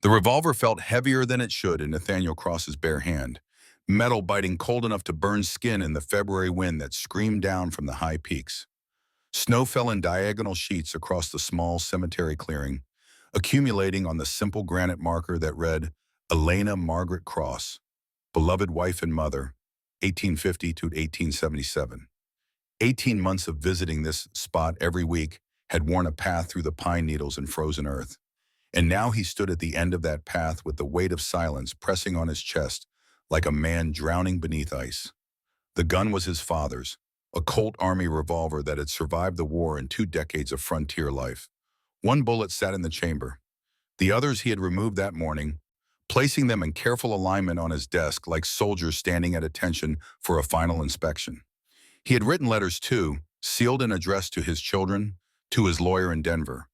The revolver felt heavier than it should in Nathaniel Cross's bare hand, metal biting cold enough to burn skin in the February wind that screamed down from the high peaks. Snow fell in diagonal sheets across the small cemetery clearing, accumulating on the simple granite marker that read, Elena Margaret Cross, beloved wife and mother, 1850 to 1877. 18 months of visiting this spot every week had worn a path through the pine needles and frozen earth. And now he stood at the end of that path with the weight of silence pressing on his chest like a man drowning beneath ice. The gun was his father's, a Colt Army revolver that had survived the war and 2 decades of frontier life. One bullet sat in the chamber. The others he had removed that morning, placing them in careful alignment on his desk like soldiers standing at attention for a final inspection. He had written letters too, sealed and addressed to his children, to his lawyer in Denver,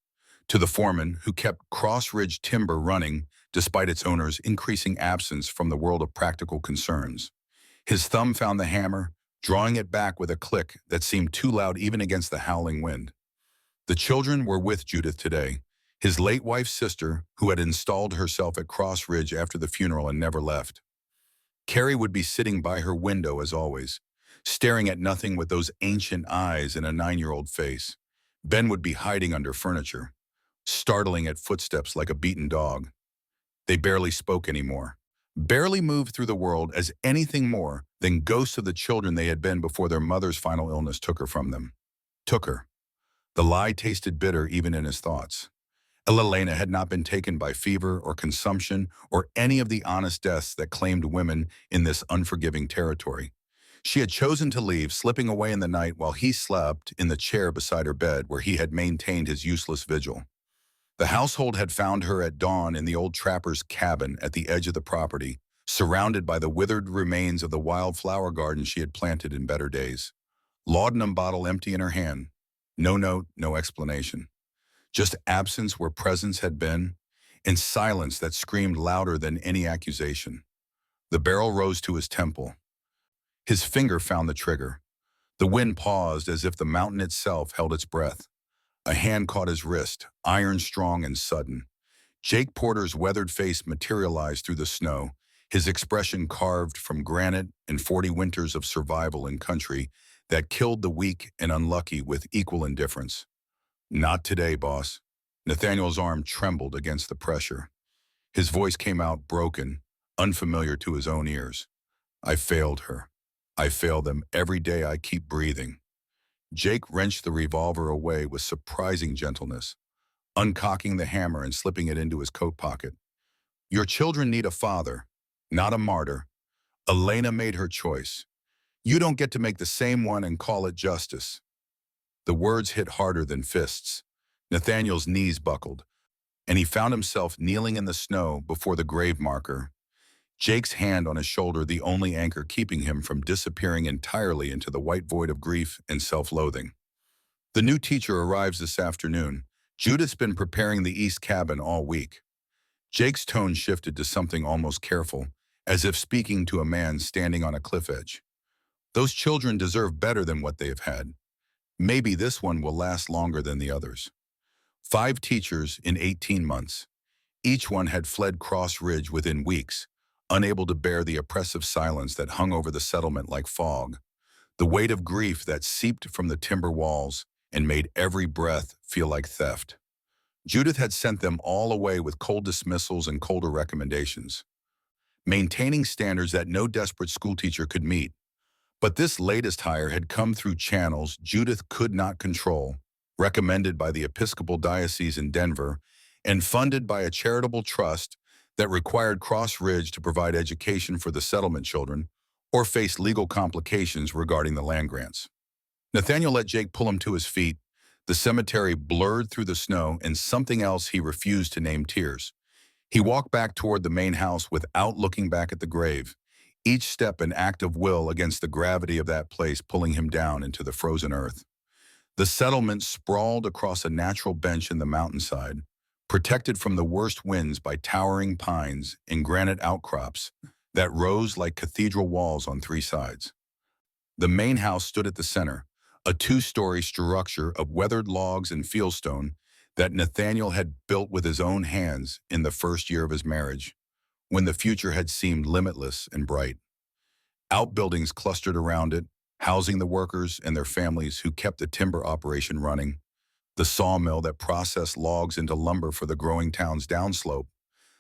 to the foreman who kept Cross Ridge Timber running despite its owner's increasing absence from the world of practical concerns. His thumb found the hammer, drawing it back with a click that seemed too loud even against the howling wind. The children were with Judith today, his late wife's sister, who had installed herself at Cross Ridge after the funeral and never left. Carrie would be sitting by her window as always, staring at nothing with those ancient eyes and a 9-year-old face. Ben would be hiding under furniture, startling at footsteps like a beaten dog. They barely spoke anymore, barely moved through the world as anything more than ghosts of the children they had been before their mother's final illness took her from them. Took her. The lie tasted bitter even in his thoughts. Elena had not been taken by fever or consumption or any of the honest deaths that claimed women in this unforgiving territory. She had chosen to leave, slipping away in the night while he slept in the chair beside her bed where he had maintained his useless vigil. The household had found her at dawn in the old trapper's cabin at the edge of the property, surrounded by the withered remains of the wildflower garden she had planted in better days. Laudanum bottle empty in her hand. No note, no explanation. Just absence where presence had been, and silence that screamed louder than any accusation. The barrel rose to his temple. His finger found the trigger. The wind paused as if the mountain itself held its breath. A hand caught his wrist, iron-strong and sudden. Jake Porter's weathered face materialized through the snow, his expression carved from granite and 40 winters of survival in country that killed the weak and unlucky with equal indifference. Not today, boss. Nathaniel's arm trembled against the pressure. His voice came out broken, unfamiliar to his own ears. I failed her. I fail them every day I keep breathing. Jake wrenched the revolver away with surprising gentleness, uncocking the hammer and slipping it into his coat pocket. Your children need a father, not a martyr. Elena made her choice. You don't get to make the same one and call it justice. The words hit harder than fists. Nathaniel's knees buckled, and he found himself kneeling in the snow before the grave marker, Jake's hand on his shoulder the only anchor keeping him from disappearing entirely into the white void of grief and self-loathing. The new teacher arrives this afternoon. Judith's been preparing the east cabin all week. Jake's tone shifted to something almost careful, as if speaking to a man standing on a cliff edge. Those children deserve better than what they have had. Maybe this one will last longer than the others. 5 teachers in 18 months. Each one had fled Cross Ridge within weeks, unable to bear the oppressive silence that hung over the settlement like fog, the weight of grief that seeped from the timber walls and made every breath feel like theft. Judith had sent them all away with cold dismissals and colder recommendations, maintaining standards that no desperate schoolteacher could meet. But this latest hire had come through channels Judith could not control, recommended by the Episcopal Diocese in Denver and funded by a charitable trust that required Cross Ridge to provide education for the settlement children or face legal complications regarding the land grants. Nathaniel let Jake pull him to his feet. The cemetery blurred through the snow and something else he refused to name tears. He walked back toward the main house without looking back at the grave, each step an act of will against the gravity of that place pulling him down into the frozen earth. The settlement sprawled across a natural bench in the mountainside, protected from the worst winds by towering pines and granite outcrops that rose like cathedral walls on 3 sides. The main house stood at the center, a 2-story structure of weathered logs and fieldstone that Nathaniel had built with his own hands in the first year of his marriage, when the future had seemed limitless and bright. Outbuildings clustered around it, housing the workers and their families who kept the timber operation running, the sawmill that processed logs into lumber for the growing town's downslope,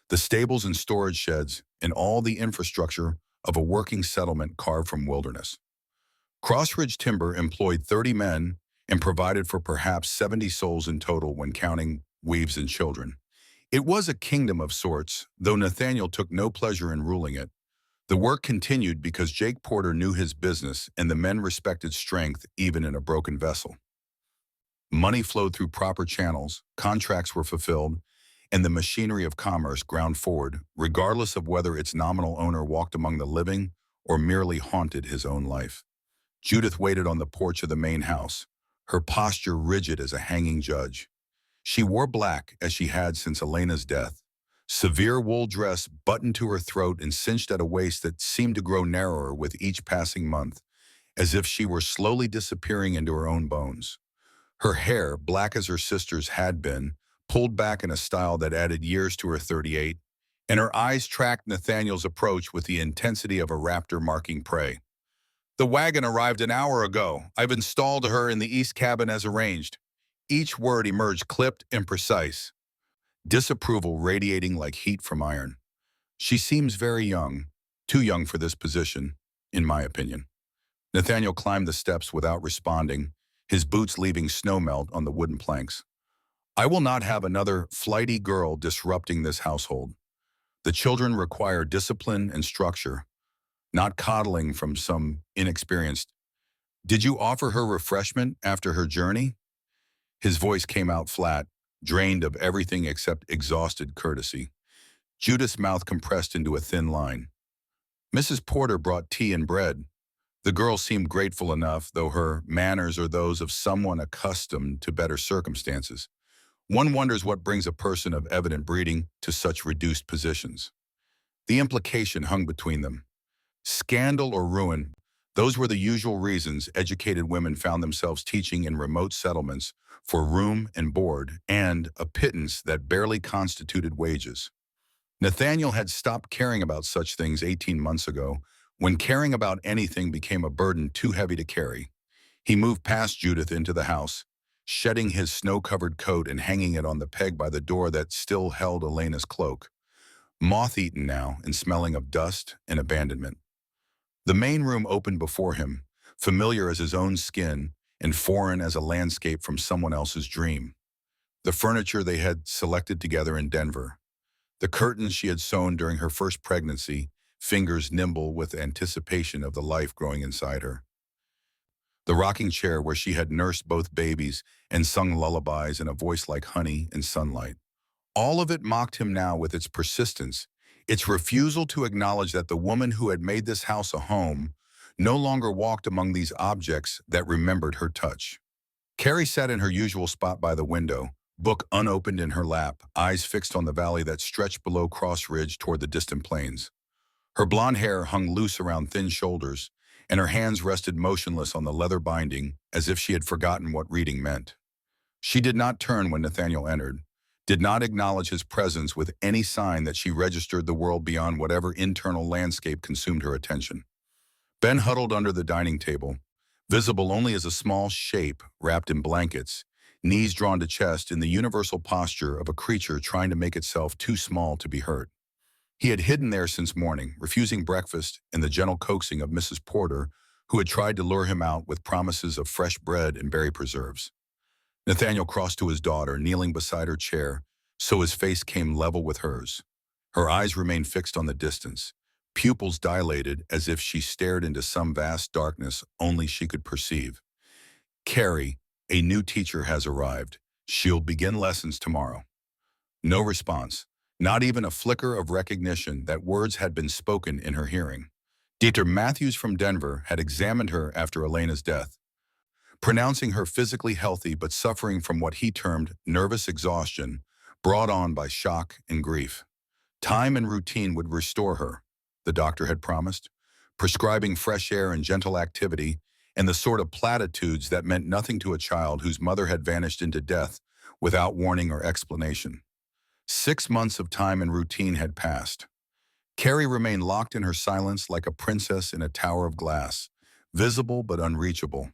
the stables and storage sheds, and all the infrastructure of a working settlement carved from wilderness. Crossridge Timber employed 30 men and provided for perhaps 70 souls in total when counting weaves and children. It was a kingdom of sorts, though Nathaniel took no pleasure in ruling it. The work continued because Jake Porter knew his business and the men respected strength even in a broken vessel. Money flowed through proper channels, contracts were fulfilled, and the machinery of commerce ground forward, regardless of whether its nominal owner walked among the living or merely haunted his own life. Judith waited on the porch of the main house, her posture rigid as a hanging judge. She wore black as she had since Elena's death, severe wool dress buttoned to her throat and cinched at a waist that seemed to grow narrower with each passing month, as if she were slowly disappearing into her own bones. Her hair, black as her sister's had been, pulled back in a style that added years to her 38, and her eyes tracked Nathaniel's approach with the intensity of a raptor marking prey. "The wagon arrived an hour ago. I've installed her in the east cabin as arranged." Each word emerged clipped and precise, disapproval radiating like heat from iron. "She seems very young, too young for this position, in my opinion." Nathaniel climbed the steps without responding, his boots leaving snowmelt on the wooden planks. "I will not have another flighty girl disrupting this household. The children require discipline and structure, not coddling from some inexperienced. Did you offer her refreshment after her journey?" His voice came out flat, drained of everything except exhausted courtesy. Judith's mouth compressed into a thin line. "Mrs. Porter brought tea and bread." The girl seemed grateful enough, though her manners are those of someone accustomed to better circumstances. One wonders what brings a person of evident breeding to such reduced positions. The implication hung between them. Scandal or ruin, those were the usual reasons educated women found themselves teaching in remote settlements for room and board and a pittance that barely constituted wages. Nathaniel had stopped caring about such things 18 months ago, when caring about anything became a burden too heavy to carry. He moved past Judith into the house, shedding his snow-covered coat and hanging it on the peg by the door that still held Elena's cloak, moth-eaten now and smelling of dust and abandonment. The main room opened before him, familiar as his own skin and foreign as a landscape from someone else's dream. The furniture they had selected together in Denver. The curtains she had sewn during her first pregnancy, fingers nimble with anticipation of the life growing inside her. The rocking chair where she had nursed both babies and sung lullabies in a voice like honey and sunlight. All of it mocked him now with its persistence, its refusal to acknowledge that the woman who had made this house a home no longer walked among these objects that remembered her touch. Carrie sat in her usual spot by the window, book unopened in her lap, eyes fixed on the valley that stretched below Cross Ridge toward the distant plains. Her blonde hair hung loose around thin shoulders, and her hands rested motionless on the leather binding as if she had forgotten what reading meant. She did not turn when Nathaniel entered, did not acknowledge his presence with any sign that she registered the world beyond whatever internal landscape consumed her attention. Ben huddled under the dining table, visible only as a small shape wrapped in blankets, knees drawn to chest in the universal posture of a creature trying to make itself too small to be hurt. He had hidden there since morning, refusing breakfast and the gentle coaxing of Mrs. Porter, who had tried to lure him out with promises of fresh bread and berry preserves. Nathaniel crossed to his daughter, kneeling beside her chair, so his face came level with hers. Her eyes remained fixed on the distance, pupils dilated as if she stared into some vast darkness only she could perceive. "Carrie, a new teacher has arrived. She'll begin lessons tomorrow." No response, not even a flicker of recognition that words had been spoken in her hearing. Dieter Matthews from Denver had examined her after Elena's death, pronouncing her physically healthy but suffering from what he termed nervous exhaustion brought on by shock and grief. Time and routine would restore her, the doctor had promised, prescribing fresh air and gentle activity and the sort of platitudes that meant nothing to a child whose mother had vanished into death without warning or explanation. 6 months of time and routine had passed. Carrie remained locked in her silence like a princess in a tower of glass, visible but unreachable.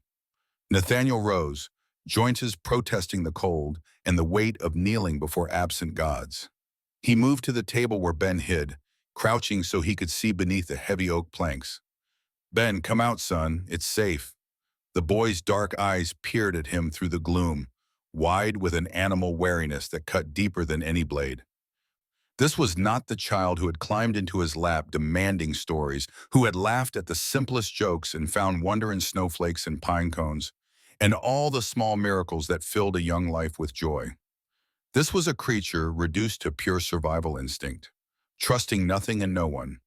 Nathaniel rose, joints protesting the cold and the weight of kneeling before absent gods. He moved to the table where Ben hid, crouching so he could see beneath the heavy oak planks. "Ben, come out, son. It's safe." The boy's dark eyes peered at him through the gloom, wide with an animal wariness that cut deeper than any blade. This was not the child who had climbed into his lap demanding stories, who had laughed at the simplest jokes and found wonder in snowflakes and pine cones, and all the small miracles that filled a young life with joy. This was a creature reduced to pure survival instinct, trusting nothing and no one,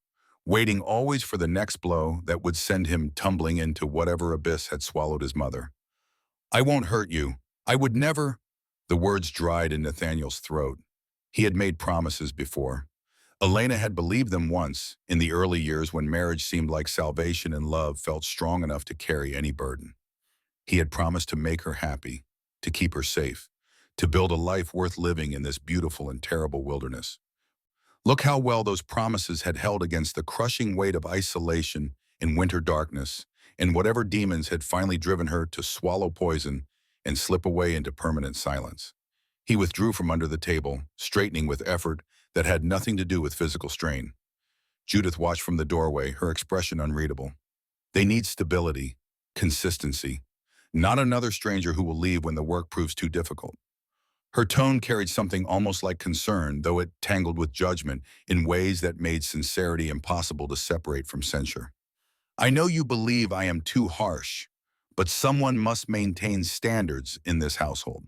waiting always for the next blow that would send him tumbling into whatever abyss had swallowed his mother. "I won't hurt you. I would never—" The words dried in Nathaniel's throat. He had made promises before. Elena had believed them once, in the early years when marriage seemed like salvation and love felt strong enough to carry any burden. He had promised to make her happy, to keep her safe, to build a life worth living in this beautiful and terrible wilderness. Look how well those promises had held against the crushing weight of isolation and winter darkness, and whatever demons had finally driven her to swallow poison and slip away into permanent silence. He withdrew from under the table, straightening with effort that had nothing to do with physical strain. Judith watched from the doorway, her expression unreadable. They need stability, consistency, not another stranger who will leave when the work proves too difficult. Her tone carried something almost like concern, though it tangled with judgment in ways that made sincerity impossible to separate from censure. "I know you believe I am too harsh, but someone must maintain standards in this household.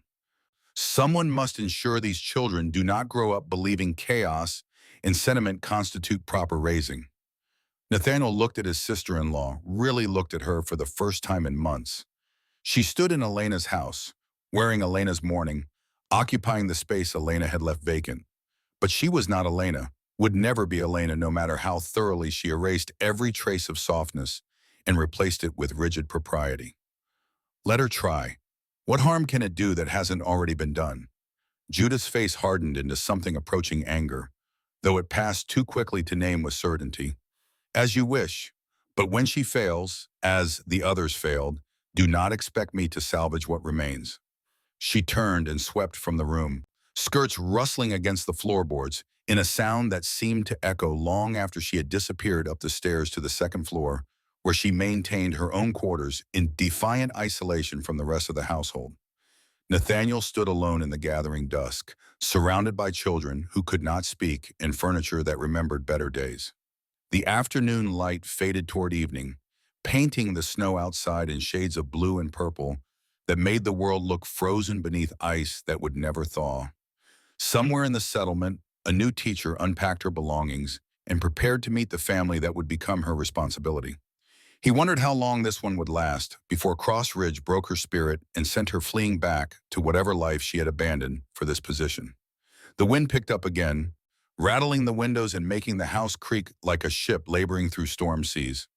Someone must ensure these children do not grow up believing chaos and sentiment constitute proper raising." Nathaniel looked at his sister-in-law, really looked at her for the first time in months. She stood in Elena's house, wearing Elena's mourning, occupying the space Elena had left vacant. But she was not Elena, would never be Elena no matter how thoroughly she erased every trace of softness and replaced it with rigid propriety. Let her try. What harm can it do that hasn't already been done? Judith's face hardened into something approaching anger, though it passed too quickly to name with certainty. "As you wish, but when she fails, as the others failed, do not expect me to salvage what remains." She turned and swept from the room, skirts rustling against the floorboards, in a sound that seemed to echo long after she had disappeared up the stairs to the second floor, where she maintained her own quarters in defiant isolation from the rest of the household. Nathaniel stood alone in the gathering dusk, surrounded by children who could not speak and furniture that remembered better days. The afternoon light faded toward evening, painting the snow outside in shades of blue and purple that made the world look frozen beneath ice that would never thaw. Somewhere in the settlement, a new teacher unpacked her belongings and prepared to meet the family that would become her responsibility. He wondered how long this one would last before Cross Ridge broke her spirit and sent her fleeing back to whatever life she had abandoned for this position. The wind picked up again, rattling the windows and making the house creak like a ship laboring through storm seas.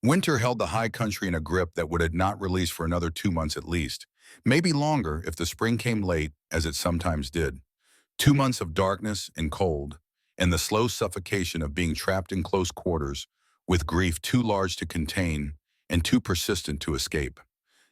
Winter held the high country in a grip that would not release for another 2 months at least, maybe longer if the spring came late, as it sometimes did. 2 months of darkness and cold, and the slow suffocation of being trapped in close quarters, with grief too large to contain and too persistent to escape.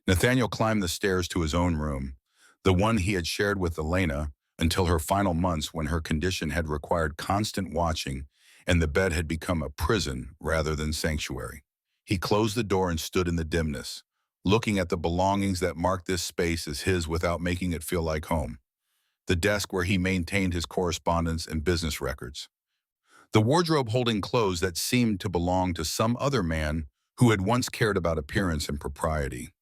Nathaniel climbed the stairs to his own room, the one he had shared with Elena until her final months when her condition had required constant watching and the bed had become a prison rather than sanctuary. He closed the door and stood in the dimness, looking at the belongings that marked this space as his without making it feel like home. The desk where he maintained his correspondence and business records. The wardrobe holding clothes that seemed to belong to some other man who had once cared about appearance and propriety.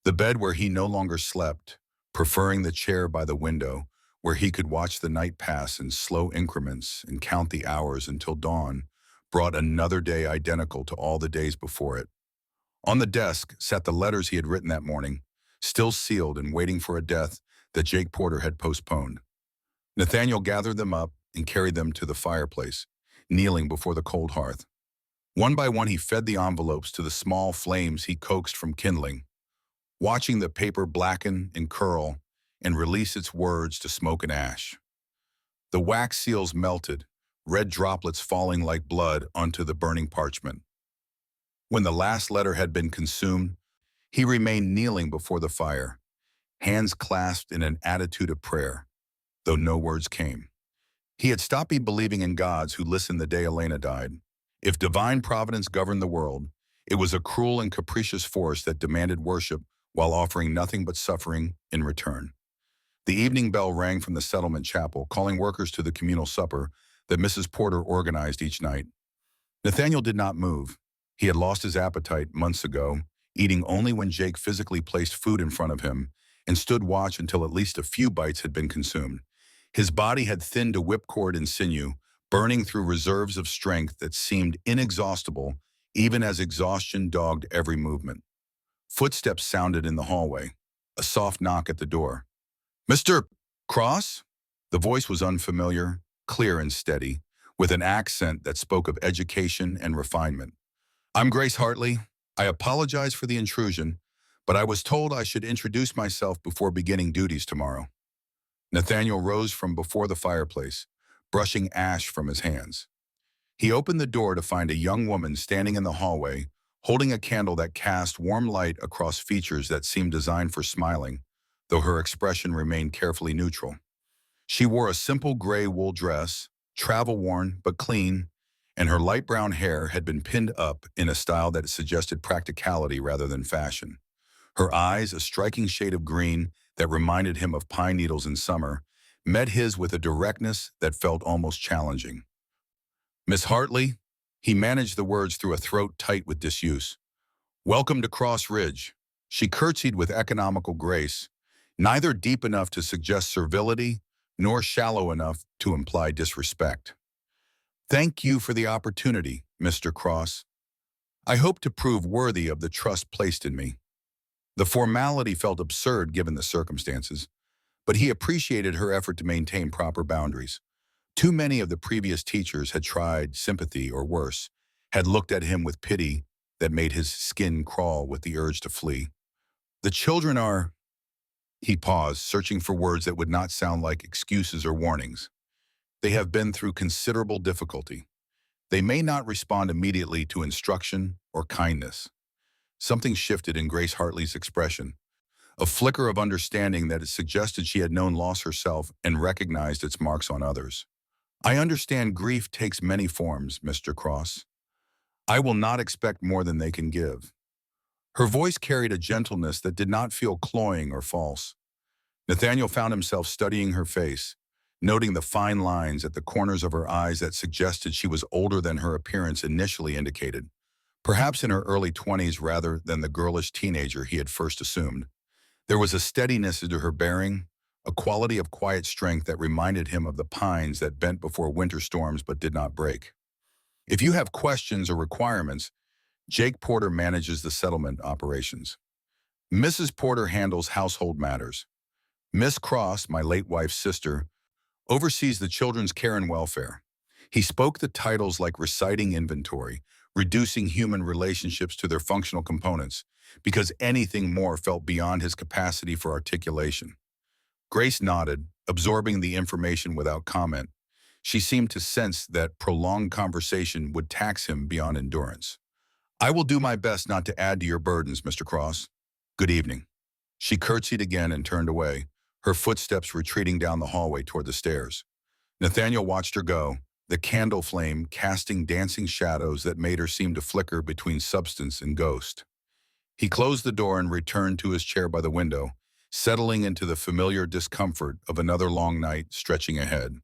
The bed where he no longer slept, preferring the chair by the window, where he could watch the night pass in slow increments and count the hours until dawn brought another day identical to all the days before it. On the desk sat the letters he had written that morning, still sealed and waiting for a death that Jake Porter had postponed. Nathaniel gathered them up and carried them to the fireplace, kneeling before the cold hearth. One by one he fed the envelopes to the small flames he coaxed from kindling, watching the paper blacken and curl and release its words to smoke and ash. The wax seals melted, red droplets falling like blood onto the burning parchment. When the last letter had been consumed, he remained kneeling before the fire, hands clasped in an attitude of prayer, though no words came. He had stopped believing in gods who listened the day Elena died. If divine providence governed the world, it was a cruel and capricious force that demanded worship while offering nothing but suffering in return. The evening bell rang from the settlement chapel, calling workers to the communal supper that Mrs. Porter organized each night. Nathaniel did not move. He had lost his appetite months ago, eating only when Jake physically placed food in front of him and stood watch until at least a few bites had been consumed. His body had thinned to whipcord and sinew, burning through reserves of strength that seemed inexhaustible even as exhaustion dogged every movement. Footsteps sounded in the hallway, a soft knock at the door. "Mr. Cross?" The voice was unfamiliar, clear and steady, with an accent that spoke of education and refinement. "I'm Grace Hartley. I apologize for the intrusion, but I was told I should introduce myself before beginning duties tomorrow." Nathaniel rose from before the fireplace, brushing ash from his hands. He opened the door to find a young woman standing in the hallway, holding a candle that cast warm light across features that seemed designed for smiling, though her expression remained carefully neutral. She wore a simple gray wool dress, travel-worn but clean, and her light brown hair had been pinned up in a style that suggested practicality rather than fashion. Her eyes, a striking shade of green that reminded him of pine needles in summer, met his with a directness that felt almost challenging. "Miss Hartley," he managed the words through a throat tight with disuse. "Welcome to Cross Ridge." She curtsied with economical grace, neither deep enough to suggest servility nor shallow enough to imply disrespect. "Thank you for the opportunity, Mr. Cross. I hope to prove worthy of the trust placed in me." The formality felt absurd given the circumstances, but he appreciated her effort to maintain proper boundaries. Too many of the previous teachers had tried sympathy or worse, had looked at him with pity that made his skin crawl with the urge to flee. "The children are—" He paused, searching for words that would not sound like excuses or warnings. "They have been through considerable difficulty. They may not respond immediately to instruction or kindness." Something shifted in Grace Hartley's expression, a flicker of understanding that it suggested she had known loss herself and recognized its marks on others. "I understand grief takes many forms, Mr. Cross. I will not expect more than they can give." Her voice carried a gentleness that did not feel cloying or false. Nathaniel found himself studying her face, noting the fine lines at the corners of her eyes that suggested she was older than her appearance initially indicated, perhaps in her early 20s rather than the girlish teenager he had first assumed. There was a steadiness to her bearing, a quality of quiet strength that reminded him of the pines that bent before winter storms but did not break. "If you have questions or requirements, Jake Porter manages the settlement operations. Mrs. Porter handles household matters. Miss Cross, my late wife's sister, oversees the children's care and welfare." He spoke the titles like reciting inventory, reducing human relationships to their functional components, because anything more felt beyond his capacity for articulation. Grace nodded, absorbing the information without comment. She seemed to sense that prolonged conversation would tax him beyond endurance. "I will do my best not to add to your burdens, Mr. Cross. Good evening." She curtsied again and turned away, her footsteps retreating down the hallway toward the stairs. Nathaniel watched her go, the candle flame casting dancing shadows that made her seem to flicker between substance and ghost. He closed the door and returned to his chair by the window, settling into the familiar discomfort of another long night stretching ahead.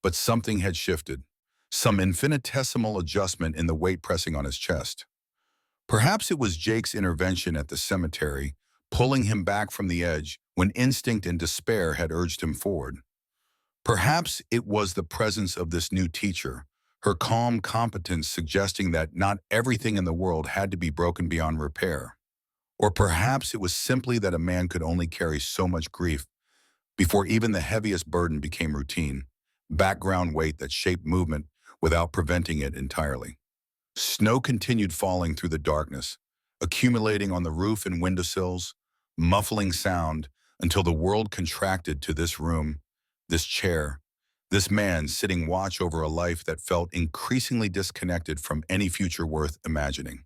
But something had shifted, some infinitesimal adjustment in the weight pressing on his chest. Perhaps it was Jake's intervention at the cemetery, pulling him back from the edge when instinct and despair had urged him forward. Perhaps it was the presence of this new teacher, her calm competence suggesting that not everything in the world had to be broken beyond repair. Or perhaps it was simply that a man could only carry so much grief before even the heaviest burden became routine, background weight that shaped movement without preventing it entirely. Snow continued falling through the darkness, accumulating on the roof and windowsills, muffling sound until the world contracted to this room, this chair, this man sitting watch over a life that felt increasingly disconnected from any future worth imagining.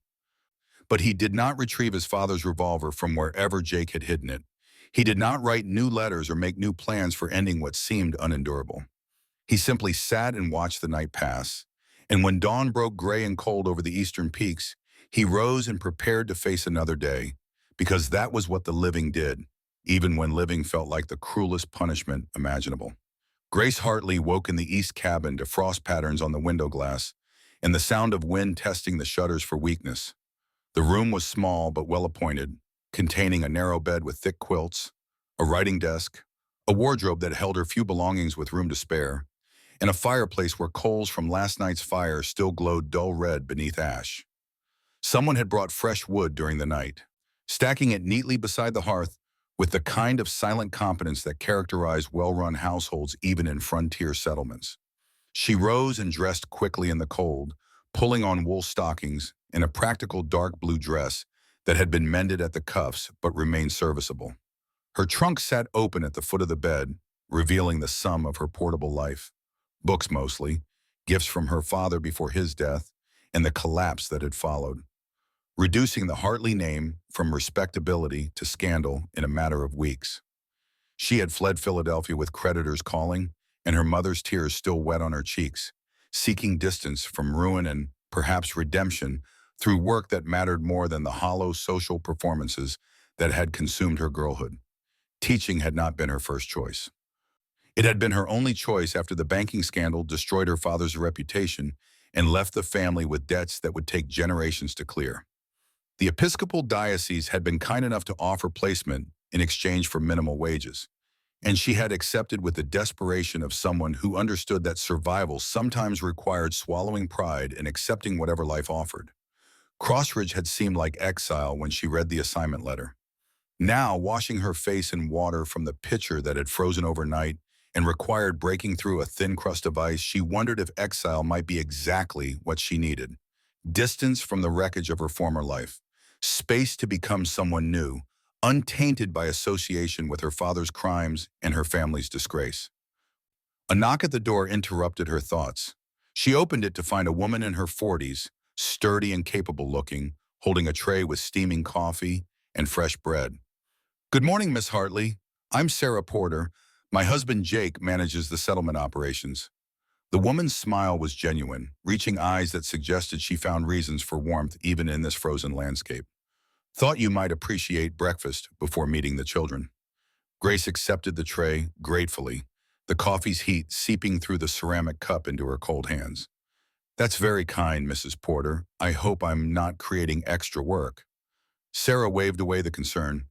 But he did not retrieve his father's revolver from wherever Jake had hidden it. He did not write new letters or make new plans for ending what seemed unendurable. He simply sat and watched the night pass, and when dawn broke gray and cold over the eastern peaks, he rose and prepared to face another day, because that was what the living did, even when living felt like the cruelest punishment imaginable. Grace Hartley woke in the east cabin to frost patterns on the window glass and the sound of wind testing the shutters for weakness. The room was small but well-appointed, containing a narrow bed with thick quilts, a writing desk, a wardrobe that held her few belongings with room to spare, and a fireplace where coals from last night's fire still glowed dull red beneath ash. Someone had brought fresh wood during the night, stacking it neatly beside the hearth with the kind of silent competence that characterized well-run households even in frontier settlements. She rose and dressed quickly in the cold, pulling on wool stockings and a practical dark blue dress that had been mended at the cuffs but remained serviceable. Her trunk sat open at the foot of the bed, revealing the sum of her portable life. Books mostly, gifts from her father before his death, and the collapse that had followed, reducing the Hartley name from respectability to scandal in a matter of weeks. She had fled Philadelphia with creditors calling, and her mother's tears still wet on her cheeks, seeking distance from ruin and, perhaps, redemption through work that mattered more than the hollow social performances that had consumed her girlhood. Teaching had not been her first choice. It had been her only choice after the banking scandal destroyed her father's reputation and left the family with debts that would take generations to clear. The Episcopal diocese had been kind enough to offer placement in exchange for minimal wages, and she had accepted with the desperation of someone who understood that survival sometimes required swallowing pride and accepting whatever life offered. Crossridge had seemed like exile when she read the assignment letter. Now, washing her face in water from the pitcher that had frozen overnight and required breaking through a thin crust of ice, she wondered if exile might be exactly what she needed. Distance from the wreckage of her former life, space to become someone new, untainted by association with her father's crimes and her family's disgrace. A knock at the door interrupted her thoughts. She opened it to find a woman in her 40s, sturdy and capable looking, holding a tray with steaming coffee and fresh bread. "Good morning, Miss Hartley. I'm Sarah Porter. My husband Jake manages the settlement operations." The woman's smile was genuine, reaching eyes that suggested she found reasons for warmth even in this frozen landscape. "Thought you might appreciate breakfast before meeting the children." Grace accepted the tray gratefully, the coffee's heat seeping through the ceramic cup into her cold hands. "That's very kind, Mrs. Porter. I hope I'm not creating extra work." Sarah waved away the concern.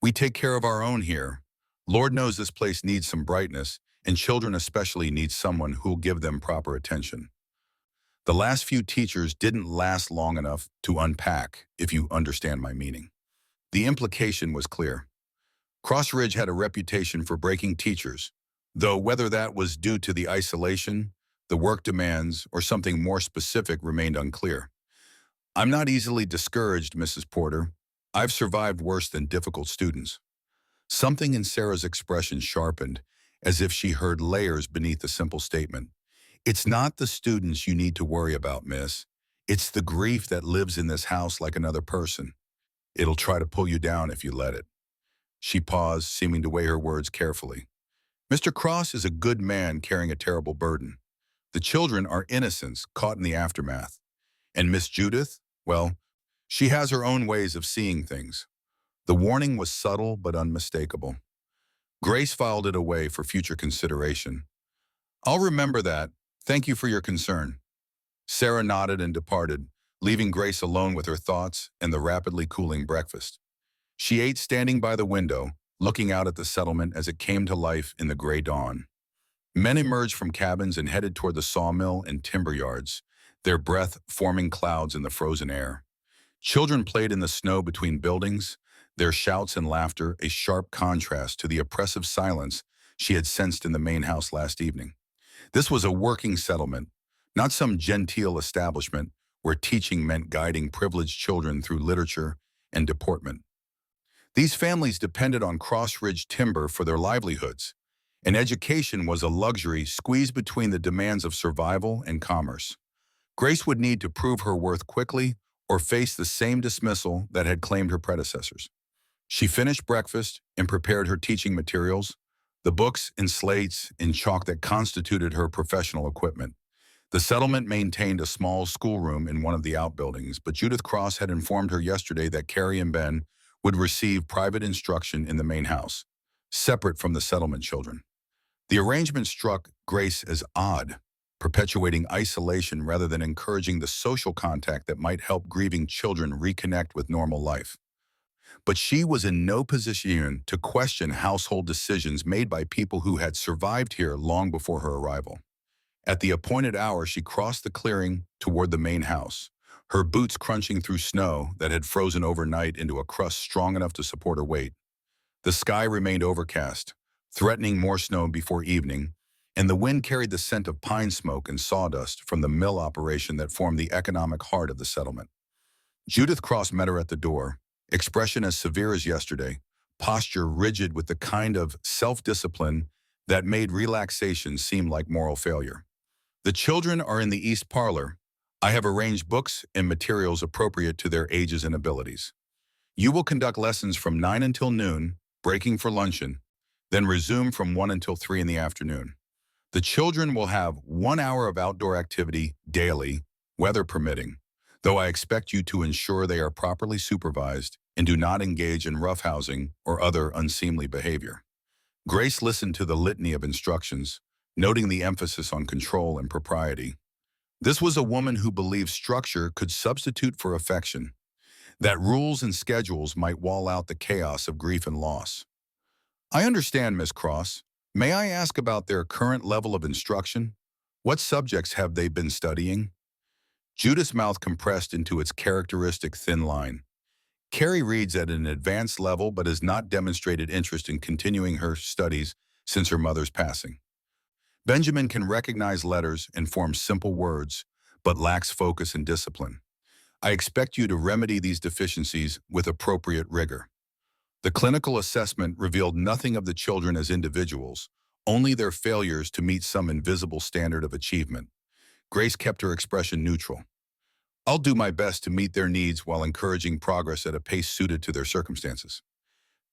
"We take care of our own here. Lord knows this place needs some brightness, and children especially need someone who'll give them proper attention." The last few teachers didn't last long enough to unpack, if you understand my meaning. The implication was clear. Crossridge had a reputation for breaking teachers, though whether that was due to the isolation, the work demands, or something more specific remained unclear. "I'm not easily discouraged, Mrs. Porter. I've survived worse than difficult students." Something in Sarah's expression sharpened, as if she heard layers beneath the simple statement. "It's not the students you need to worry about, miss. It's the grief that lives in this house like another person. It'll try to pull you down if you let it." She paused, seeming to weigh her words carefully. "Mr. Cross is a good man carrying a terrible burden. The children are innocents caught in the aftermath. And Miss Judith, well, she has her own ways of seeing things." The warning was subtle but unmistakable. Grace filed it away for future consideration. "I'll remember that. Thank you for your concern." Sarah nodded and departed, leaving Grace alone with her thoughts and the rapidly cooling breakfast. She ate standing by the window, looking out at the settlement as it came to life in the gray dawn. Men emerged from cabins and headed toward the sawmill and timber yards, their breath forming clouds in the frozen air. Children played in the snow between buildings, their shouts and laughter a sharp contrast to the oppressive silence she had sensed in the main house last evening. This was a working settlement, not some genteel establishment where teaching meant guiding privileged children through literature and deportment. These families depended on cross-ridge timber for their livelihoods, and education was a luxury squeezed between the demands of survival and commerce. Grace would need to prove her worth quickly or face the same dismissal that had claimed her predecessors. She finished breakfast and prepared her teaching materials, the books and slates and chalk that constituted her professional equipment. The settlement maintained a small schoolroom in one of the outbuildings, but Judith Cross had informed her yesterday that Carrie and Ben would receive private instruction in the main house, separate from the settlement children. The arrangement struck Grace as odd, perpetuating isolation rather than encouraging the social contact that might help grieving children reconnect with normal life. But she was in no position to question household decisions made by people who had survived here long before her arrival. At the appointed hour, she crossed the clearing toward the main house, her boots crunching through snow that had frozen overnight into a crust strong enough to support her weight. The sky remained overcast, threatening more snow before evening, and the wind carried the scent of pine smoke and sawdust from the mill operation that formed the economic heart of the settlement. Judith Cross met her at the door, expression as severe as yesterday, posture rigid with the kind of self-discipline that made relaxation seem like moral failure. The children are in the East Parlor. I have arranged books and materials appropriate to their ages and abilities. You will conduct lessons from 9 until noon, breaking for luncheon, then resume from 1 until 3 in the afternoon. The children will have 1 hour of outdoor activity daily, weather permitting, though I expect you to ensure they are properly supervised and do not engage in roughhousing or other unseemly behavior. Grace listened to the litany of instructions, noting the emphasis on control and propriety. This was a woman who believed structure could substitute for affection, that rules and schedules might wall out the chaos of grief and loss. I understand, Miss Cross. May I ask about their current level of instruction? What subjects have they been studying? Judith's mouth compressed into its characteristic thin line. Carrie reads at an advanced level but has not demonstrated interest in continuing her studies since her mother's passing. Benjamin can recognize letters and form simple words, but lacks focus and discipline. I expect you to remedy these deficiencies with appropriate rigor. The clinical assessment revealed nothing of the children as individuals, only their failures to meet some invisible standard of achievement. Grace kept her expression neutral. I'll do my best to meet their needs while encouraging progress at a pace suited to their circumstances.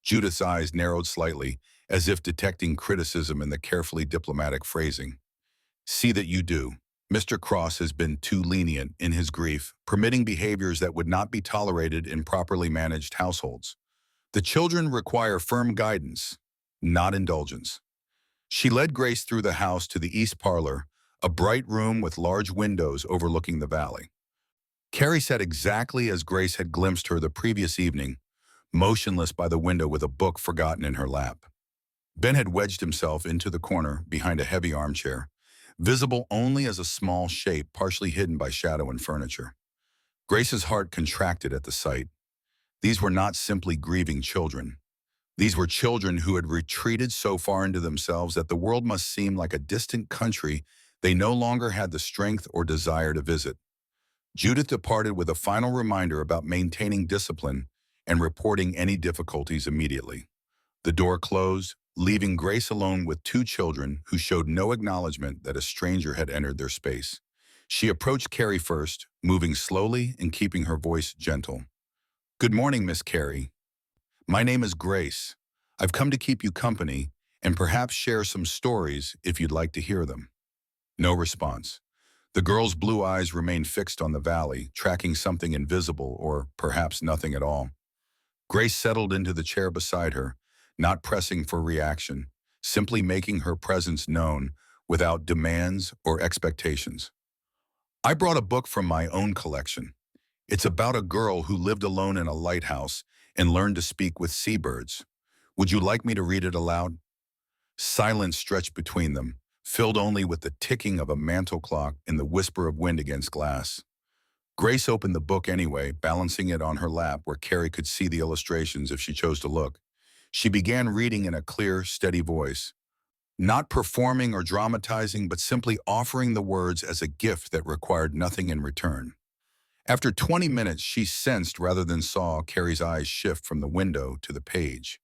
Judith's eyes narrowed slightly, as if detecting criticism in the carefully diplomatic phrasing. See that you do. Mr. Cross has been too lenient in his grief, permitting behaviors that would not be tolerated in properly managed households. The children require firm guidance, not indulgence. She led Grace through the house to the East Parlor, a bright room with large windows overlooking the valley. Carrie sat exactly as Grace had glimpsed her the previous evening, motionless by the window with a book forgotten in her lap. Ben had wedged himself into the corner behind a heavy armchair, visible only as a small shape partially hidden by shadow and furniture. Grace's heart contracted at the sight. These were not simply grieving children. These were children who had retreated so far into themselves that the world must seem like a distant country they no longer had the strength or desire to visit. Judith departed with a final reminder about maintaining discipline and reporting any difficulties immediately. The door closed, leaving Grace alone with 2 children who showed no acknowledgement that a stranger had entered their space. She approached Carrie first, moving slowly and keeping her voice gentle. Good morning, Miss Carrie. My name is Grace. I've come to keep you company and perhaps share some stories if you'd like to hear them. No response. The girl's blue eyes remained fixed on the valley, tracking something invisible or perhaps nothing at all. Grace settled into the chair beside her, not pressing for reaction, simply making her presence known without demands or expectations. I brought a book from my own collection. It's about a girl who lived alone in a lighthouse and learned to speak with seabirds. Would you like me to read it aloud? Silence stretched between them, filled only with the ticking of a mantel clock and the whisper of wind against glass. Grace opened the book anyway, balancing it on her lap where Carrie could see the illustrations if she chose to look. She began reading in a clear, steady voice, not performing or dramatizing, but simply offering the words as a gift that required nothing in return. After 20 minutes, she sensed rather than saw Carrie's eyes shift from the window to the page.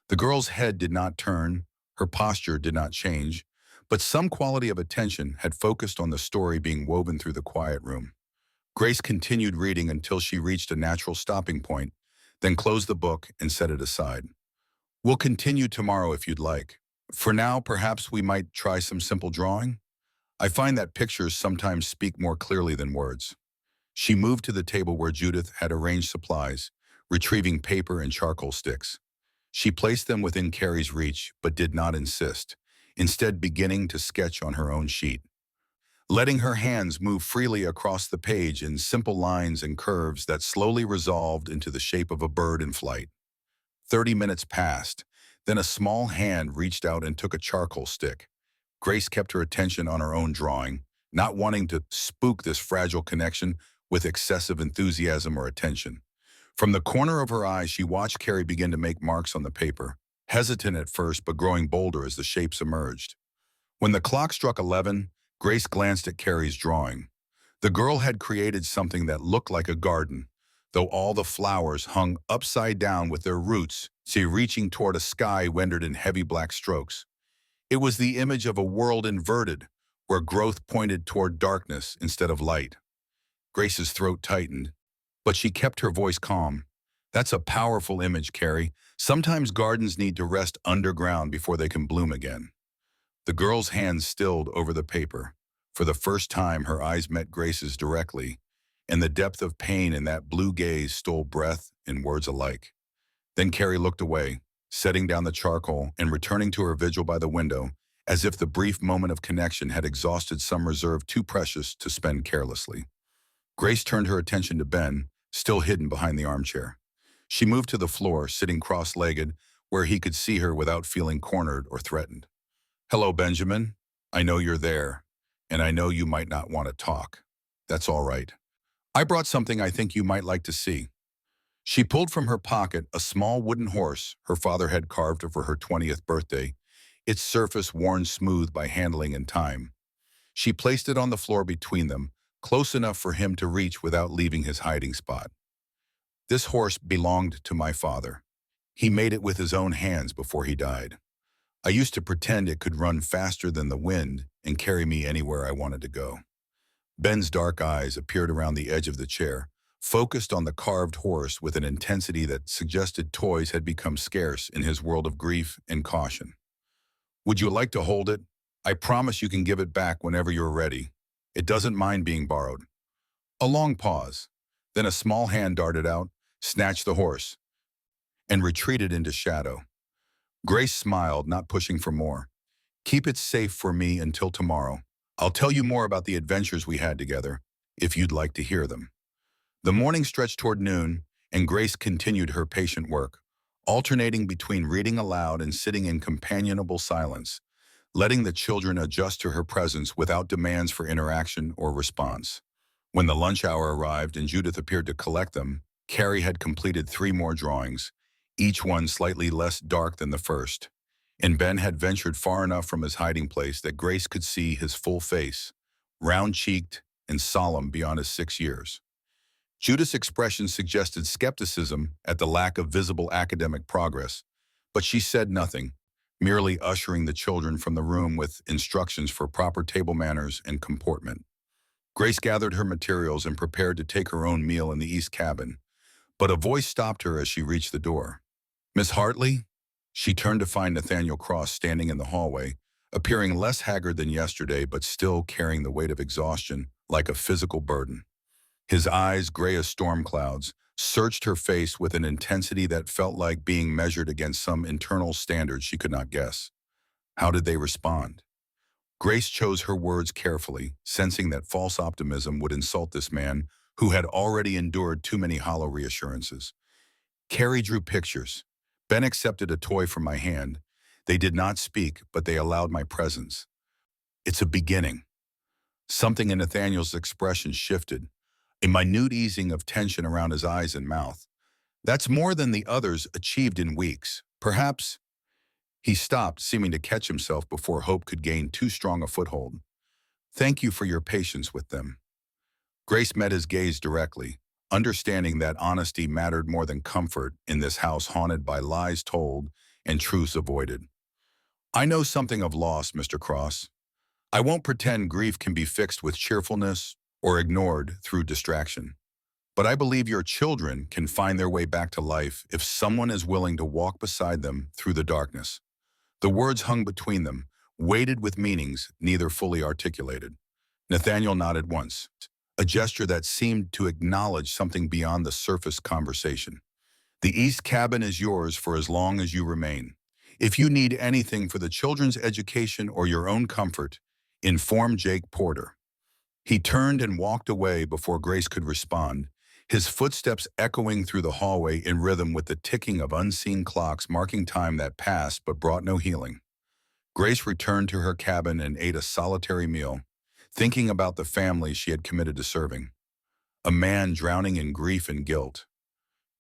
The girl's head did not turn, her posture did not change, but some quality of attention had focused on the story being woven through the quiet room. Grace continued reading until she reached a natural stopping point, then closed the book and set it aside. We'll continue tomorrow if you'd like. For now, perhaps we might try some simple drawing? I find that pictures sometimes speak more clearly than words. She moved to the table where Judith had arranged supplies, retrieving paper and charcoal sticks. She placed them within Carrie's reach, but did not insist, instead beginning to sketch on her own sheet. Letting her hands move freely across the page in simple lines and curves that slowly resolved into the shape of a bird in flight. 30 minutes passed, then a small hand reached out and took a charcoal stick. Grace kept her attention on her own drawing, not wanting to spook this fragile connection with excessive enthusiasm or attention. From the corner of her eye, she watched Carrie begin to make marks on the paper, hesitant at first but growing bolder as the shapes emerged. When the clock struck 11, Grace glanced at Carrie's drawing. The girl had created something that looked like a garden, though all the flowers hung upside down with their roots, reaching toward a sky rendered in heavy black strokes. It was the image of a world inverted, where growth pointed toward darkness instead of light. Grace's throat tightened, but she kept her voice calm. That's a powerful image, Carrie. Sometimes gardens need to rest underground before they can bloom again. The girl's hands stilled over the paper. For the first time, her eyes met Grace's directly, and the depth of pain in that blue gaze stole breath and words alike. Then Carrie looked away, setting down the charcoal and returning to her vigil by the window, as if the brief moment of connection had exhausted some reserve too precious to spend carelessly. Grace turned her attention to Ben, still hidden behind the armchair. She moved to the floor, sitting cross-legged, where he could see her without feeling cornered or threatened. "Hello, Benjamin. I know you're there, and I know you might not want to talk. That's all right. I brought something I think you might like to see." She pulled from her pocket a small wooden horse her father had carved for her 20th birthday, its surface worn smooth by handling and time. She placed it on the floor between them, close enough for him to reach without leaving his hiding spot. "This horse belonged to my father. He made it with his own hands before he died. I used to pretend it could run faster than the wind and carry me anywhere I wanted to go." Ben's dark eyes appeared around the edge of the chair, focused on the carved horse with an intensity that suggested toys had become scarce in his world of grief and caution. "Would you like to hold it? I promise you can give it back whenever you're ready. It doesn't mind being borrowed." A long pause. Then a small hand darted out, snatched the horse, and retreated into shadow. Grace smiled, not pushing for more. "Keep it safe for me until tomorrow. I'll tell you more about the adventures we had together, if you'd like to hear them." The morning stretched toward noon, and Grace continued her patient work, alternating between reading aloud and sitting in companionable silence, letting the children adjust to her presence without demands for interaction or response. When the lunch hour arrived and Judith appeared to collect them, Carrie had completed 3 more drawings, each one slightly less dark than the first, and Ben had ventured far enough from his hiding place that Grace could see his full face, round-cheeked and solemn beyond his 6 years. Judith's expression suggested skepticism at the lack of visible academic progress, but she said nothing, merely ushering the children from the room with instructions for proper table manners and comportment. Grace gathered her materials and prepared to take her own meal in the east cabin, but a voice stopped her as she reached the door. "Miss Hartley?" She turned to find Nathaniel Cross standing in the hallway, appearing less haggard than yesterday but still carrying the weight of exhaustion like a physical burden. His eyes, gray as storm clouds, searched her face with an intensity that felt like being measured against some internal standard she could not guess. How did they respond? Grace chose her words carefully, sensing that false optimism would insult this man who had already endured too many hollow reassurances. Carrie drew pictures. Ben accepted a toy from my hand. They did not speak, but they allowed my presence. It's a beginning. Something in Nathaniel's expression shifted, a minute easing of tension around his eyes and mouth. That's more than the others achieved in weeks. Perhaps. He stopped, seeming to catch himself before hope could gain too strong a foothold. "Thank you for your patience with them." Grace met his gaze directly, understanding that honesty mattered more than comfort in this house haunted by lies told and truths avoided. I know something of loss, Mr. Cross. I won't pretend grief can be fixed with cheerfulness or ignored through distraction. But I believe your children can find their way back to life if someone is willing to walk beside them through the darkness. The words hung between them, weighted with meanings neither fully articulated. Nathaniel nodded once, a gesture that seemed to acknowledge something beyond the surface conversation. The East Cabin is yours for as long as you remain. If you need anything for the children's education or your own comfort, inform Jake Porter. He turned and walked away before Grace could respond, his footsteps echoing through the hallway in rhythm with the ticking of unseen clocks marking time that passed but brought no healing. Grace returned to her cabin and ate a solitary meal, thinking about the family she had committed to serving. A man drowning in grief and guilt,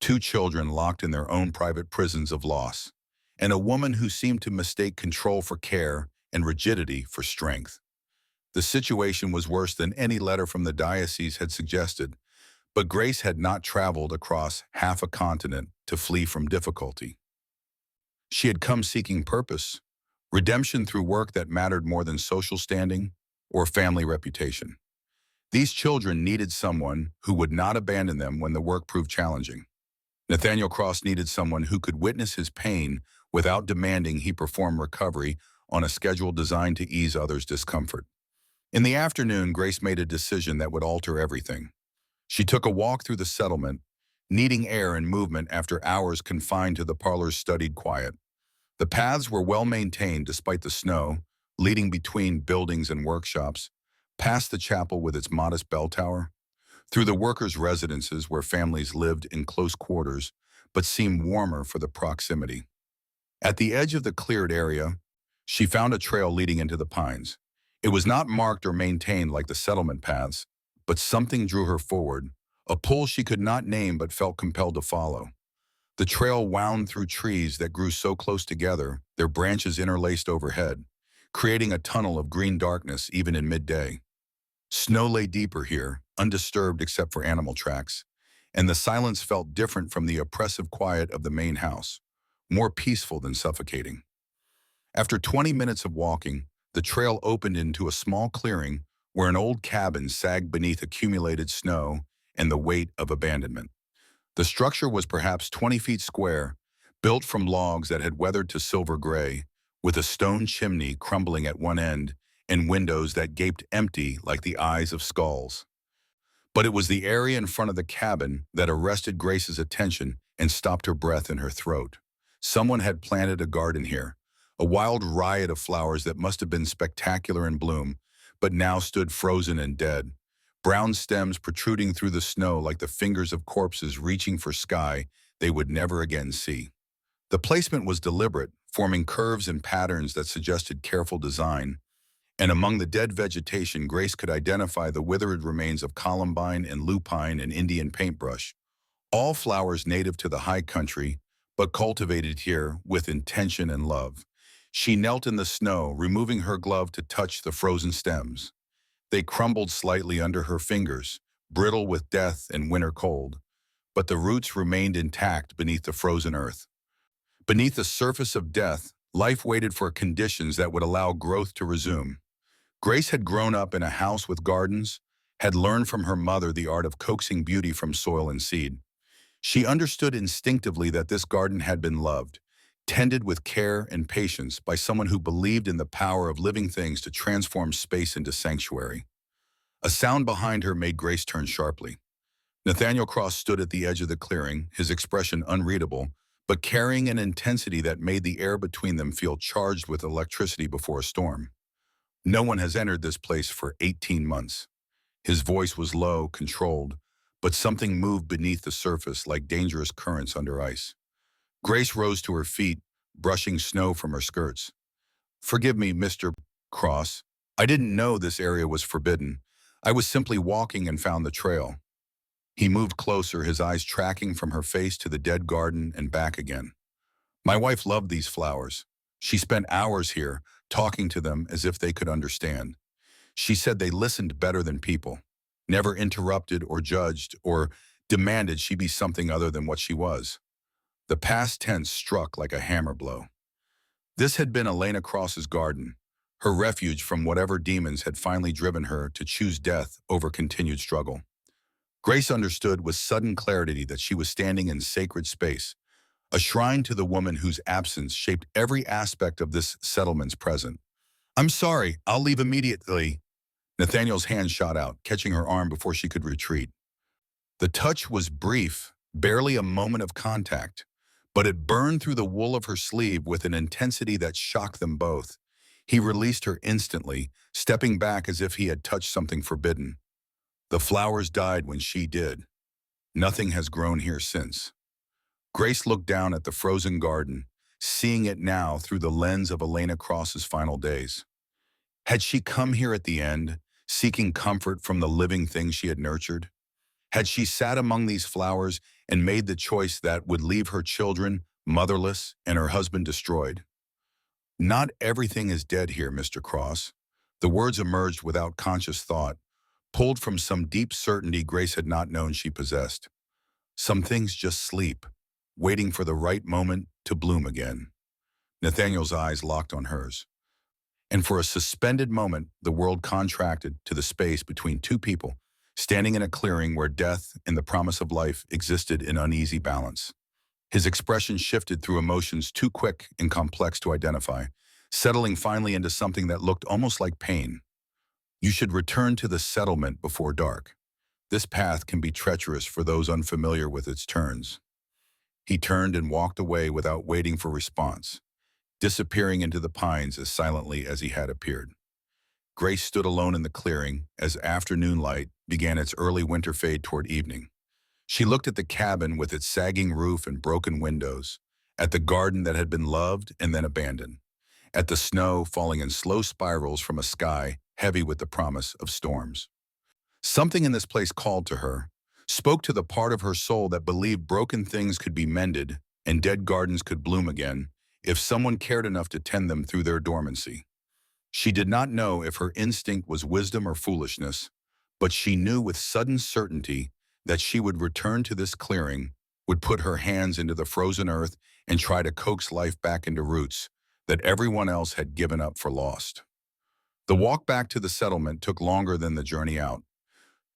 two children locked in their own private prisons of loss, and a woman who seemed to mistake control for care and rigidity for strength. The situation was worse than any letter from the diocese had suggested, but Grace had not traveled across half a continent to flee from difficulty. She had come seeking purpose, redemption through work that mattered more than social standing or family reputation. These children needed someone who would not abandon them when the work proved challenging. Nathaniel Cross needed someone who could witness his pain without demanding he perform recovery on a schedule designed to ease others' discomfort. In the afternoon, Grace made a decision that would alter everything. She took a walk through the settlement, needing air and movement after hours confined to the parlor's studied quiet. The paths were well maintained despite the snow, leading between buildings and workshops, past the chapel with its modest bell tower, through the workers' residences where families lived in close quarters but seemed warmer for the proximity. At the edge of the cleared area, she found a trail leading into the pines. It was not marked or maintained like the settlement paths, but something drew her forward, a pull she could not name but felt compelled to follow. The trail wound through trees that grew so close together, their branches interlaced overhead, creating a tunnel of green darkness even in midday. Snow lay deeper here, undisturbed except for animal tracks, and the silence felt different from the oppressive quiet of the main house, more peaceful than suffocating. After 20 minutes of walking, the trail opened into a small clearing where an old cabin sagged beneath accumulated snow and the weight of abandonment. The structure was perhaps 20 feet square, built from logs that had weathered to silver gray, with a stone chimney crumbling at one end and windows that gaped empty like the eyes of skulls. But it was the area in front of the cabin that arrested Grace's attention and stopped her breath in her throat. Someone had planted a garden here, a wild riot of flowers that must have been spectacular in bloom, but now stood frozen and dead, brown stems protruding through the snow like the fingers of corpses reaching for sky they would never again see. The placement was deliberate, forming curves and patterns that suggested careful design, and among the dead vegetation, Grace could identify the withered remains of columbine and lupine and Indian paintbrush, all flowers native to the high country, but cultivated here with intention and love. She knelt in the snow, removing her glove to touch the frozen stems. They crumbled slightly under her fingers, brittle with death and winter cold, but the roots remained intact beneath the frozen earth. Beneath the surface of death, life waited for conditions that would allow growth to resume. Grace had grown up in a house with gardens, had learned from her mother the art of coaxing beauty from soil and seed. She understood instinctively that this garden had been loved, tended with care and patience by someone who believed in the power of living things to transform space into sanctuary. A sound behind her made Grace turn sharply. Nathaniel Cross stood at the edge of the clearing, his expression unreadable, but carrying an intensity that made the air between them feel charged with electricity before a storm. No one has entered this place for 18 months. His voice was low, controlled, but something moved beneath the surface like dangerous currents under ice. Grace rose to her feet, brushing snow from her skirts. "Forgive me, Mr. Cross. I didn't know this area was forbidden. I was simply walking and found the trail." He moved closer, his eyes tracking from her face to the dead garden and back again. "My wife loved these flowers. She spent hours here, talking to them as if they could understand. She said they listened better than people. never interrupted or judged or demanded she be something other than what she was. The past tense struck like a hammer blow. This had been Elena Cross's garden, her refuge from whatever demons had finally driven her to choose death over continued struggle. Grace understood with sudden clarity that she was standing in sacred space, a shrine to the woman whose absence shaped every aspect of this settlement's present. "I'm sorry, I'll leave immediately." Nathaniel's hand shot out, catching her arm before she could retreat. The touch was brief, barely a moment of contact, but it burned through the wool of her sleeve with an intensity that shocked them both. He released her instantly, stepping back as if he had touched something forbidden. "The flowers died when she did. Nothing has grown here since." Grace looked down at the frozen garden, seeing it now through the lens of Elena Cross's final days. Had she come here at the end, seeking comfort from the living things she had nurtured? Had she sat among these flowers and made the choice that would leave her children motherless and her husband destroyed? "Not everything is dead here, Mr. Cross." The words emerged without conscious thought, pulled from some deep certainty Grace had not known she possessed. "Some things just sleep, waiting for the right moment to bloom again." Nathaniel's eyes locked on hers, and for a suspended moment, the world contracted to the space between two people, standing in a clearing where death and the promise of life existed in uneasy balance. His expression shifted through emotions too quick and complex to identify, settling finally into something that looked almost like pain. "You should return to the settlement before dark. This path can be treacherous for those unfamiliar with its turns." He turned and walked away without waiting for response, disappearing into the pines as silently as he had appeared. Grace stood alone in the clearing as afternoon light began its early winter fade toward evening. She looked at the cabin with its sagging roof and broken windows, at the garden that had been loved and then abandoned, at the snow falling in slow spirals from a sky heavy with the promise of storms. Something in this place called to her, spoke to the part of her soul that believed broken things could be mended and dead gardens could bloom again if someone cared enough to tend them through their dormancy. She did not know if her instinct was wisdom or foolishness, but she knew with sudden certainty that she would return to this clearing, would put her hands into the frozen earth and try to coax life back into roots that everyone else had given up for lost. The walk back to the settlement took longer than the journey out,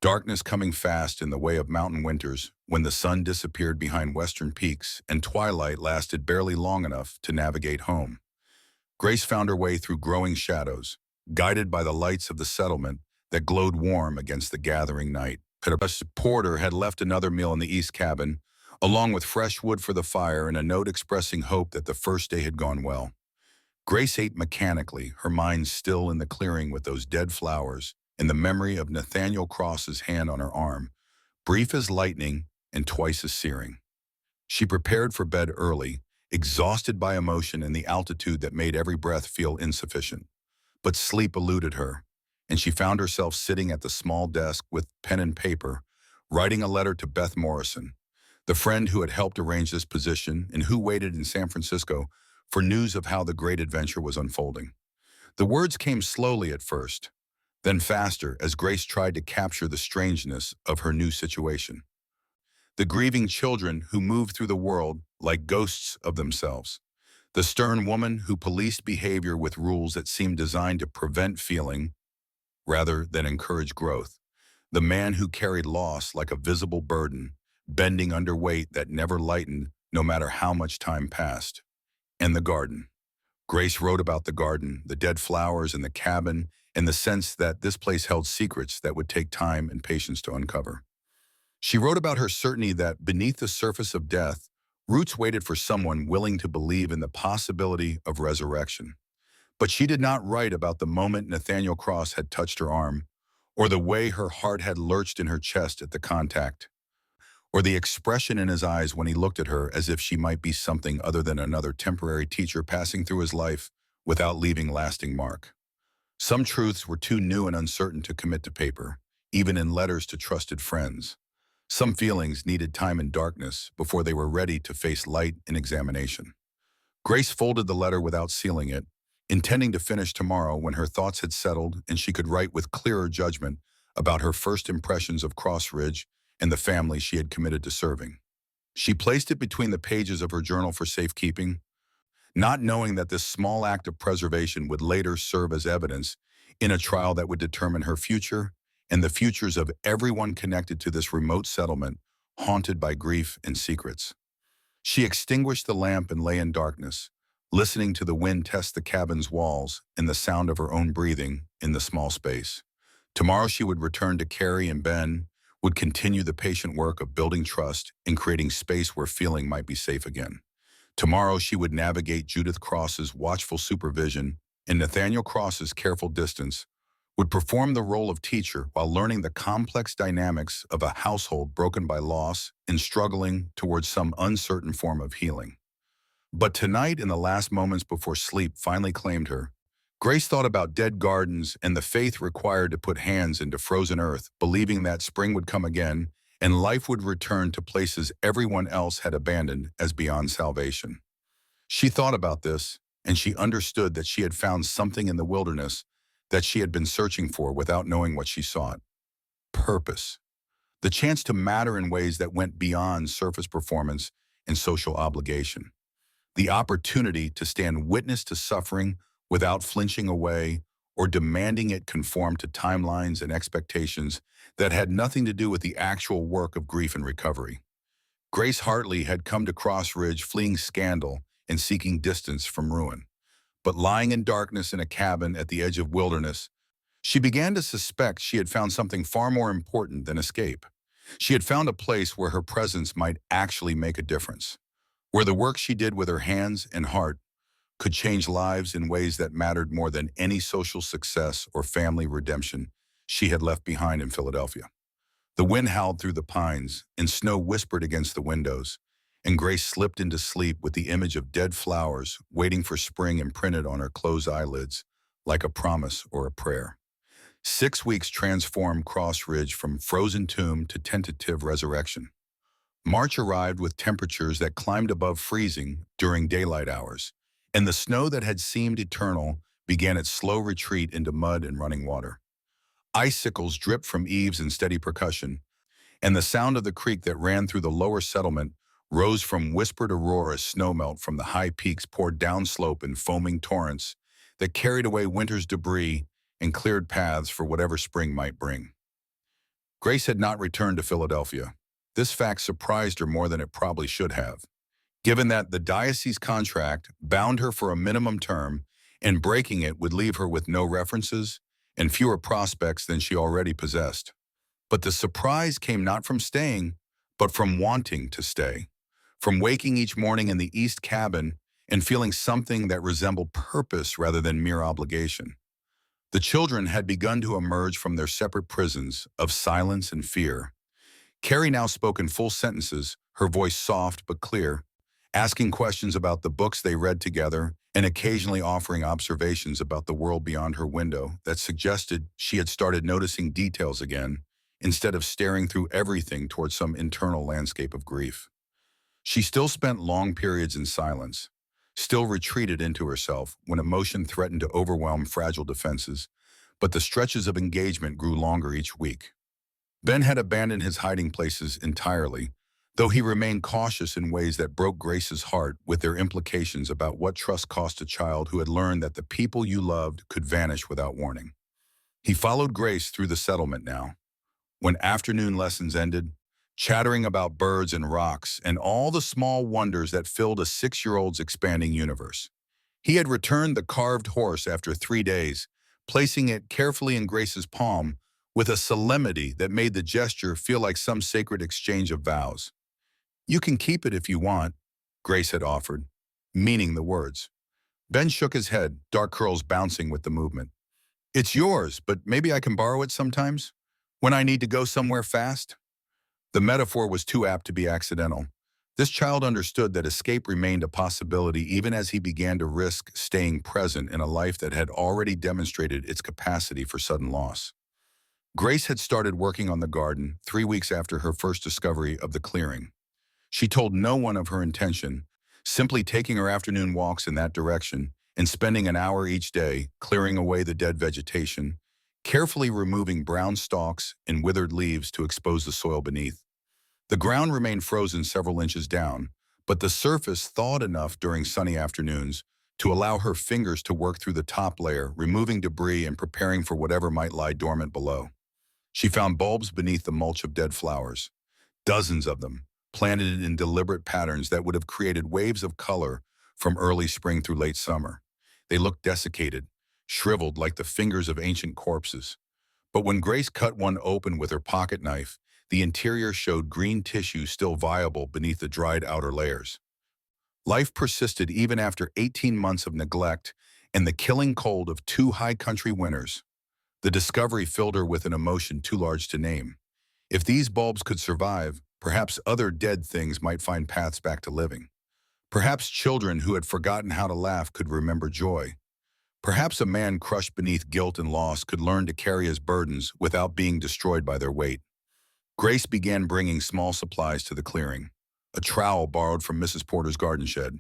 darkness coming fast in the way of mountain winters when the sun disappeared behind western peaks and twilight lasted barely long enough to navigate home. Grace found her way through growing shadows, guided by the lights of the settlement that glowed warm against the gathering night. A porter had left another meal in the east cabin, along with fresh wood for the fire and a note expressing hope that the first day had gone well. Grace ate mechanically, her mind still in the clearing with those dead flowers and the memory of Nathaniel Cross's hand on her arm, brief as lightning and twice as searing. She prepared for bed early, exhausted by emotion and the altitude that made every breath feel insufficient. But sleep eluded her, and she found herself sitting at the small desk with pen and paper, writing a letter to Beth Morrison, the friend who had helped arrange this position and who waited in San Francisco for news of how the great adventure was unfolding. The words came slowly at first, then faster as Grace tried to capture the strangeness of her new situation. The grieving children who moved through the world like ghosts of themselves. The stern woman who policed behavior with rules that seemed designed to prevent feeling rather than encourage growth. The man who carried loss like a visible burden, bending under weight that never lightened no matter how much time passed. And the garden. Grace wrote about the garden, the dead flowers in the cabin, and the sense that this place held secrets that would take time and patience to uncover. She wrote about her certainty that beneath the surface of death, roots waited for someone willing to believe in the possibility of resurrection. But she did not write about the moment Nathaniel Cross had touched her arm, or the way her heart had lurched in her chest at the contact, or the expression in his eyes when he looked at her as if she might be something other than another temporary teacher passing through his life without leaving lasting mark. Some truths were too new and uncertain to commit to paper, even in letters to trusted friends. Some feelings needed time in darkness before they were ready to face light and examination. Grace folded the letter without sealing it, intending to finish tomorrow when her thoughts had settled and she could write with clearer judgment about her first impressions of Cross Ridge and the family she had committed to serving. She placed it between the pages of her journal for safekeeping, not knowing that this small act of preservation would later serve as evidence in a trial that would determine her future and the futures of everyone connected to this remote settlement haunted by grief and secrets. She extinguished the lamp and lay in darkness, listening to the wind test the cabin's walls and the sound of her own breathing in the small space. Tomorrow she would return to Carrie, and Ben would continue the patient work of building trust and creating space where feeling might be safe again. Tomorrow she would navigate Judith Cross's watchful supervision, and Nathaniel Cross's careful distance, would perform the role of teacher while learning the complex dynamics of a household broken by loss and struggling towards some uncertain form of healing. But tonight, in the last moments before sleep finally claimed her, Grace thought about dead gardens and the faith required to put hands into frozen earth, believing that spring would come again and life would return to places everyone else had abandoned as beyond salvation. She thought about this, and she understood that she had found something in the wilderness that she had been searching for without knowing what she sought. Purpose. The chance to matter in ways that went beyond surface performance and social obligation. The opportunity to stand witness to suffering without flinching away or demanding it conform to timelines and expectations that had nothing to do with the actual work of grief and recovery. Grace Hartley had come to Cross Ridge fleeing scandal and seeking distance from ruin. But lying in darkness in a cabin at the edge of wilderness, she began to suspect she had found something far more important than escape. She had found a place where her presence might actually make a difference, where the work she did with her hands and heart could change lives in ways that mattered more than any social success or family redemption she had left behind in Philadelphia. The wind howled through the pines, and snow whispered against the windows, and Grace slipped into sleep with the image of dead flowers waiting for spring imprinted on her closed eyelids, like a promise or a prayer. 6 weeks transformed Cross Ridge from frozen tomb to tentative resurrection. March arrived with temperatures that climbed above freezing during daylight hours, and the snow that had seemed eternal began its slow retreat into mud and running water. Icicles dripped from eaves in steady percussion, and the sound of the creek that ran through the lower settlement rose from whispered aurora as snowmelt from the high peaks poured downslope in foaming torrents that carried away winter's debris and cleared paths for whatever spring might bring. Grace had not returned to Philadelphia. This fact surprised her more than it probably should have, given that the diocese contract bound her for a minimum term, and breaking it would leave her with no references and fewer prospects than she already possessed. But the surprise came not from staying, but from wanting to stay, from waking each morning in the East cabin and feeling something that resembled purpose rather than mere obligation. The children had begun to emerge from their separate prisons of silence and fear. Carrie now spoke in full sentences, her voice soft but clear, asking questions about the books they read together and occasionally offering observations about the world beyond her window that suggested she had started noticing details again, instead of staring through everything towards some internal landscape of grief. She still spent long periods in silence, still retreated into herself when emotion threatened to overwhelm fragile defenses, but the stretches of engagement grew longer each week. Ben had abandoned his hiding places entirely, though he remained cautious in ways that broke Grace's heart with their implications about what trust cost a child who had learned that the people you loved could vanish without warning. He followed Grace through the settlement now. When afternoon lessons ended, chattering about birds and rocks and all the small wonders that filled a 6-year-old's expanding universe. He had returned the carved horse after 3 days, placing it carefully in Grace's palm with a solemnity that made the gesture feel like some sacred exchange of vows. "You can keep it if you want," Grace had offered, meaning the words. Ben shook his head, dark curls bouncing with the movement. "It's yours, but maybe I can borrow it sometimes? When I need to go somewhere fast?" The metaphor was too apt to be accidental. This child understood that escape remained a possibility even as he began to risk staying present in a life that had already demonstrated its capacity for sudden loss. Grace had started working on the garden 3 weeks after her first discovery of the clearing. She told no one of her intention, simply taking her afternoon walks in that direction and spending an hour each day clearing away the dead vegetation, carefully removing brown stalks and withered leaves to expose the soil beneath. The ground remained frozen several inches down, but the surface thawed enough during sunny afternoons to allow her fingers to work through the top layer, removing debris and preparing for whatever might lie dormant below. She found bulbs beneath the mulch of dead flowers, dozens of them, planted in deliberate patterns that would have created waves of color from early spring through late summer. They looked desiccated, shriveled like the fingers of ancient corpses. But when Grace cut one open with her pocket knife, the interior showed green tissue still viable beneath the dried outer layers. Life persisted even after 18 months of neglect and the killing cold of 2 high-country winters. The discovery filled her with an emotion too large to name. If these bulbs could survive, perhaps other dead things might find paths back to living. Perhaps children who had forgotten how to laugh could remember joy. Perhaps a man crushed beneath guilt and loss could learn to carry his burdens without being destroyed by their weight. Grace began bringing small supplies to the clearing. A trowel borrowed from Mrs. Porter's garden shed,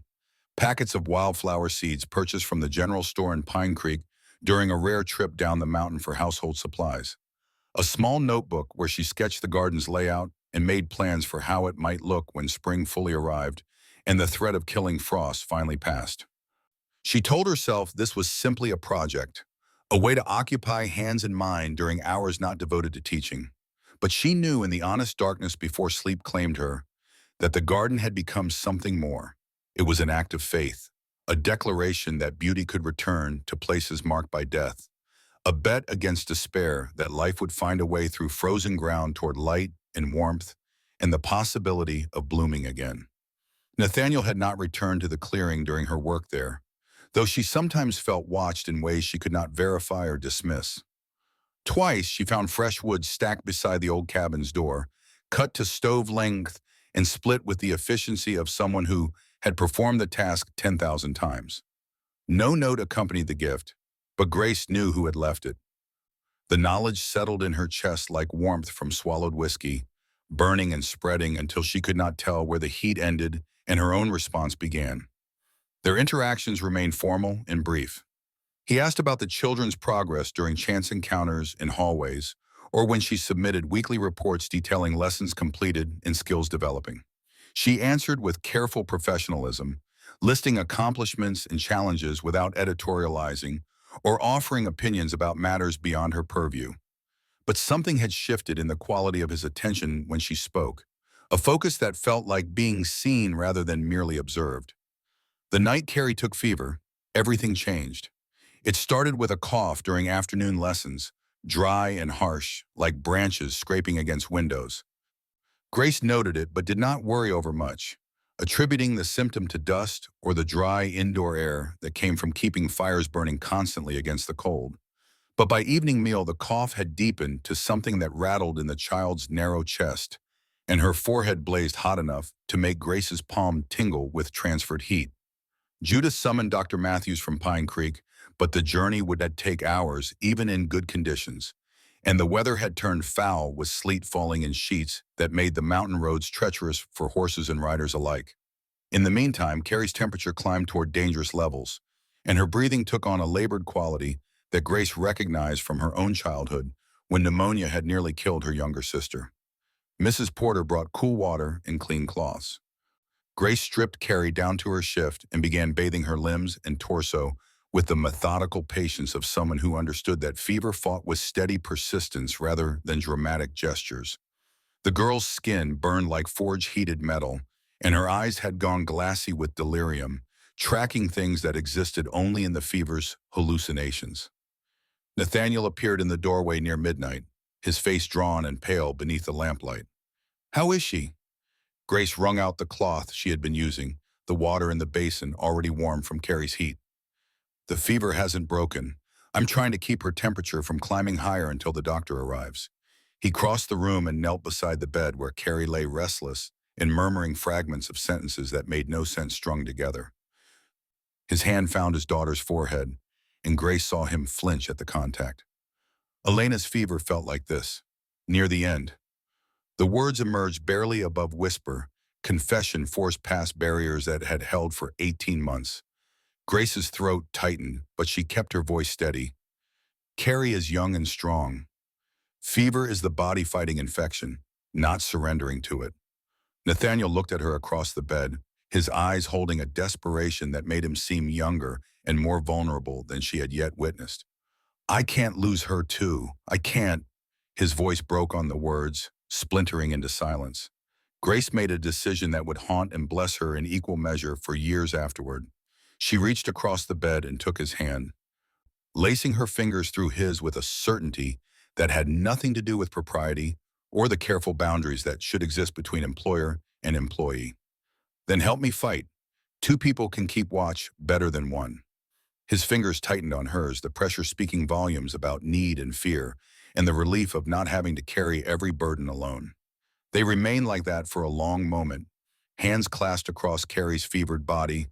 packets of wildflower seeds purchased from the general store in Pine Creek during a rare trip down the mountain for household supplies, a small notebook where she sketched the garden's layout and made plans for how it might look when spring fully arrived and the threat of killing frost finally passed. She told herself this was simply a project, a way to occupy hands and mind during hours not devoted to teaching. But she knew in the honest darkness before sleep claimed her that the garden had become something more. It was an act of faith, a declaration that beauty could return to places marked by death, a bet against despair that life would find a way through frozen ground toward light and warmth and the possibility of blooming again. Nathaniel had not returned to the clearing during her work there, though she sometimes felt watched in ways she could not verify or dismiss. Twice, she found fresh wood stacked beside the old cabin's door, cut to stove length and split with the efficiency of someone who had performed the task 10,000 times. No note accompanied the gift, but Grace knew who had left it. The knowledge settled in her chest like warmth from swallowed whiskey, burning and spreading until she could not tell where the heat ended and her own response began. Their interactions remained formal and brief. He asked about the children's progress during chance encounters in hallways, or when she submitted weekly reports detailing lessons completed and skills developing. She answered with careful professionalism, listing accomplishments and challenges without editorializing or offering opinions about matters beyond her purview. But something had shifted in the quality of his attention when she spoke, a focus that felt like being seen rather than merely observed. The night Carrie took fever, everything changed. It started with a cough during afternoon lessons, dry and harsh, like branches scraping against windows. Grace noted it but did not worry over much, attributing the symptom to dust or the dry indoor air that came from keeping fires burning constantly against the cold. But by evening meal, the cough had deepened to something that rattled in the child's narrow chest, and her forehead blazed hot enough to make Grace's palm tingle with transferred heat. Judith summoned Dr. Matthews from Pine Creek, but the journey would take hours, even in good conditions, and the weather had turned foul with sleet falling in sheets that made the mountain roads treacherous for horses and riders alike. In the meantime, Carrie's temperature climbed toward dangerous levels, and her breathing took on a labored quality that Grace recognized from her own childhood when pneumonia had nearly killed her younger sister. Mrs. Porter brought cool water and clean cloths. Grace stripped Carrie down to her shift and began bathing her limbs and torso with the methodical patience of someone who understood that fever fought with steady persistence rather than dramatic gestures. The girl's skin burned like forge-heated metal, and her eyes had gone glassy with delirium, tracking things that existed only in the fever's hallucinations. Nathaniel appeared in the doorway near midnight, his face drawn and pale beneath the lamplight. "How is she?" Grace wrung out the cloth she had been using, the water in the basin already warm from Carrie's heat. "The fever hasn't broken. I'm trying to keep her temperature from climbing higher until the doctor arrives." He crossed the room and knelt beside the bed where Carrie lay restless and murmuring fragments of sentences that made no sense strung together. His hand found his daughter's forehead, and Grace saw him flinch at the contact. "Elena's fever felt like this. Near the end." The words emerged barely above whisper, confession forced past barriers that had held for 18 months. Grace's throat tightened, but she kept her voice steady. Carrie is young and strong. Fever is the body fighting infection, not surrendering to it. Nathaniel looked at her across the bed, his eyes holding a desperation that made him seem younger and more vulnerable than she had yet witnessed. I can't lose her too. I can't. His voice broke on the words, splintering into silence. Grace made a decision that would haunt and bless her in equal measure for years afterward. She reached across the bed and took his hand, lacing her fingers through his with a certainty that had nothing to do with propriety or the careful boundaries that should exist between employer and employee. Then help me fight. Two people can keep watch better than one. His fingers tightened on hers, the pressure speaking volumes about need and fear, and the relief of not having to carry every burden alone. They remained like that for a long moment, hands clasped across Carrie's fevered body,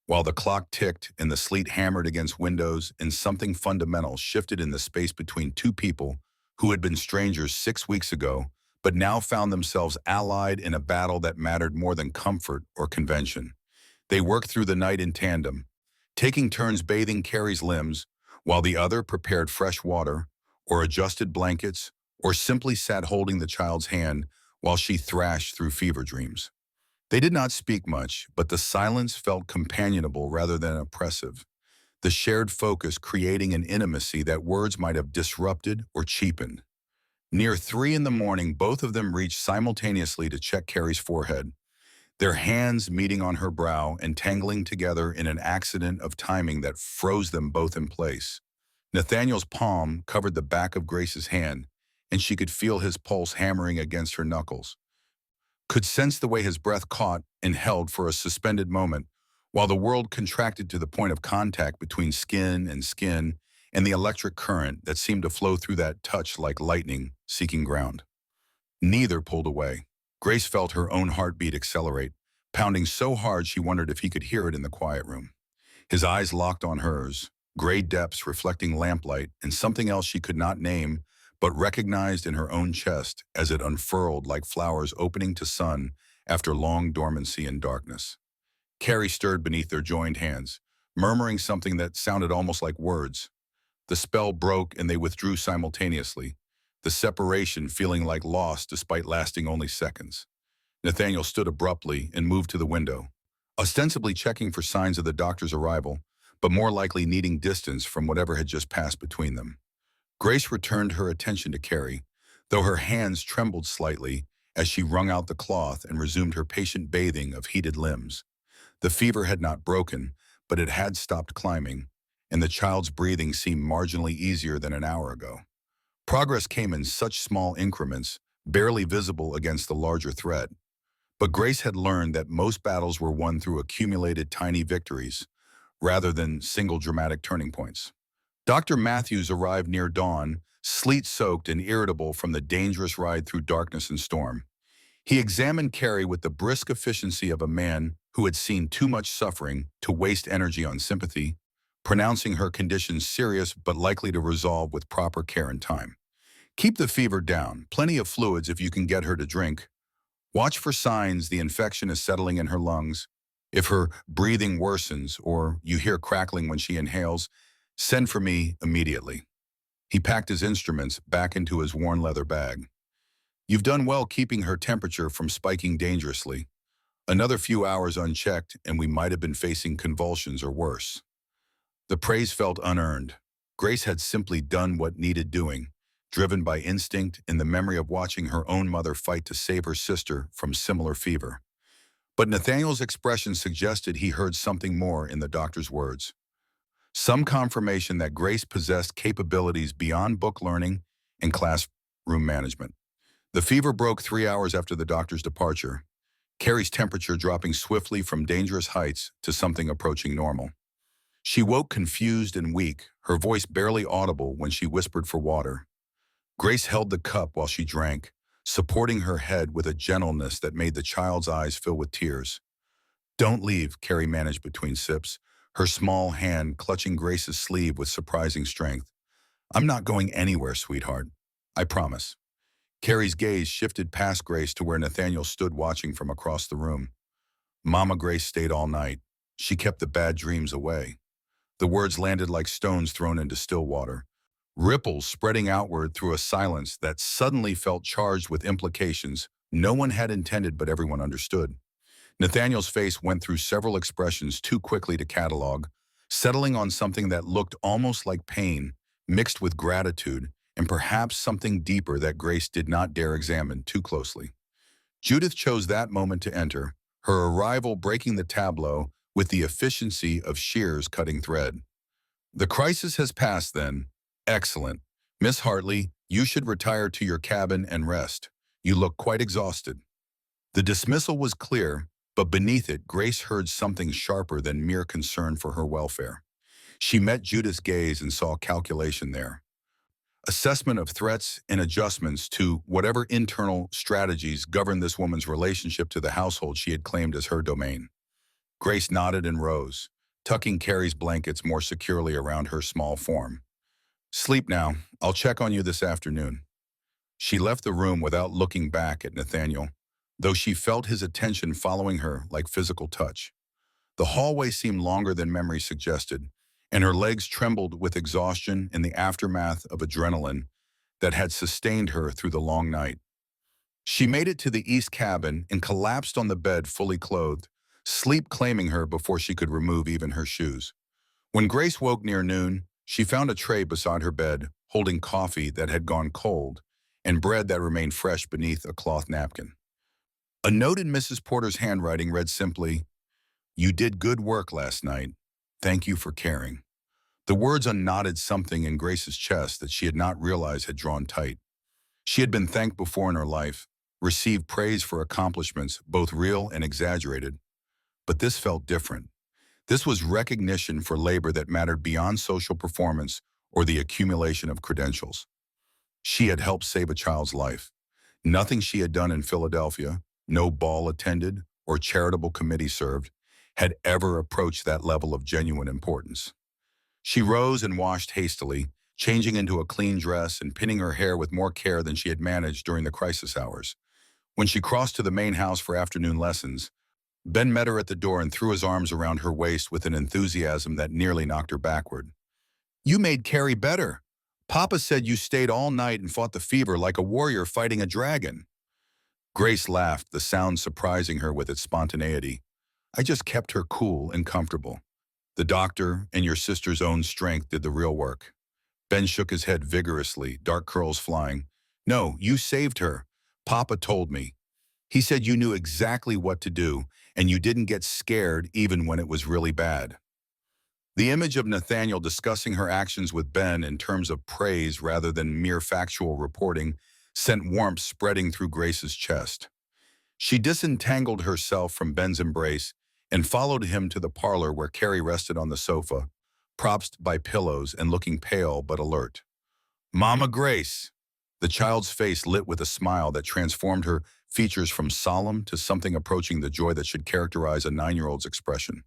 while the clock ticked and the sleet hammered against windows and something fundamental shifted in the space between two people who had been strangers 6 weeks ago, but now found themselves allied in a battle that mattered more than comfort or convention. They worked through the night in tandem, taking turns bathing Carrie's limbs, while the other prepared fresh water, or adjusted blankets, or simply sat holding the child's hand while she thrashed through fever dreams. They did not speak much, but the silence felt companionable rather than oppressive, the shared focus creating an intimacy that words might have disrupted or cheapened. Near 3 in the morning, both of them reached simultaneously to check Carrie's forehead, their hands meeting on her brow and tangling together in an accident of timing that froze them both in place. Nathaniel's palm covered the back of Grace's hand, and she could feel his pulse hammering against her knuckles, could sense the way his breath caught and held for a suspended moment, while the world contracted to the point of contact between skin and the electric current that seemed to flow through that touch like lightning seeking ground. Neither pulled away. Grace felt her own heartbeat accelerate, pounding so hard she wondered if he could hear it in the quiet room. His eyes locked on hers, gray depths reflecting lamplight and something else she could not name, but recognized in her own chest as it unfurled like flowers opening to sun after long dormancy and darkness. Carrie stirred beneath their joined hands, murmuring something that sounded almost like words. The spell broke and they withdrew simultaneously, the separation feeling like loss despite lasting only seconds. Nathaniel stood abruptly and moved to the window, ostensibly checking for signs of the doctor's arrival, but more likely needing distance from whatever had just passed between them. Grace returned her attention to Carrie, though her hands trembled slightly as she wrung out the cloth and resumed her patient bathing of heated limbs. The fever had not broken, but it had stopped climbing, and the child's breathing seemed marginally easier than an hour ago. Progress came in such small increments, barely visible against the larger threat. But Grace had learned that most battles were won through accumulated tiny victories, rather than single dramatic turning points. Dr. Matthews arrived near dawn, sleet-soaked and irritable from the dangerous ride through darkness and storm. He examined Carrie with the brisk efficiency of a man who had seen too much suffering to waste energy on sympathy, pronouncing her condition serious but likely to resolve with proper care and time. Keep the fever down, plenty of fluids if you can get her to drink. Watch for signs the infection is settling in her lungs. If her breathing worsens or you hear crackling when she inhales, send for me immediately. He packed his instruments back into his worn leather bag. You've done well keeping her temperature from spiking dangerously. Another few hours unchecked and we might have been facing convulsions or worse. The praise felt unearned. Grace had simply done what needed doing, driven by instinct and the memory of watching her own mother fight to save her sister from similar fever. But Nathaniel's expression suggested he heard something more in the doctor's words. Some confirmation that Grace possessed capabilities beyond book learning and classroom management. The fever broke 3 hours after the doctor's departure, Carrie's temperature dropping swiftly from dangerous heights to something approaching normal. She woke confused and weak, her voice barely audible when she whispered for water. Grace held the cup while she drank, supporting her head with a gentleness that made the child's eyes fill with tears. Don't leave, Carrie managed between sips, her small hand clutching Grace's sleeve with surprising strength. I'm not going anywhere, sweetheart. I promise. Carrie's gaze shifted past Grace to where Nathaniel stood watching from across the room. Mama Grace stayed all night. She kept the bad dreams away. The words landed like stones thrown into still water, ripples spreading outward through a silence that suddenly felt charged with implications no one had intended but everyone understood. Nathaniel's face went through several expressions too quickly to catalog, settling on something that looked almost like pain, mixed with gratitude, and perhaps something deeper that Grace did not dare examine too closely. Judith chose that moment to enter, her arrival breaking the tableau with the efficiency of shears cutting thread. The crisis has passed then. Excellent. Miss Hartley, you should retire to your cabin and rest. You look quite exhausted. The dismissal was clear, but beneath it, Grace heard something sharper than mere concern for her welfare. She met Judith's gaze and saw calculation there. Assessment of threats and adjustments to whatever internal strategies governed this woman's relationship to the household she had claimed as her domain. Grace nodded and rose, tucking Carrie's blankets more securely around her small form. Sleep now. I'll check on you this afternoon. She left the room without looking back at Nathaniel, though she felt his attention following her like physical touch. The hallway seemed longer than memory suggested, and her legs trembled with exhaustion in the aftermath of adrenaline that had sustained her through the long night. She made it to the east cabin and collapsed on the bed fully clothed, sleep claiming her before she could remove even her shoes. When Grace woke near noon, she found a tray beside her bed, holding coffee that had gone cold and bread that remained fresh beneath a cloth napkin. A note in Mrs. Porter's handwriting read simply, "You did good work last night. Thank you for caring." The words unknotted something in Grace's chest that she had not realized had drawn tight. She had been thanked before in her life, received praise for accomplishments, both real and exaggerated. But this felt different. This was recognition for labor that mattered beyond social performance or the accumulation of credentials. She had helped save a child's life. Nothing she had done in Philadelphia, no ball attended or charitable committee served, had ever approached that level of genuine importance. She rose and washed hastily, changing into a clean dress and pinning her hair with more care than she had managed during the crisis hours. When she crossed to the main house for afternoon lessons, Ben met her at the door and threw his arms around her waist with an enthusiasm that nearly knocked her backward. "You made Carrie better. Papa said you stayed all night and fought the fever like a warrior fighting a dragon." Grace laughed, the sound surprising her with its spontaneity. "I just kept her cool and comfortable. The doctor and your sister's own strength did the real work." Ben shook his head vigorously, dark curls flying. "No, you saved her. Papa told me. He said you knew exactly what to do, and you didn't get scared even when it was really bad." The image of Nathaniel discussing her actions with Ben in terms of praise rather than mere factual reporting sent warmth spreading through Grace's chest. She disentangled herself from Ben's embrace and followed him to the parlor where Carrie rested on the sofa, propped by pillows and looking pale but alert. "Mama Grace!" The child's face lit with a smile that transformed her features from solemn to something approaching the joy that should characterize a 9-year-old's expression.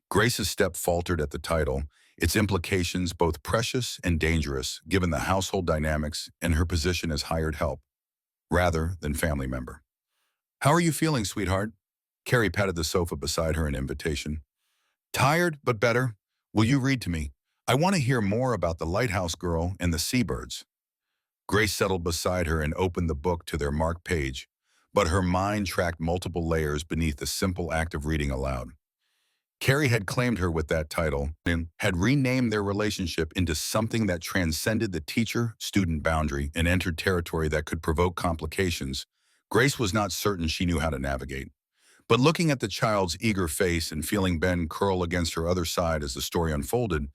Grace's step faltered at the title, its implications both precious and dangerous given the household dynamics and her position as hired help, rather than family member. "How are you feeling, sweetheart?" Carrie patted the sofa beside her in invitation. "Tired, but better. Will you read to me? I want to hear more about the lighthouse girl and the seabirds." Grace settled beside her and opened the book to their marked page, but her mind tracked multiple layers beneath the simple act of reading aloud. Carrie had claimed her with that title and had renamed their relationship into something that transcended the teacher-student boundary and entered territory that could provoke complications. Grace was not certain she knew how to navigate. But looking at the child's eager face and feeling Ben curl against her other side as the story unfolded,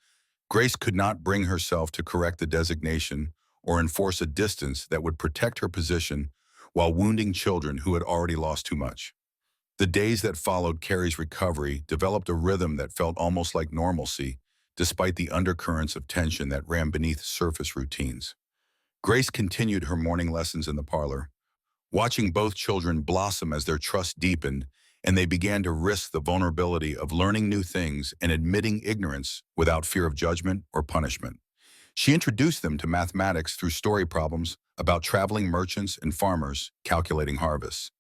Grace could not bring herself to correct the designation or enforce a distance that would protect her position while wounding children who had already lost too much. The days that followed Carrie's recovery developed a rhythm that felt almost like normalcy, despite the undercurrents of tension that ran beneath surface routines. Grace continued her morning lessons in the parlor, watching both children blossom as their trust deepened and they began to risk the vulnerability of learning new things and admitting ignorance without fear of judgment or punishment. She introduced them to mathematics through story problems about traveling merchants and farmers calculating harvests,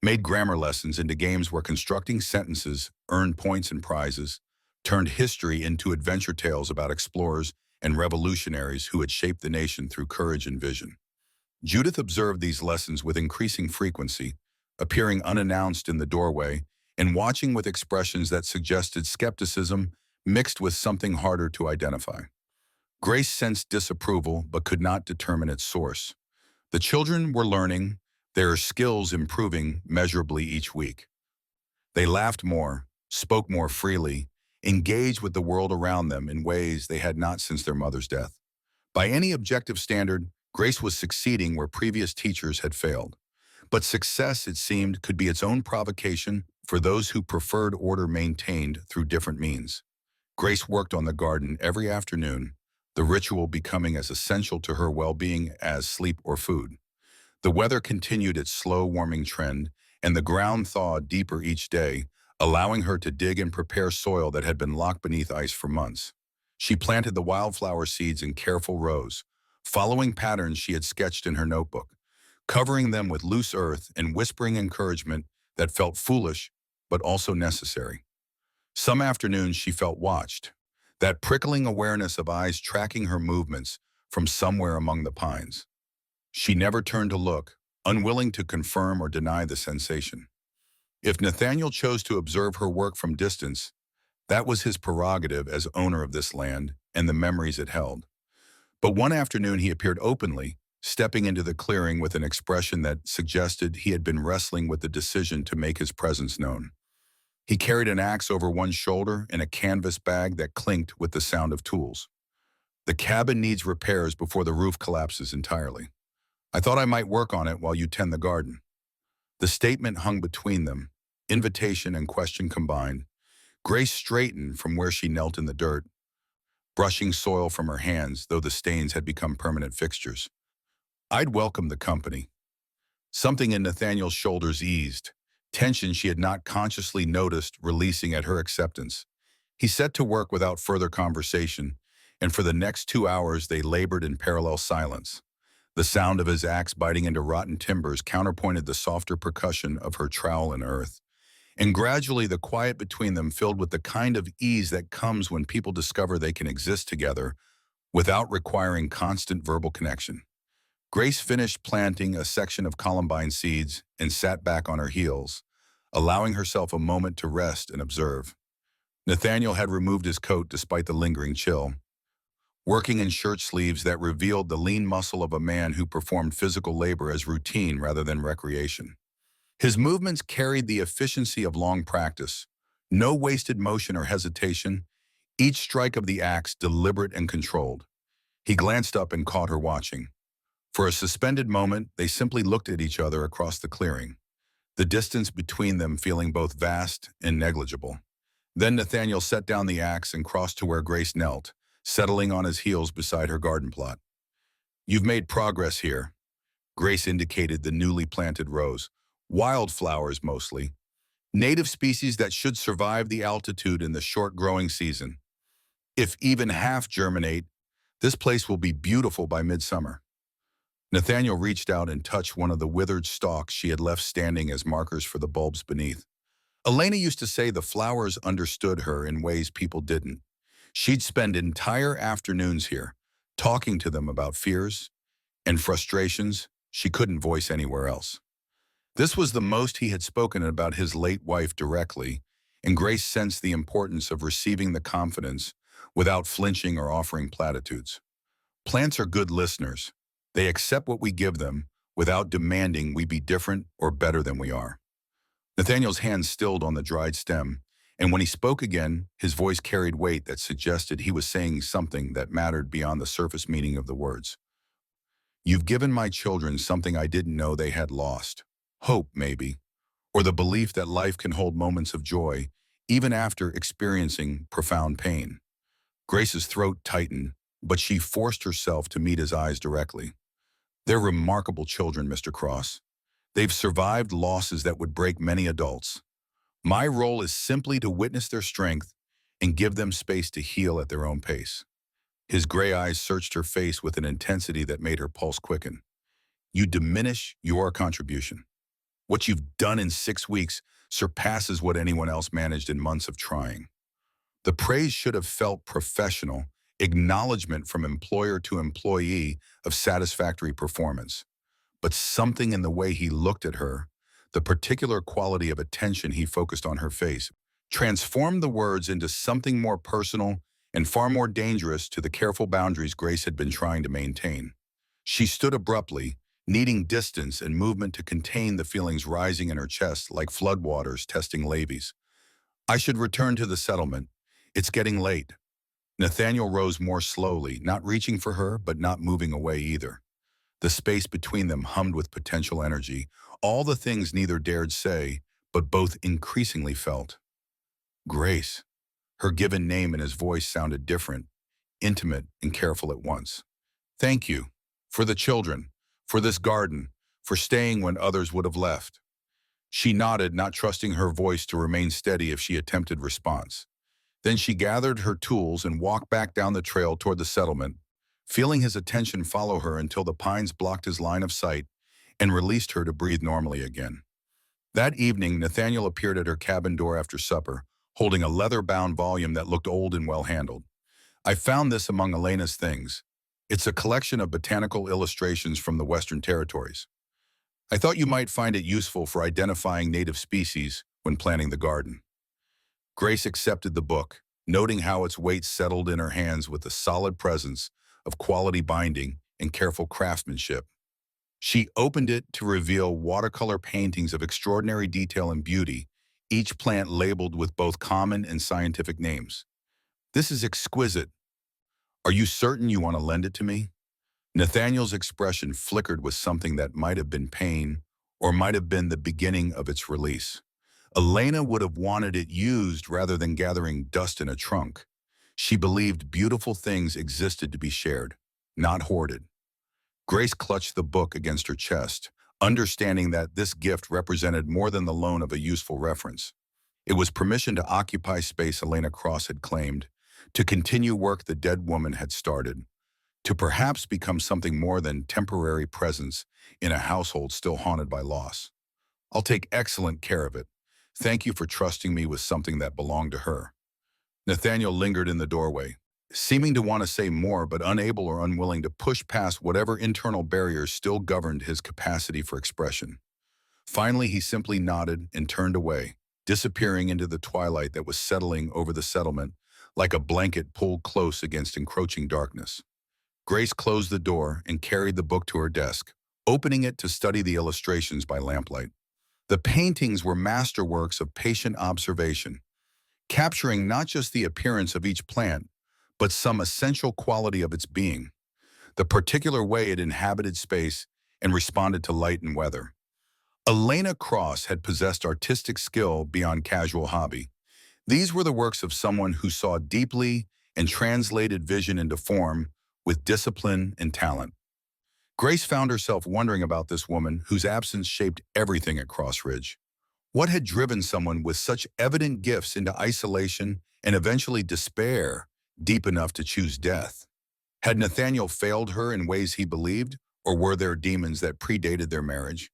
made grammar lessons into games where constructing sentences earned points and prizes, turned history into adventure tales about explorers and revolutionaries who had shaped the nation through courage and vision. Judith observed these lessons with increasing frequency, appearing unannounced in the doorway and watching with expressions that suggested skepticism mixed with something harder to identify. Grace sensed disapproval but could not determine its source. The children were learning, their skills improving measurably each week. They laughed more, spoke more freely, engaged with the world around them in ways they had not since their mother's death. By any objective standard, Grace was succeeding where previous teachers had failed. But success, it seemed, could be its own provocation for those who preferred order maintained through different means. Grace worked on the garden every afternoon, the ritual becoming as essential to her well-being as sleep or food. The weather continued its slow warming trend, and the ground thawed deeper each day, allowing her to dig and prepare soil that had been locked beneath ice for months. She planted the wildflower seeds in careful rows, following patterns she had sketched in her notebook, covering them with loose earth and whispering encouragement that felt foolish but also necessary. Some afternoons she felt watched, that prickling awareness of eyes tracking her movements from somewhere among the pines. She never turned to look, unwilling to confirm or deny the sensation. If Nathaniel chose to observe her work from distance, that was his prerogative as owner of this land and the memories it held. But one afternoon he appeared openly, stepping into the clearing with an expression that suggested he had been wrestling with the decision to make his presence known. He carried an axe over one shoulder and a canvas bag that clinked with the sound of tools. "The cabin needs repairs before the roof collapses entirely. I thought I might work on it while you tend the garden." The statement hung between them, invitation and question combined. Grace straightened from where she knelt in the dirt, brushing soil from her hands, though the stains had become permanent fixtures. "I'd welcome the company." Something in Nathaniel's shoulders eased, tension she had not consciously noticed releasing at her acceptance. He set to work without further conversation, and for the next 2 hours they labored in parallel silence. The sound of his axe biting into rotten timbers counterpointed the softer percussion of her trowel and earth. And gradually the quiet between them filled with the kind of ease that comes when people discover they can exist together without requiring constant verbal connection. Grace finished planting a section of columbine seeds and sat back on her heels, allowing herself a moment to rest and observe. Nathaniel had removed his coat despite the lingering chill, working in shirt sleeves that revealed the lean muscle of a man who performed physical labor as routine rather than recreation. His movements carried the efficiency of long practice, no wasted motion or hesitation, each strike of the axe deliberate and controlled. He glanced up and caught her watching. For a suspended moment, they simply looked at each other across the clearing, the distance between them feeling both vast and negligible. Then Nathaniel set down the axe and crossed to where Grace knelt, settling on his heels beside her garden plot. "You've made progress here." Grace indicated the newly planted rows, wildflowers mostly, native species that should survive the altitude in the short growing season. "If even half germinate, this place will be beautiful by midsummer." Nathaniel reached out and touched one of the withered stalks she had left standing as markers for the bulbs beneath. Elena used to say the flowers understood her in ways people didn't. She'd spend entire afternoons here, talking to them about fears and frustrations she couldn't voice anywhere else. This was the most he had spoken about his late wife directly, and Grace sensed the importance of receiving the confidence without flinching or offering platitudes. Plants are good listeners. They accept what we give them without demanding we be different or better than we are. Nathaniel's hand stilled on the dried stem, and when he spoke again, his voice carried weight that suggested he was saying something that mattered beyond the surface meaning of the words. "You've given my children something I didn't know they had lost. Hope, maybe, or the belief that life can hold moments of joy, even after experiencing profound pain." Grace's throat tightened, but she forced herself to meet his eyes directly. "They're remarkable children, Mr. Cross. They've survived losses that would break many adults. My role is simply to witness their strength and give them space to heal at their own pace." His gray eyes searched her face with an intensity that made her pulse quicken. "You diminish your contribution. What you've done in 6 weeks surpasses what anyone else managed in months of trying." The praise should have felt professional. acknowledgement from employer to employee of satisfactory performance. But something in the way he looked at her, the particular quality of attention he focused on her face, transformed the words into something more personal and far more dangerous to the careful boundaries Grace had been trying to maintain. She stood abruptly, needing distance and movement to contain the feelings rising in her chest like floodwaters testing levees. I should return to the settlement. It's getting late. Nathaniel rose more slowly, not reaching for her, but not moving away either. The space between them hummed with potential energy, all the things neither dared say, but both increasingly felt. Grace. Her given name and his voice sounded different, intimate and careful at once. Thank you. For the children. For this garden. For staying when others would have left. She nodded, not trusting her voice to remain steady if she attempted response. Then she gathered her tools and walked back down the trail toward the settlement, feeling his attention follow her until the pines blocked his line of sight and released her to breathe normally again. That evening, Nathaniel appeared at her cabin door after supper, holding a leather-bound volume that looked old and well-handled. I found this among Elena's things. It's a collection of botanical illustrations from the Western Territories. I thought you might find it useful for identifying native species when planting the garden. Grace accepted the book, noting how its weight settled in her hands with a solid presence of quality binding and careful craftsmanship. She opened it to reveal watercolor paintings of extraordinary detail and beauty, each plant labeled with both common and scientific names. This is exquisite. Are you certain you want to lend it to me? Nathaniel's expression flickered with something that might have been pain or might have been the beginning of its release. Elena would have wanted it used rather than gathering dust in a trunk. She believed beautiful things existed to be shared, not hoarded. Grace clutched the book against her chest, understanding that this gift represented more than the loan of a useful reference. It was permission to occupy space Elena Cross had claimed, to continue work the dead woman had started, to perhaps become something more than temporary presence in a household still haunted by loss. I'll take excellent care of it. Thank you for trusting me with something that belonged to her. Nathaniel lingered in the doorway, seeming to want to say more but unable or unwilling to push past whatever internal barriers still governed his capacity for expression. Finally, he simply nodded and turned away, disappearing into the twilight that was settling over the settlement like a blanket pulled close against encroaching darkness. Grace closed the door and carried the book to her desk, opening it to study the illustrations by lamplight. The paintings were masterworks of patient observation, capturing not just the appearance of each plant, but some essential quality of its being, the particular way it inhabited space and responded to light and weather. Elena Cross had possessed artistic skill beyond casual hobby. These were the works of someone who saw deeply and translated vision into form with discipline and talent. Grace found herself wondering about this woman whose absence shaped everything at Cross Ridge. What had driven someone with such evident gifts into isolation and eventually despair deep enough to choose death? Had Nathaniel failed her in ways he believed, or were there demons that predated their marriage?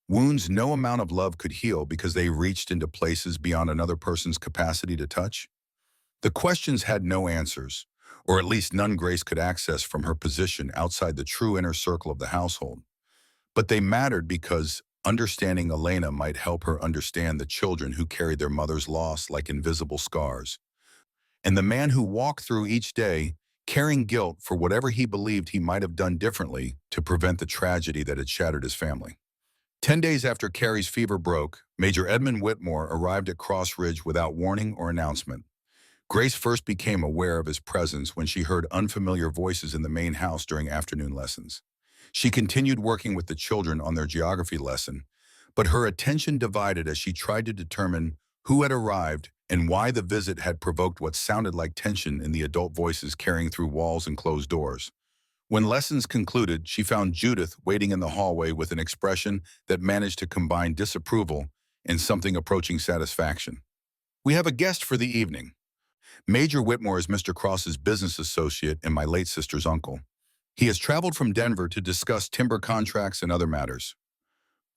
Wounds no amount of love could heal because they reached into places beyond another person's capacity to touch? The questions had no answers, or at least none Grace could access from her position outside the true inner circle of the household. But they mattered because understanding Elena might help her understand the children who carried their mother's loss like invisible scars, and the man who walked through each day carrying guilt for whatever he believed he might have done differently to prevent the tragedy that had shattered his family. 10 days after Carrie's fever broke, Major Edmund Whitmore arrived at Cross Ridge without warning or announcement. Grace first became aware of his presence when she heard unfamiliar voices in the main house during afternoon lessons. She continued working with the children on their geography lesson, but her attention divided as she tried to determine who had arrived and why the visit had provoked what sounded like tension in the adult voices carrying through walls and closed doors. When lessons concluded, she found Judith waiting in the hallway with an expression that managed to combine disapproval and something approaching satisfaction. "We have a guest for the evening. Major Whitmore is Mr. Cross's business associate and my late sister's uncle. He has traveled from Denver to discuss timber contracts and other matters."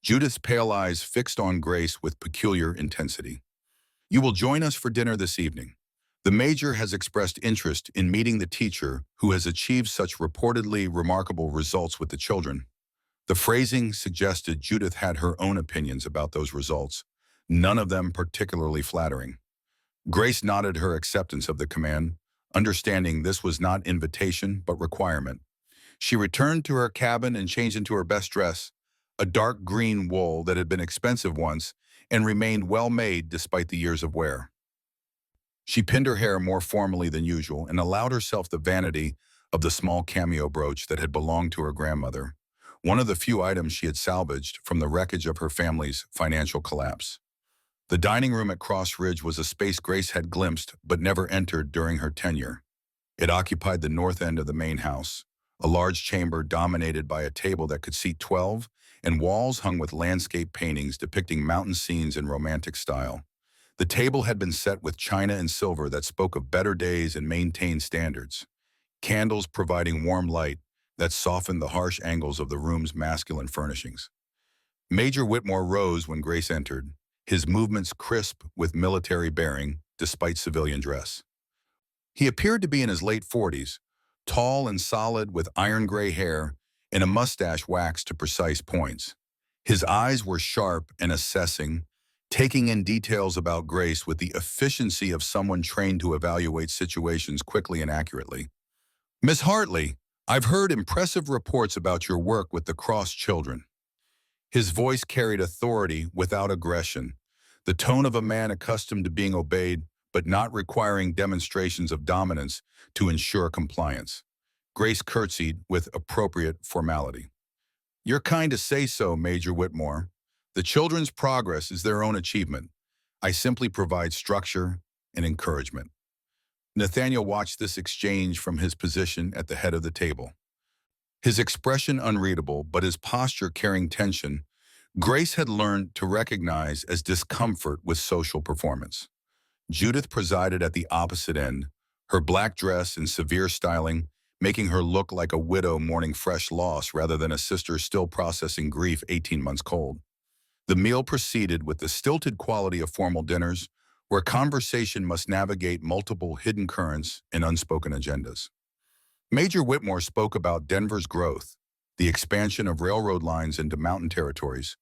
Judith's pale eyes fixed on Grace with peculiar intensity. "You will join us for dinner this evening. The major has expressed interest in meeting the teacher who has achieved such reportedly remarkable results with the children. The phrasing suggested Judith had her own opinions about those results, none of them particularly flattering. Grace nodded her acceptance of the command, understanding this was not invitation but requirement. She returned to her cabin and changed into her best dress, a dark green wool that had been expensive once and remained well-made despite the years of wear. She pinned her hair more formally than usual and allowed herself the vanity of the small cameo brooch that had belonged to her grandmother, one of the few items she had salvaged from the wreckage of her family's financial collapse. The dining room at Cross Ridge was a space Grace had glimpsed but never entered during her tenure. It occupied the north end of the main house, a large chamber dominated by a table that could seat 12 and walls hung with landscape paintings depicting mountain scenes in romantic style. The table had been set with china and silver that spoke of better days and maintained standards, candles providing warm light that softened the harsh angles of the room's masculine furnishings. Major Whitmore rose when Grace entered, his movements crisp with military bearing despite civilian dress. He appeared to be in his late 40s, tall and solid with iron gray hair and a mustache waxed to precise points. His eyes were sharp and assessing, taking in details about Grace with the efficiency of someone trained to evaluate situations quickly and accurately. "Miss Hartley, I've heard impressive reports about your work with the Cross children." His voice carried authority without aggression, the tone of a man accustomed to being obeyed but not requiring demonstrations of dominance to ensure compliance. Grace curtsied with appropriate formality. "You're kind to say so, Major Whitmore. The children's progress is their own achievement. I simply provide structure and encouragement." Nathaniel watched this exchange from his position at the head of the table. His expression unreadable, but his posture carrying tension, Grace had learned to recognize as discomfort with social performance. Judith presided at the opposite end, her black dress and severe styling making her look like a widow mourning fresh loss rather than a sister still processing grief 18 months cold. The meal proceeded with the stilted quality of formal dinners, where conversation must navigate multiple hidden currents and unspoken agendas. Major Whitmore spoke about Denver's growth, the expansion of railroad lines into mountain territories,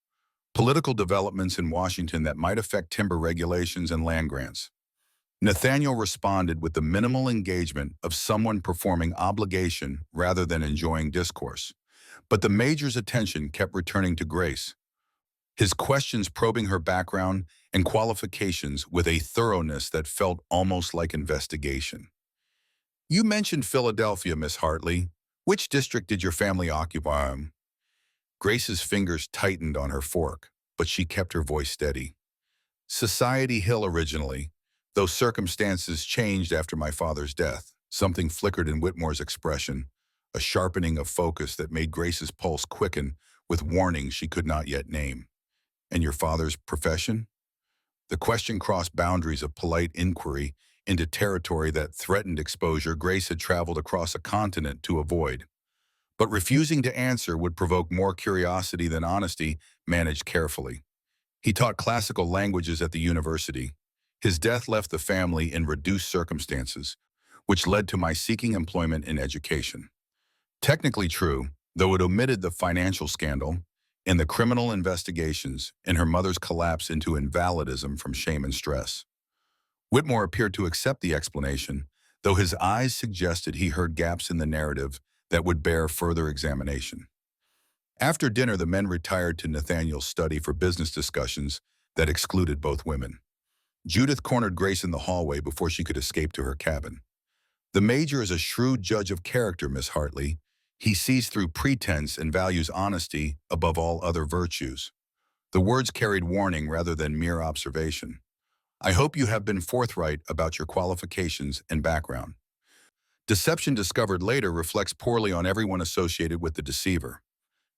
political developments in Washington that might affect timber regulations and land grants. Nathaniel responded with the minimal engagement of someone performing obligation rather than enjoying discourse. But the major's attention kept returning to Grace, his questions probing her background and qualifications with a thoroughness that felt almost like investigation. "You mentioned Philadelphia, Miss Hartley. Which district did your family occupy?" Grace's fingers tightened on her fork, but she kept her voice steady. "Society Hill originally, though circumstances changed after my father's death." Something flickered in Whitmore's expression, a sharpening of focus that made Grace's pulse quicken with warnings she could not yet name. "And your father's profession?" The question crossed boundaries of polite inquiry into territory that threatened exposure Grace had traveled across a continent to avoid. But refusing to answer would provoke more curiosity than honesty managed carefully. "He taught classical languages at the university. His death left the family in reduced circumstances, which led to my seeking employment in education." Technically true, though it omitted the financial scandal and the criminal investigations and her mother's collapse into invalidism from shame and stress. Whitmore appeared to accept the explanation, though his eyes suggested he heard gaps in the narrative that would bear further examination. After dinner, the men retired to Nathaniel's study for business discussions that excluded both women. Judith cornered Grace in the hallway before she could escape to her cabin. "The major is a shrewd judge of character, Miss Hartley. He sees through pretense and values honesty above all other virtues." The words carried warning rather than mere observation. "I hope you have been forthright about your qualifications and background. Deception discovered later reflects poorly on everyone associated with the deceiver."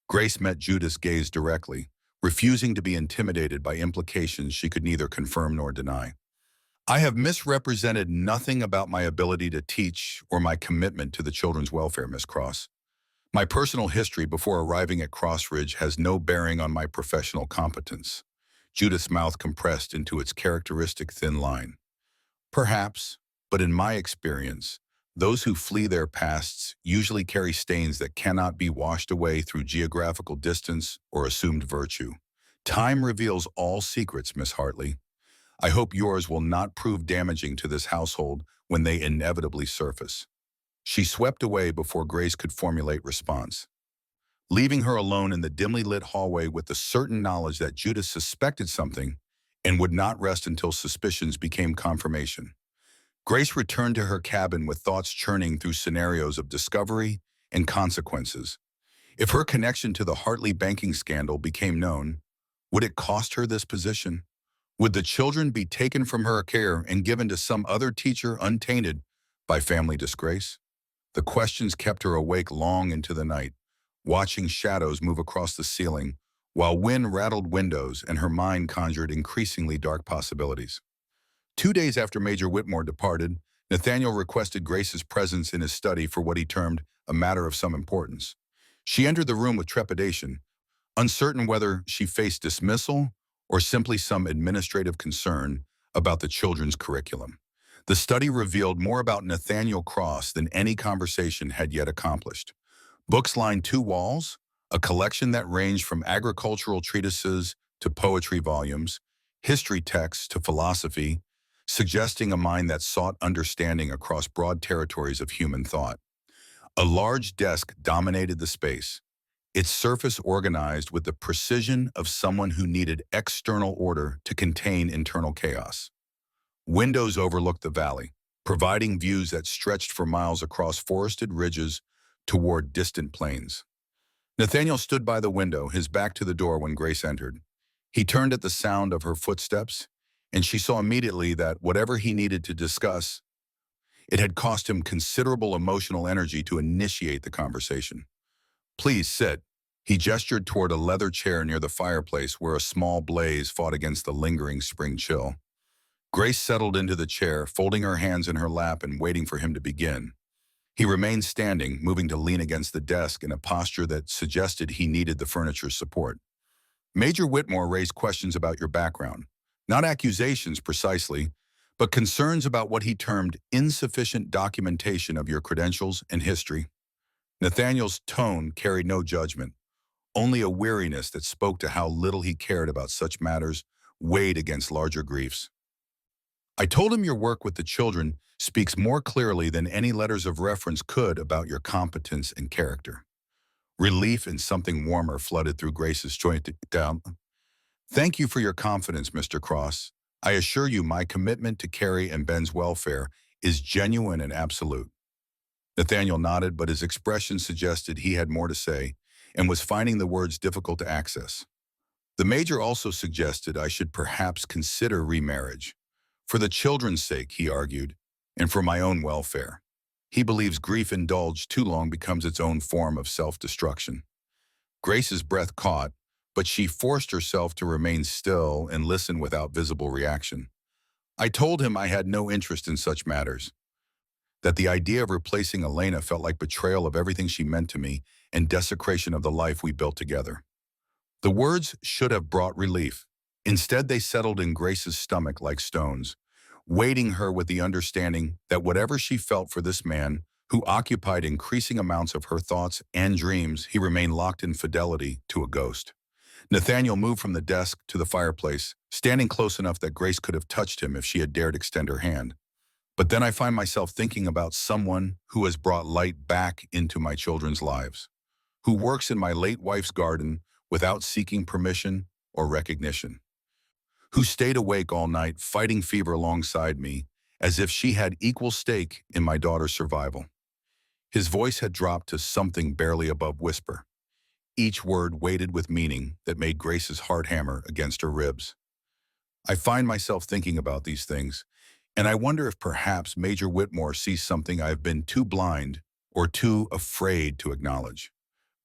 Grace met Judith's gaze directly, refusing to be intimidated by implications she could neither confirm nor deny. "I have misrepresented nothing about my ability to teach or my commitment to the children's welfare, Miss Cross. My personal history before arriving at Cross Ridge has no bearing on my professional competence." Judith's mouth compressed into its characteristic thin line. "Perhaps, but in my experience, those who flee their pasts usually carry stains that cannot be washed away through geographical distance or assumed virtue. Time reveals all secrets, Miss Hartley. I hope yours will not prove damaging to this household when they inevitably surface. She swept away before Grace could formulate response, leaving her alone in the dimly lit hallway with the certain knowledge that Judith suspected something and would not rest until suspicions became confirmation. Grace returned to her cabin with thoughts churning through scenarios of discovery and consequences. If her connection to the Hartley banking scandal became known, would it cost her this position? Would the children be taken from her care and given to some other teacher untainted by family disgrace? The questions kept her awake long into the night, watching shadows move across the ceiling, while wind rattled windows and her mind conjured increasingly dark possibilities. 2 days after Major Whitmore departed, Nathaniel requested Grace's presence in his study for what he termed a matter of some importance. She entered the room with trepidation, uncertain whether she faced dismissal or simply some administrative concern about the children's curriculum. The study revealed more about Nathaniel Cross than any conversation had yet accomplished. Books lined 2 walls, a collection that ranged from agricultural treatises to poetry volumes, history texts to philosophy, suggesting a mind that sought understanding across broad territories of human thought. A large desk dominated the space, its surface organized with the precision of someone who needed external order to contain internal chaos. Windows overlooked the valley, providing views that stretched for miles across forested ridges toward distant plains. Nathaniel stood by the window, his back to the door when Grace entered. He turned at the sound of her footsteps, and she saw immediately that whatever he needed to discuss, it had cost him considerable emotional energy to initiate the conversation. "Please sit." He gestured toward a leather chair near the fireplace where a small blaze fought against the lingering spring chill. Grace settled into the chair, folding her hands in her lap and waiting for him to begin. He remained standing, moving to lean against the desk in a posture that suggested he needed the furniture's support. "Major Whitmore raised questions about your background. Not accusations precisely, but concerns about what he termed insufficient documentation of your credentials and history." Nathaniel's tone carried no judgment, only a weariness that spoke to how little he cared about such matters weighed against larger griefs. "I told him your work with the children speaks more clearly than any letters of reference could about your competence and character." Relief and something warmer flooded through Grace's jointed down. "Thank you for your confidence, Mr. Cross. I assure you my commitment to Carrie and Ben's welfare is genuine and absolute." Nathaniel nodded, but his expression suggested he had more to say and was finding the words difficult to access. "The Major also suggested I should perhaps consider remarriage. For the children's sake," he argued, "and for my own welfare. He believes grief indulged too long becomes its own form of self-destruction." Grace's breath caught, but she forced herself to remain still and listen without visible reaction. "I told him I had no interest in such matters, that the idea of replacing Elena felt like betrayal of everything she meant to me and desecration of the life we built together." The words should have brought relief. Instead, they settled in Grace's stomach like stones, weighting her with the understanding that whatever she felt for this man, who occupied increasing amounts of her thoughts and dreams, he remained locked in fidelity to a ghost. Nathaniel moved from the desk to the fireplace, standing close enough that Grace could have touched him if she had dared extend her hand. "But then I find myself thinking about someone who has brought light back into my children's lives, who works in my late wife's garden without seeking permission or recognition, who stayed awake all night fighting fever alongside me as if she had equal stake in my daughter's survival." His voice had dropped to something barely above whisper, each word weighted with meaning that made Grace's heart hammer against her ribs. "I find myself thinking about these things, and I wonder if perhaps Major Whitmore sees something I've been too blind or too afraid to acknowledge."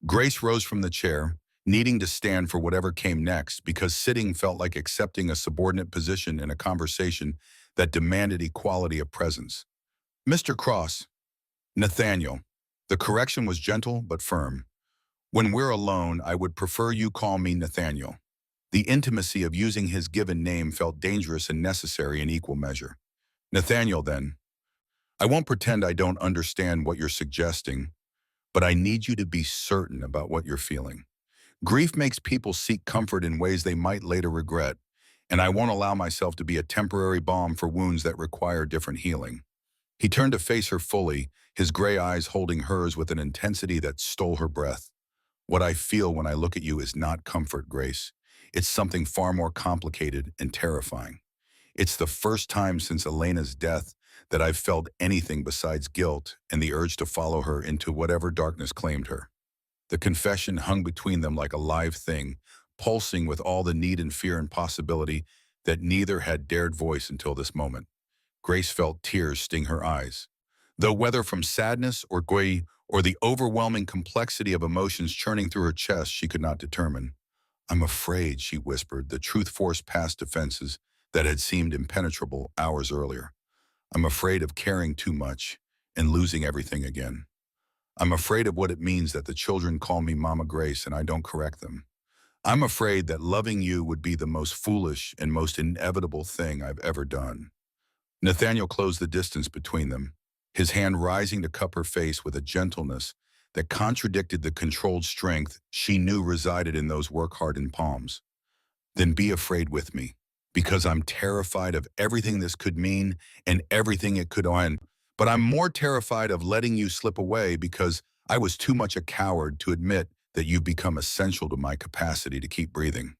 Grace rose from the chair, needing to stand for whatever came next because sitting felt like accepting a subordinate position in a conversation that demanded equality of presence. "Mr. Cross." "Nathaniel." The correction was gentle but firm. "When we're alone, I would prefer you call me Nathaniel." The intimacy of using his given name felt dangerous and necessary in equal measure. "Nathaniel, then." I won't pretend I don't understand what you're suggesting, but I need you to be certain about what you're feeling. Grief makes people seek comfort in ways they might later regret, and I won't allow myself to be a temporary balm for wounds that require different healing. He turned to face her fully, his gray eyes holding hers with an intensity that stole her breath. What I feel when I look at you is not comfort, Grace. It's something far more complicated and terrifying. It's the first time since Elena's death that I've felt anything besides guilt and the urge to follow her into whatever darkness claimed her. The confession hung between them like a live thing, pulsing with all the need and fear and possibility that neither had dared voice until this moment. Grace felt tears sting her eyes. Though whether from sadness or glee or the overwhelming complexity of emotions churning through her chest, she could not determine. I'm afraid, she whispered, the truth forced past defenses that had seemed impenetrable hours earlier. I'm afraid of caring too much and losing everything again. I'm afraid of what it means that the children call me Mama Grace and I don't correct them. I'm afraid that loving you would be the most foolish and most inevitable thing I've ever done. Nathaniel closed the distance between them, his hand rising to cup her face with a gentleness that contradicted the controlled strength she knew resided in those work-hardened palms. Then be afraid with me, because I'm terrified of everything this could mean and everything it could end. But I'm more terrified of letting you slip away because I was too much a coward to admit that you've become essential to my capacity to keep breathing.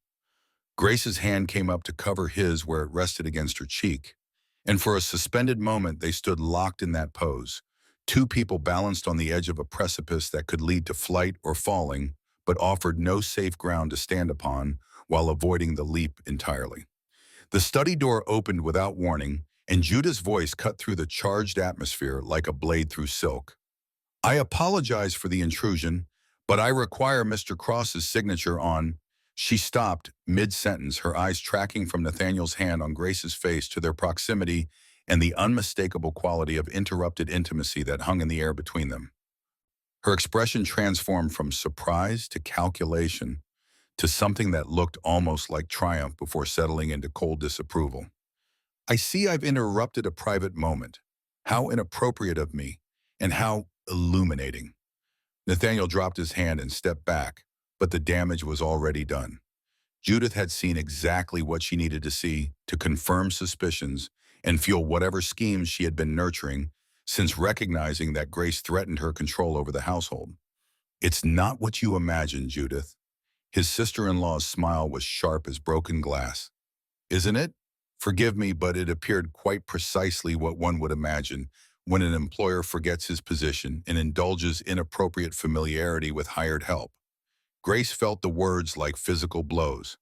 Grace's hand came up to cover his where it rested against her cheek, and for a suspended moment they stood locked in that pose, two people balanced on the edge of a precipice that could lead to flight or falling, but offered no safe ground to stand upon while avoiding the leap entirely. The study door opened without warning, and Judah's voice cut through the charged atmosphere like a blade through silk. I apologize for the intrusion, but I require Mr. Cross's signature on. She stopped mid-sentence, her eyes tracking from Nathaniel's hand on Grace's face to their proximity and the unmistakable quality of interrupted intimacy that hung in the air between them. Her expression transformed from surprise to calculation to something that looked almost like triumph before settling into cold disapproval. I see I've interrupted a private moment. How inappropriate of me, and how illuminating. Nathaniel dropped his hand and stepped back, but the damage was already done. Judith had seen exactly what she needed to see to confirm suspicions and fuel whatever schemes she had been nurturing since recognizing that Grace threatened her control over the household. It's not what you imagine, Judith. His sister-in-law's smile was sharp as broken glass. Isn't it? Forgive me, but it appeared quite precisely what one would imagine when an employer forgets his position and indulges inappropriate familiarity with hired help. Grace felt the words like physical blows,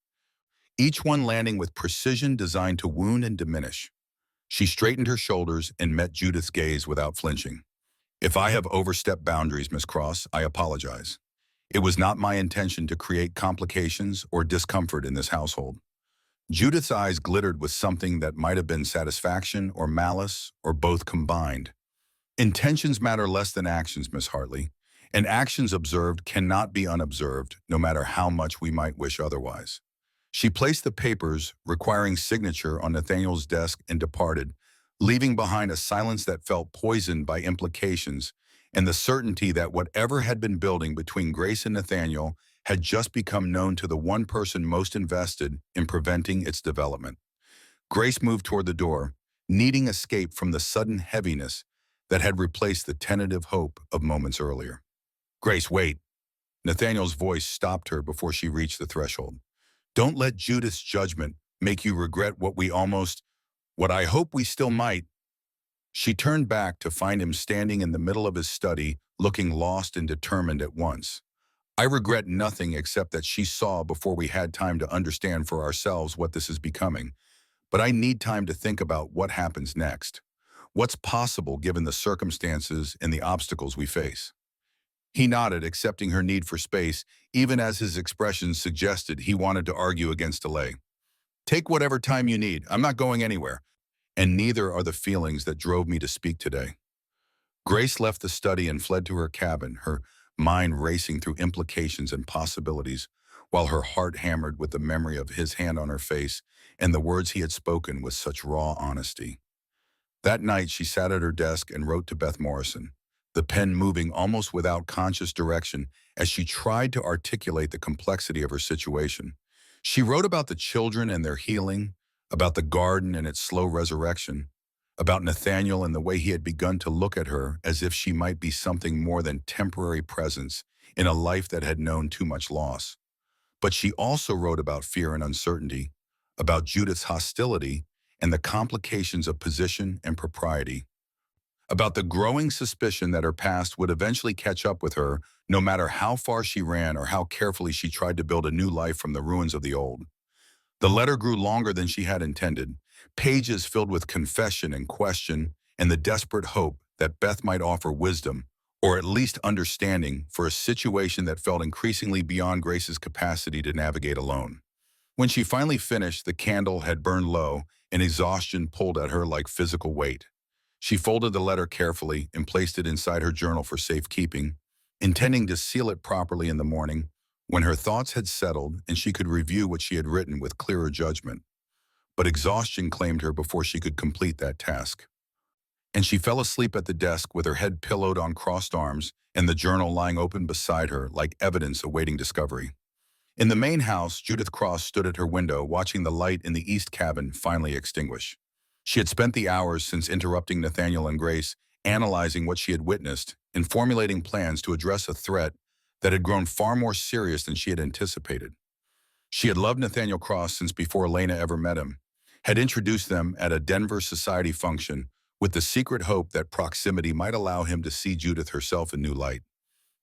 each one landing with precision designed to wound and diminish. She straightened her shoulders and met Judith's gaze without flinching. If I have overstepped boundaries, Miss Cross, I apologize. It was not my intention to create complications or discomfort in this household. Judith's eyes glittered with something that might have been satisfaction or malice or both combined. Intentions matter less than actions, Miss Hartley, and actions observed cannot be unobserved, no matter how much we might wish otherwise. She placed the papers requiring signature on Nathaniel's desk and departed, leaving behind a silence that felt poisoned by implications and the certainty that whatever had been building between Grace and Nathaniel had just become known to the one person most invested in preventing its development. Grace moved toward the door, needing escape from the sudden heaviness that had replaced the tentative hope of moments earlier. Grace, wait. Nathaniel's voice stopped her before she reached the threshold. Don't let Judith's judgment make you regret what I hope we still might. She turned back to find him standing in the middle of his study, looking lost and determined at once. I regret nothing except that she saw before we had time to understand for ourselves what this is becoming. But I need time to think about what happens next. What's possible given the circumstances and the obstacles we face? He nodded, accepting her need for space, even as his expressions suggested he wanted to argue against delay. Take whatever time you need. I'm not going anywhere. And neither are the feelings that drove me to speak today. Grace left the study and fled to her cabin, her mind racing through implications and possibilities, while her heart hammered with the memory of his hand on her face and the words he had spoken with such raw honesty. That night, she sat at her desk and wrote to Beth Morrison, the pen moving almost without conscious direction as she tried to articulate the complexity of her situation. She wrote about the children and their healing, about the garden and its slow resurrection, about Nathaniel and the way he had begun to look at her as if she might be something more than temporary presence in a life that had known too much loss. But she also wrote about fear and uncertainty, about Judith's hostility and the complications of position and propriety, about the growing suspicion that her past would eventually catch up with her no matter how far she ran or how carefully she tried to build a new life from the ruins of the old. The letter grew longer than she had intended, pages filled with confession and question and the desperate hope that Beth might offer wisdom, or at least understanding, for a situation that felt increasingly beyond Grace's capacity to navigate alone. When she finally finished, the candle had burned low and exhaustion pulled at her like physical weight. She folded the letter carefully and placed it inside her journal for safekeeping, intending to seal it properly in the morning when her thoughts had settled and she could review what she had written with clearer judgment. But exhaustion claimed her before she could complete that task. And she fell asleep at the desk with her head pillowed on crossed arms and the journal lying open beside her like evidence awaiting discovery. In the main house, Judith Cross stood at her window watching the light in the east cabin finally extinguish. She had spent the hours since interrupting Nathaniel and Grace, analyzing what she had witnessed and formulating plans to address a threat that had grown far more serious than she had anticipated. She had loved Nathaniel Cross since before Elena ever met him, had introduced them at a Denver society function with the secret hope that proximity might allow him to see Judith herself in new light.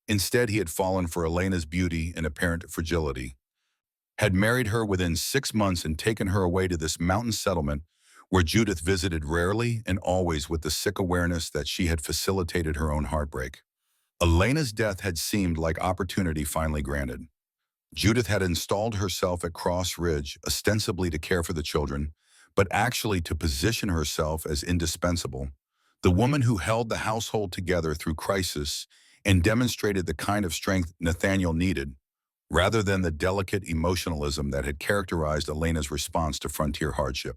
Instead, he had fallen for Elena's beauty and apparent fragility, had married her within 6 months and taken her away to this mountain settlement where Judith visited rarely and always with the sick awareness that she had facilitated her own heartbreak. Elena's death had seemed like opportunity finally granted. Judith had installed herself at Cross Ridge ostensibly to care for the children, but actually to position herself as indispensable, the woman who held the household together through crisis and demonstrated the kind of strength Nathaniel needed, rather than the delicate emotionalism that had characterized Elena's response to frontier hardship.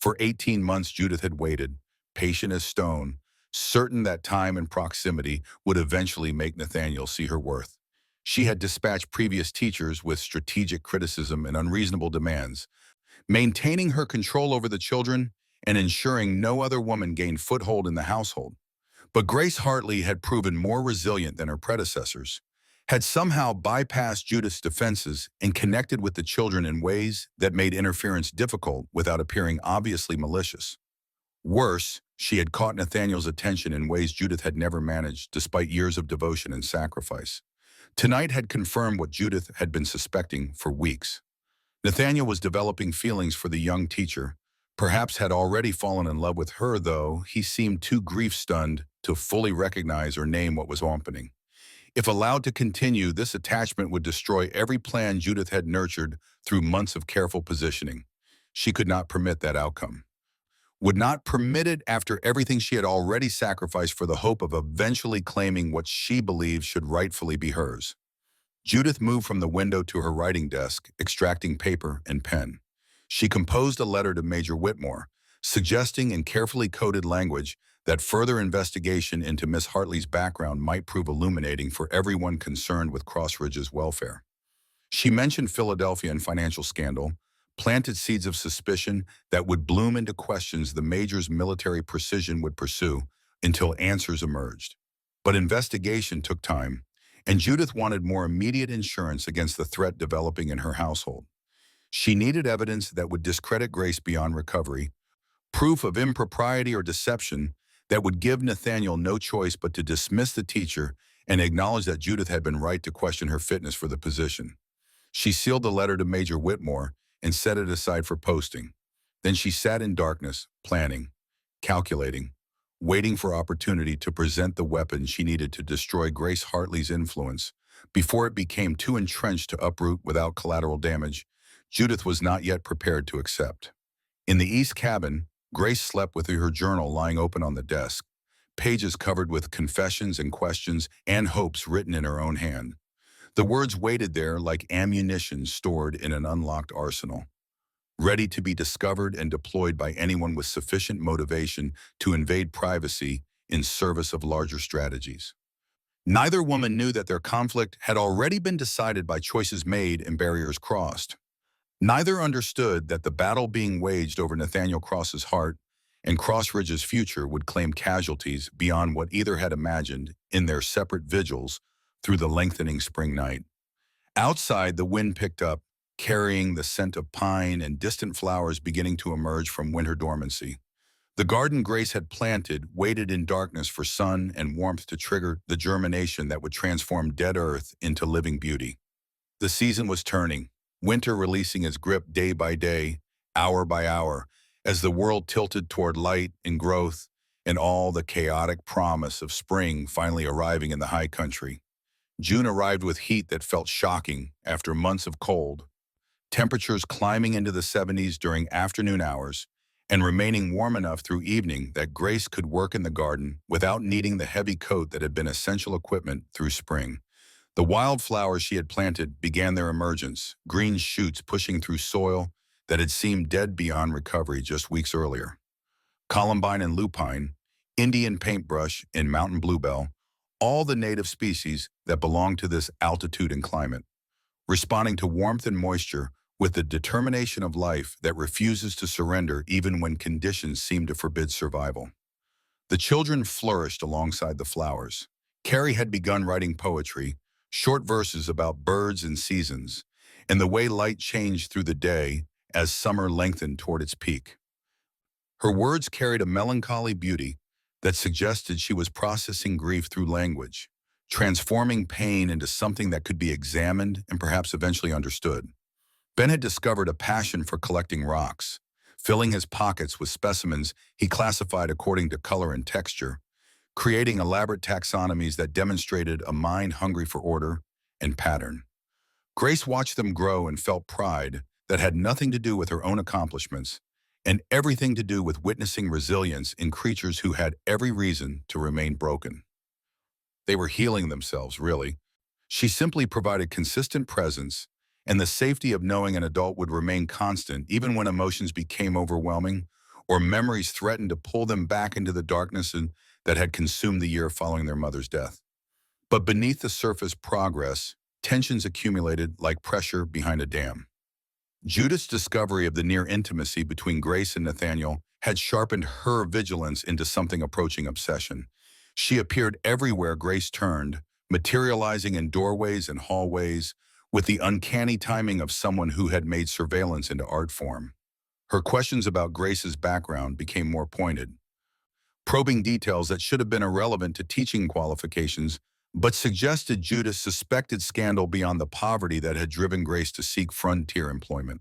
For 18 months, Judith had waited, patient as stone, certain that time and proximity would eventually make Nathaniel see her worth. She had dispatched previous teachers with strategic criticism and unreasonable demands, maintaining her control over the children and ensuring no other woman gained foothold in the household. But Grace Hartley had proven more resilient than her predecessors, had somehow bypassed Judith's defenses and connected with the children in ways that made interference difficult without appearing obviously malicious. Worse, she had caught Nathaniel's attention in ways Judith had never managed, despite years of devotion and sacrifice. Tonight had confirmed what Judith had been suspecting for weeks. Nathaniel was developing feelings for the young teacher, perhaps had already fallen in love with her, though he seemed too grief-stunned to fully recognize or name what was happening. If allowed to continue, this attachment would destroy every plan Judith had nurtured through months of careful positioning. She could not permit that outcome. Would not permit it after everything she had already sacrificed for the hope of eventually claiming what she believed should rightfully be hers. Judith moved from the window to her writing desk, extracting paper and pen. She composed a letter to Major Whitmore, suggesting in carefully coded language that further investigation into Miss Hartley's background might prove illuminating for everyone concerned with Cross Ridge's welfare. She mentioned Philadelphia and financial scandal, planted seeds of suspicion that would bloom into questions the Major's military precision would pursue until answers emerged. But investigation took time, and Judith wanted more immediate insurance against the threat developing in her household. She needed evidence that would discredit Grace beyond recovery, proof of impropriety or deception that would give Nathaniel no choice but to dismiss the teacher and acknowledge that Judith had been right to question her fitness for the position. She sealed the letter to Major Whitmore and set it aside for posting. Then she sat in darkness, planning, calculating, waiting for opportunity to present the weapon she needed to destroy Grace Hartley's influence. Before it became too entrenched to uproot without collateral damage, Judith was not yet prepared to accept. In the east cabin, Grace slept with her journal lying open on the desk, pages covered with confessions and questions and hopes written in her own hand. The words waited there like ammunition stored in an unlocked arsenal. ready to be discovered and deployed by anyone with sufficient motivation to invade privacy in service of larger strategies. Neither woman knew that their conflict had already been decided by choices made and barriers crossed. Neither understood that the battle being waged over Nathaniel Cross's heart and Crossridge's future would claim casualties beyond what either had imagined in their separate vigils through the lengthening spring night. Outside, the wind picked up, carrying the scent of pine and distant flowers beginning to emerge from winter dormancy. The garden Grace had planted waited in darkness for sun and warmth to trigger the germination that would transform dead earth into living beauty. The season was turning, winter releasing its grip day by day, hour by hour, as the world tilted toward light and growth and all the chaotic promise of spring finally arriving in the high country. June arrived with heat that felt shocking after months of cold, temperatures climbing into the 70s during afternoon hours, and remaining warm enough through evening that Grace could work in the garden without needing the heavy coat that had been essential equipment through spring. The wildflowers she had planted began their emergence, green shoots pushing through soil that had seemed dead beyond recovery just weeks earlier. Columbine and lupine, Indian paintbrush and mountain bluebell, all the native species that belong to this altitude and climate, responding to warmth and moisture with the determination of life that refuses to surrender even when conditions seem to forbid survival. The children flourished alongside the flowers. Carrie had begun writing poetry, short verses about birds and seasons, and the way light changed through the day as summer lengthened toward its peak. Her words carried a melancholy beauty that suggested she was processing grief through language, transforming pain into something that could be examined and perhaps eventually understood. Ben had discovered a passion for collecting rocks, filling his pockets with specimens he classified according to color and texture, creating elaborate taxonomies that demonstrated a mind hungry for order and pattern. Grace watched them grow and felt pride that had nothing to do with her own accomplishments and everything to do with witnessing resilience in creatures who had every reason to remain broken. They were healing themselves, really. She simply provided consistent presence and the safety of knowing an adult would remain constant even when emotions became overwhelming or memories threatened to pull them back into the darkness that had consumed the year following their mother's death. But beneath the surface progress, tensions accumulated like pressure behind a dam. Judith's discovery of the near intimacy between Grace and Nathaniel had sharpened her vigilance into something approaching obsession. She appeared everywhere Grace turned, materializing in doorways and hallways, with the uncanny timing of someone who had made surveillance into art form. Her questions about Grace's background became more pointed, probing details that should have been irrelevant to teaching qualifications, but suggested Judith's suspected scandal beyond the poverty that had driven Grace to seek frontier employment.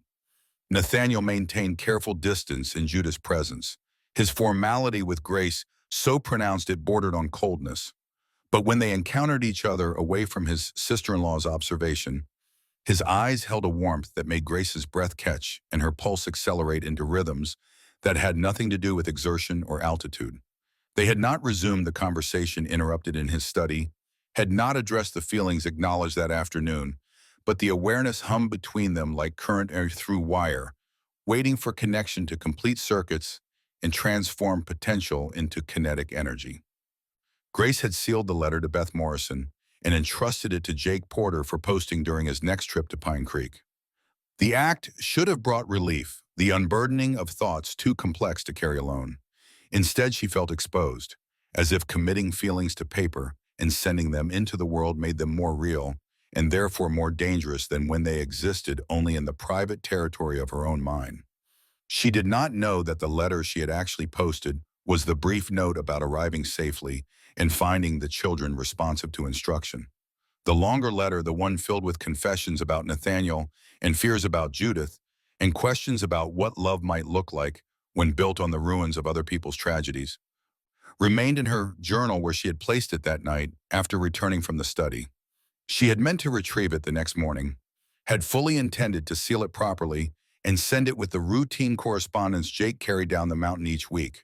Nathaniel maintained careful distance in Judith's presence, his formality with Grace so pronounced it bordered on coldness. But when they encountered each other away from his sister-in-law's observation, his eyes held a warmth that made Grace's breath catch and her pulse accelerate into rhythms that had nothing to do with exertion or altitude. They had not resumed the conversation interrupted in his study, had not addressed the feelings acknowledged that afternoon, but the awareness hummed between them like current air through wire, waiting for connection to complete circuits and transform potential into kinetic energy. Grace had sealed the letter to Beth Morrison and entrusted it to Jake Porter for posting during his next trip to Pine Creek. The act should have brought relief, the unburdening of thoughts too complex to carry alone. Instead, she felt exposed, as if committing feelings to paper and sending them into the world made them more real and therefore more dangerous than when they existed only in the private territory of her own mind. She did not know that the letter she had actually posted was the brief note about arriving safely and finding the children responsive to instruction. The longer letter, the one filled with confessions about Nathaniel and fears about Judith, and questions about what love might look like when built on the ruins of other people's tragedies, remained in her journal where she had placed it that night after returning from the study. She had meant to retrieve it the next morning, had fully intended to seal it properly and send it with the routine correspondence Jake carried down the mountain each week.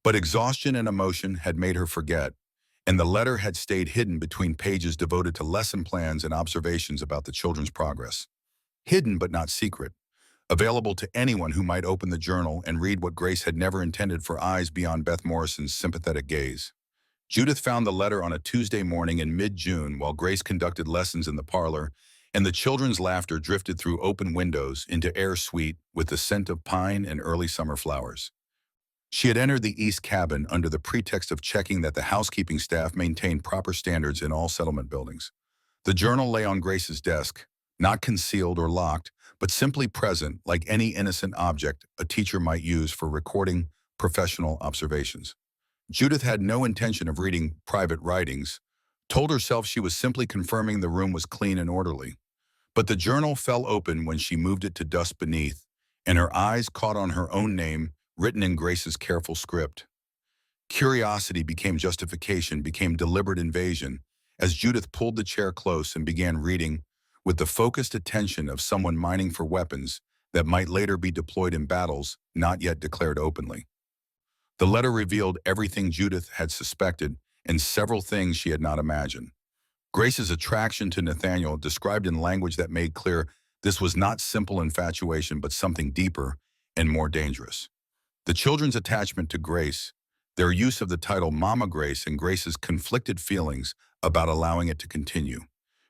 But exhaustion and emotion had made her forget, and the letter had stayed hidden between pages devoted to lesson plans and observations about the children's progress. Hidden but not secret, available to anyone who might open the journal and read what Grace had never intended for eyes beyond Beth Morrison's sympathetic gaze. Judith found the letter on a Tuesday morning in mid-June while Grace conducted lessons in the parlor, and the children's laughter drifted through open windows into air sweet with the scent of pine and early summer flowers. She had entered the east cabin under the pretext of checking that the housekeeping staff maintained proper standards in all settlement buildings. The journal lay on Grace's desk, not concealed or locked, but simply present like any innocent object a teacher might use for recording professional observations. Judith had no intention of reading private writings, told herself she was simply confirming the room was clean and orderly. But the journal fell open when she moved it to dust beneath, and her eyes caught on her own name written in Grace's careful script. Curiosity became justification, became deliberate invasion, as Judith pulled the chair close and began reading with the focused attention of someone mining for weapons that might later be deployed in battles not yet declared openly. The letter revealed everything Judith had suspected and several things she had not imagined. Grace's attraction to Nathaniel, described in language that made clear this was not simple infatuation but something deeper and more dangerous. The children's attachment to Grace, their use of the title Mama Grace, and Grace's conflicted feelings about allowing it to continue.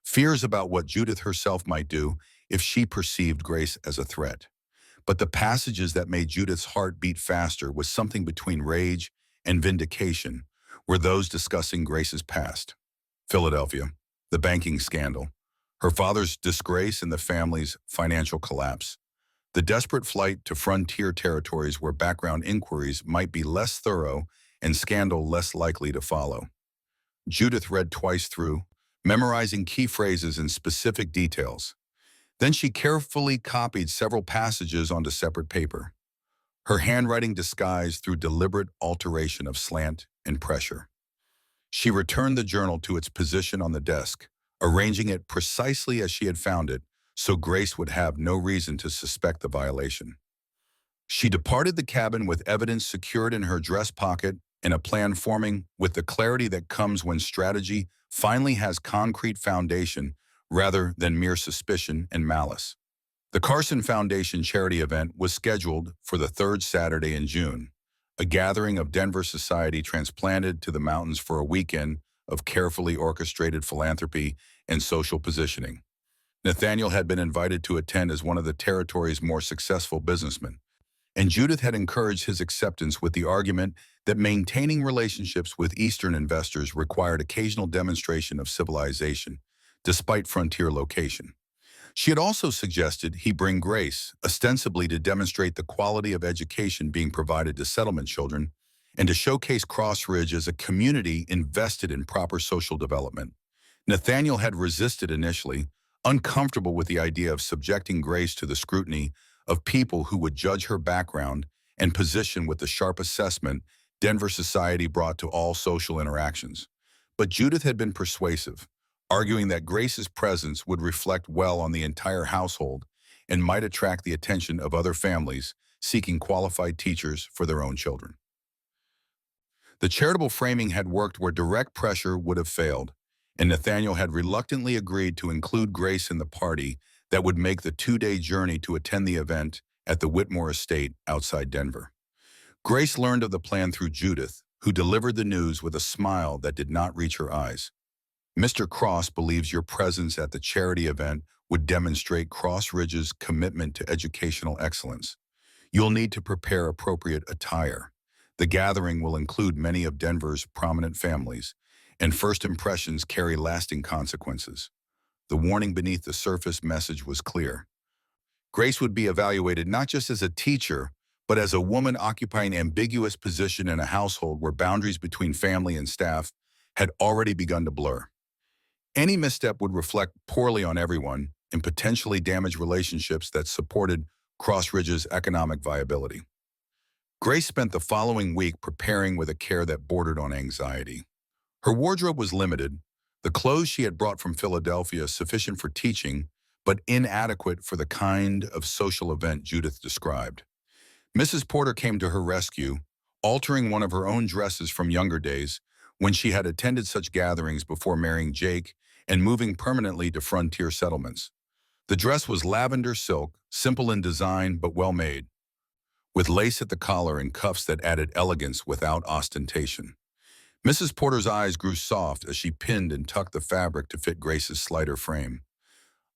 Fears about what Judith herself might do if she perceived Grace as a threat. But the passages that made Judith's heart beat faster was something between rage and vindication, were those discussing Grace's past. Philadelphia, the banking scandal, her father's disgrace and the family's financial collapse. The desperate flight to frontier territories where background inquiries might be less thorough and scandal less likely to follow. Judith read twice through, memorizing key phrases and specific details. Then she carefully copied several passages onto separate paper, her handwriting disguised through deliberate alteration of slant and pressure. She returned the journal to its position on the desk, arranging it precisely as she had found it, so Grace would have no reason to suspect the violation. She departed the cabin with evidence secured in her dress pocket and a plan forming with the clarity that comes when strategy finally has concrete foundation rather than mere suspicion and malice. The Carson Foundation charity event was scheduled for the third Saturday in June, a gathering of Denver society transplanted to the mountains for a weekend of carefully orchestrated philanthropy and social positioning. Nathaniel had been invited to attend as one of the territory's more successful businessmen, and Judith had encouraged his acceptance with the argument that maintaining relationships with Eastern investors required occasional demonstration of civilization, despite frontier location. She had also suggested he bring Grace, ostensibly to demonstrate the quality of education being provided to settlement children and to showcase Cross Ridge as a community invested in proper social development. Nathaniel had resisted initially, uncomfortable with the idea of subjecting Grace to the scrutiny of people who would judge her background and position with the sharp assessment Denver society brought to all social interactions. But Judith had been persuasive, arguing that Grace's presence would reflect well on the entire household and might attract the attention of other families seeking qualified teachers for their own children. The charitable framing had worked where direct pressure would have failed, and Nathaniel had reluctantly agreed to include Grace in the party that would make the two-day journey to attend the event at the Whitmore estate outside Denver. Grace learned of the plan through Judith, who delivered the news with a smile that did not reach her eyes. Mr. Cross believes your presence at the charity event would demonstrate Cross Ridge's commitment to educational excellence. You'll need to prepare appropriate attire. The gathering will include many of Denver's prominent families, and first impressions carry lasting consequences. The warning beneath the surface message was clear. Grace would be evaluated not just as a teacher, but as a woman occupying an ambiguous position in a household where boundaries between family and staff had already begun to blur. Any misstep would reflect poorly on everyone and potentially damage relationships that supported Cross Ridge's economic viability. Grace spent the following week preparing with a care that bordered on anxiety. Her wardrobe was limited, the clothes she had brought from Philadelphia sufficient for teaching, but inadequate for the kind of social event Judith described. Mrs. Porter came to her rescue, altering one of her own dresses from younger days when she had attended such gatherings before marrying Jake and moving permanently to frontier settlements. The dress was lavender silk, simple in design but well made, with lace at the collar and cuffs that added elegance without ostentation. Mrs. Porter's eyes grew soft as she pinned and tucked the fabric to fit Grace's slighter frame.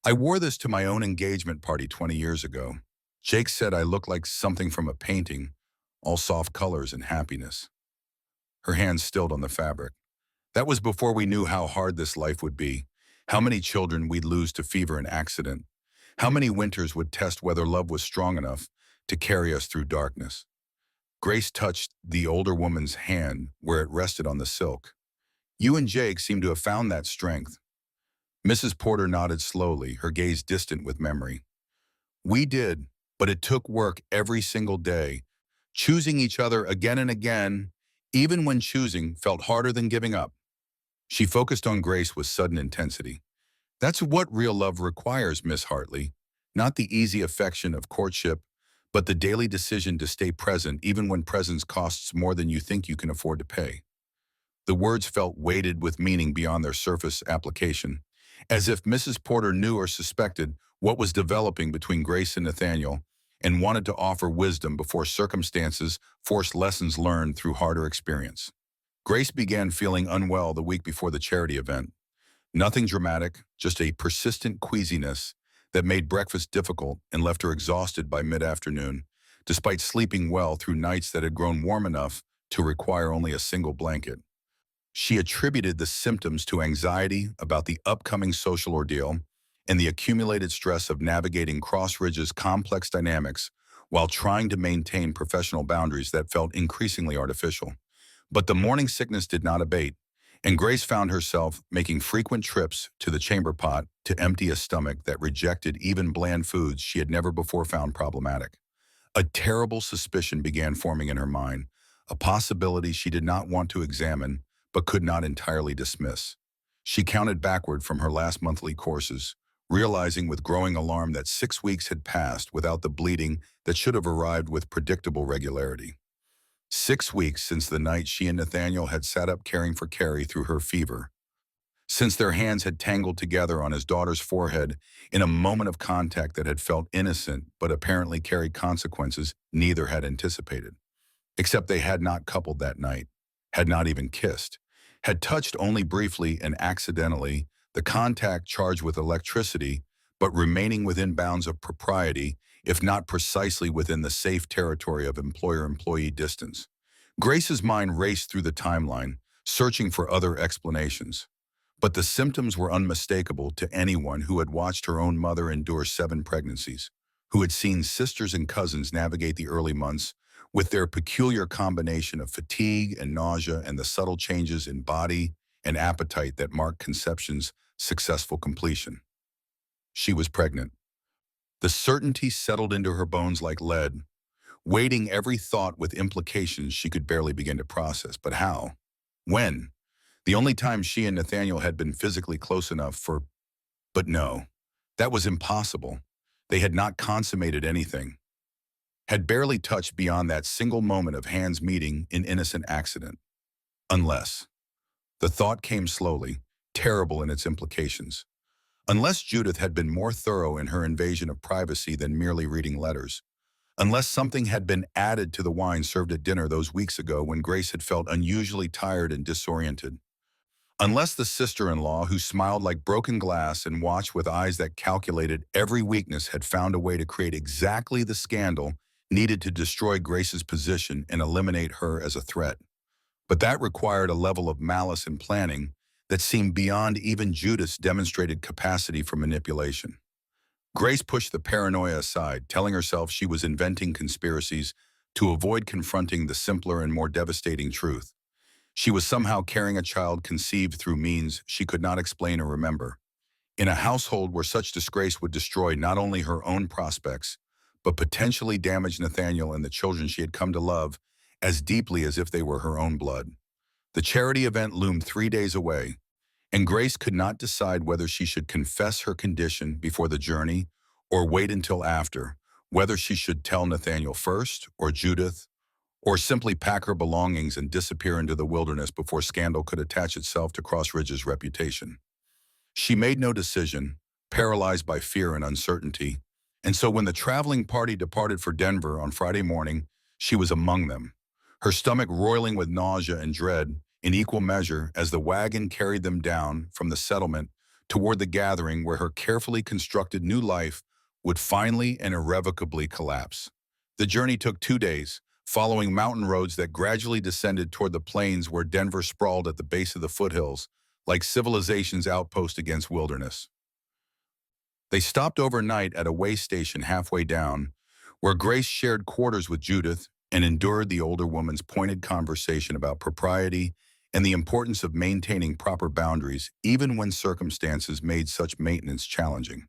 "I wore this to my own engagement party 20 years ago. Jake said I looked like something from a painting, all soft colors and happiness." Her hands stilled on the fabric. "That was before we knew how hard this life would be, how many children we'd lose to fever and accident, how many winters would test whether love was strong enough to carry us through darkness." Grace touched the older woman's hand where it rested on the silk. "You and Jake seem to have found that strength." Mrs. Porter nodded slowly, her gaze distant with memory. "We did, but it took work every single day, choosing each other again and again, even when choosing felt harder than giving up." She focused on Grace with sudden intensity. "That's what real love requires, Miss Hartley. Not the easy affection of courtship, but the daily decision to stay present even when presence costs more than you think you can afford to pay." The words felt weighted with meaning beyond their surface application, as if Mrs. Porter knew or suspected what was developing between Grace and Nathaniel and wanted to offer wisdom before circumstances forced lessons learned through harder experience. Grace began feeling unwell the week before the charity event. Nothing dramatic, just a persistent queasiness that made breakfast difficult and left her exhausted by mid-afternoon, despite sleeping well through nights that had grown warm enough to require only a single blanket. She attributed the symptoms to anxiety about the upcoming social ordeal and the accumulated stress of navigating Cross Ridge's complex dynamics while trying to maintain professional boundaries that felt increasingly artificial. But the morning sickness did not abate, and Grace found herself making frequent trips to the chamber pot to empty a stomach that rejected even bland foods she had never before found problematic. A terrible suspicion began forming in her mind, a possibility she did not want to examine but could not entirely dismiss. She counted backward from her last monthly courses, realizing with growing alarm that 6 weeks had passed without the bleeding that should have arrived with predictable regularity. 6 weeks since the night she and Nathaniel had sat up caring for Carrie through her fever, since their hands had tangled together on his daughter's forehead in a moment of contact that had felt innocent but apparently carried consequences neither had anticipated. Except they had not coupled that night, had not even kissed, had touched only briefly and accidentally, the contact charged with electricity, but remaining within bounds of propriety, if not precisely within the safe territory of employer-employee distance. Grace's mind raced through the timeline, searching for other explanations. But the symptoms were unmistakable to anyone who had watched her own mother endure 7 pregnancies, who had seen sisters and cousins navigate the early months with their peculiar combination of fatigue and nausea and the subtle changes in body and appetite that mark conception's successful completion. She was pregnant. The certainty settled into her bones like lead, weighting every thought with implications she could barely begin to process. But how? When? The only time she and Nathaniel had been physically close enough for... But no, that was impossible. They had not consummated anything, had barely touched beyond that single moment of hands meeting in innocent accident. Unless... The thought came slowly, terrible in its implications. Unless Judith had been more thorough in her invasion of privacy than merely reading letters. Unless something had been added to the wine served at dinner those weeks ago when Grace had felt unusually tired and disoriented. Unless the sister-in-law, who smiled like broken glass and watched with eyes that calculated every weakness, had found a way to create exactly the scandal needed to destroy Grace's position and eliminate her as a threat. But that required a level of malice and planning that seemed beyond even Judith's demonstrated capacity for manipulation. Grace pushed the paranoia aside, telling herself she was inventing conspiracies to avoid confronting the simpler and more devastating truth. She was somehow carrying a child conceived through means she could not explain or remember, in a household where such disgrace would destroy not only her own prospects, but potentially damage Nathaniel and the children she had come to love as deeply as if they were her own blood. The charity event loomed 3 days away, and Grace could not decide whether she should confess her condition before the journey or wait until after, whether she should tell Nathaniel first or Judith, or simply pack her belongings and disappear into the wilderness before scandal could attach itself to Cross Ridge's reputation. She made no decision, paralyzed by fear and uncertainty. And so when the traveling party departed for Denver on Friday morning, she was among them, her stomach roiling with nausea and dread in equal measure as the wagon carried them down from the settlement toward the gathering where her carefully constructed new life would finally and irrevocably collapse. The journey took 2 days, following mountain roads that gradually descended toward the plains where Denver sprawled at the base of the foothills, like civilization's outpost against wilderness. They stopped overnight at a way station halfway down, where Grace shared quarters with Judith and endured the older woman's pointed conversation about propriety and the importance of maintaining proper boundaries even when circumstances made such maintenance challenging.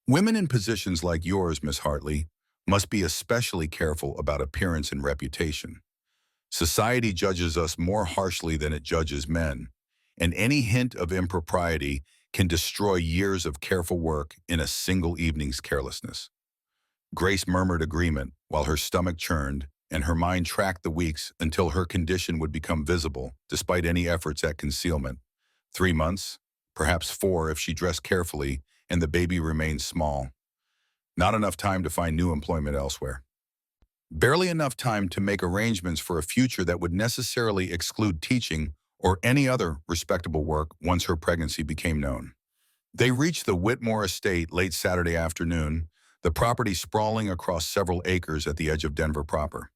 Women in positions like yours, Miss Hartley, must be especially careful about appearance and reputation. Society judges us more harshly than it judges men, and any hint of impropriety can destroy years of careful work in a single evening's carelessness. Grace murmured agreement while her stomach churned and her mind tracked the weeks until her condition would become visible, despite any efforts at concealment. 3 months, perhaps 4 if she dressed carefully, and the baby remained small. Not enough time to find new employment elsewhere. Barely enough time to make arrangements for a future that would necessarily exclude teaching or any other respectable work once her pregnancy became known. They reached the Whitmore estate late Saturday afternoon, the property sprawling across several acres at the edge of Denver proper.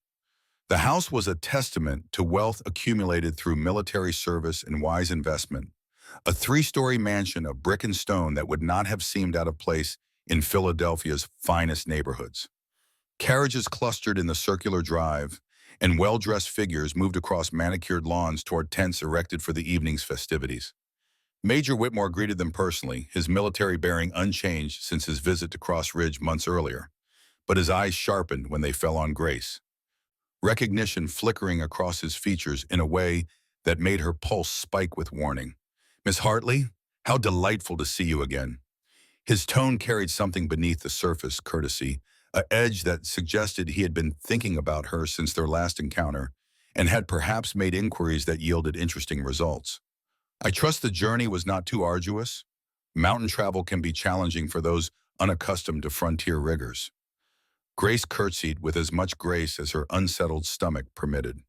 The house was a testament to wealth accumulated through military service and wise investment, a 3-story mansion of brick and stone that would not have seemed out of place in Philadelphia's finest neighborhoods. Carriages clustered in the circular drive, and well-dressed figures moved across manicured lawns toward tents erected for the evening's festivities. Major Whitmore greeted them personally, his military bearing unchanged since his visit to Cross Ridge months earlier, but his eyes sharpened when they fell on Grace, recognition flickering across his features in a way that made her pulse spike with warning. "Miss Hartley, how delightful to see you again." His tone carried something beneath the surface courtesy, an edge that suggested he had been thinking about her since their last encounter and had perhaps made inquiries that yielded interesting results. "I trust the journey was not too arduous. Mountain travel can be challenging for those unaccustomed to frontier rigors." Grace curtsied with as much grace as her unsettled stomach permitted.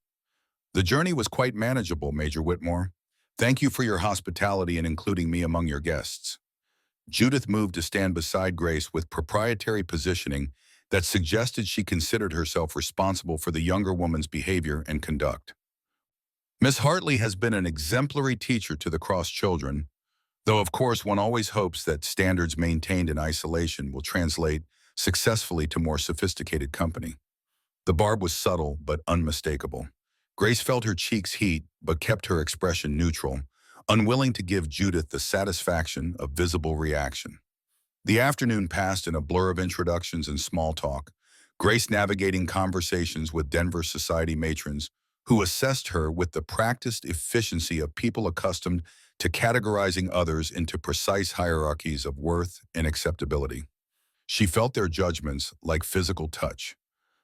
"The journey was quite manageable, Major Whitmore. Thank you for your hospitality and including me among your guests." Judith moved to stand beside Grace with proprietary positioning that suggested she considered herself responsible for the younger woman's behavior and conduct. "Miss Hartley has been an exemplary teacher to the Cross children, though of course one always hopes that standards maintained in isolation will translate successfully to more sophisticated company." The barb was subtle but unmistakable. Grace felt her cheeks heat but kept her expression neutral, unwilling to give Judith the satisfaction of visible reaction. The afternoon passed in a blur of introductions and small talk, Grace navigating conversations with Denver society matrons who assessed her with the practiced efficiency of people accustomed to categorizing others into precise hierarchies of worth and acceptability. She felt their judgments like physical touch,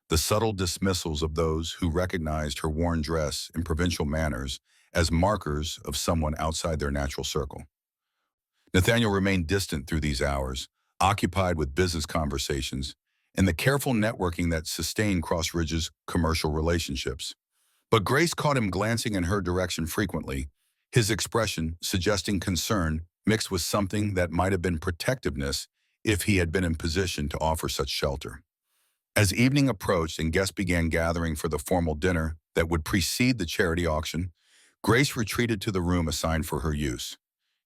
the subtle dismissals of those who recognized her worn dress and provincial manners as markers of someone outside their natural circle. Nathaniel remained distant through these hours, occupied with business conversations and the careful networking that sustained Cross Ridge's commercial relationships. But Grace caught him glancing in her direction frequently, his expression suggesting concern mixed with something that might have been protectiveness if he had been in position to offer such shelter. As evening approached and guests began gathering for the formal dinner that would precede the charity auction, Grace retreated to the room assigned for her use.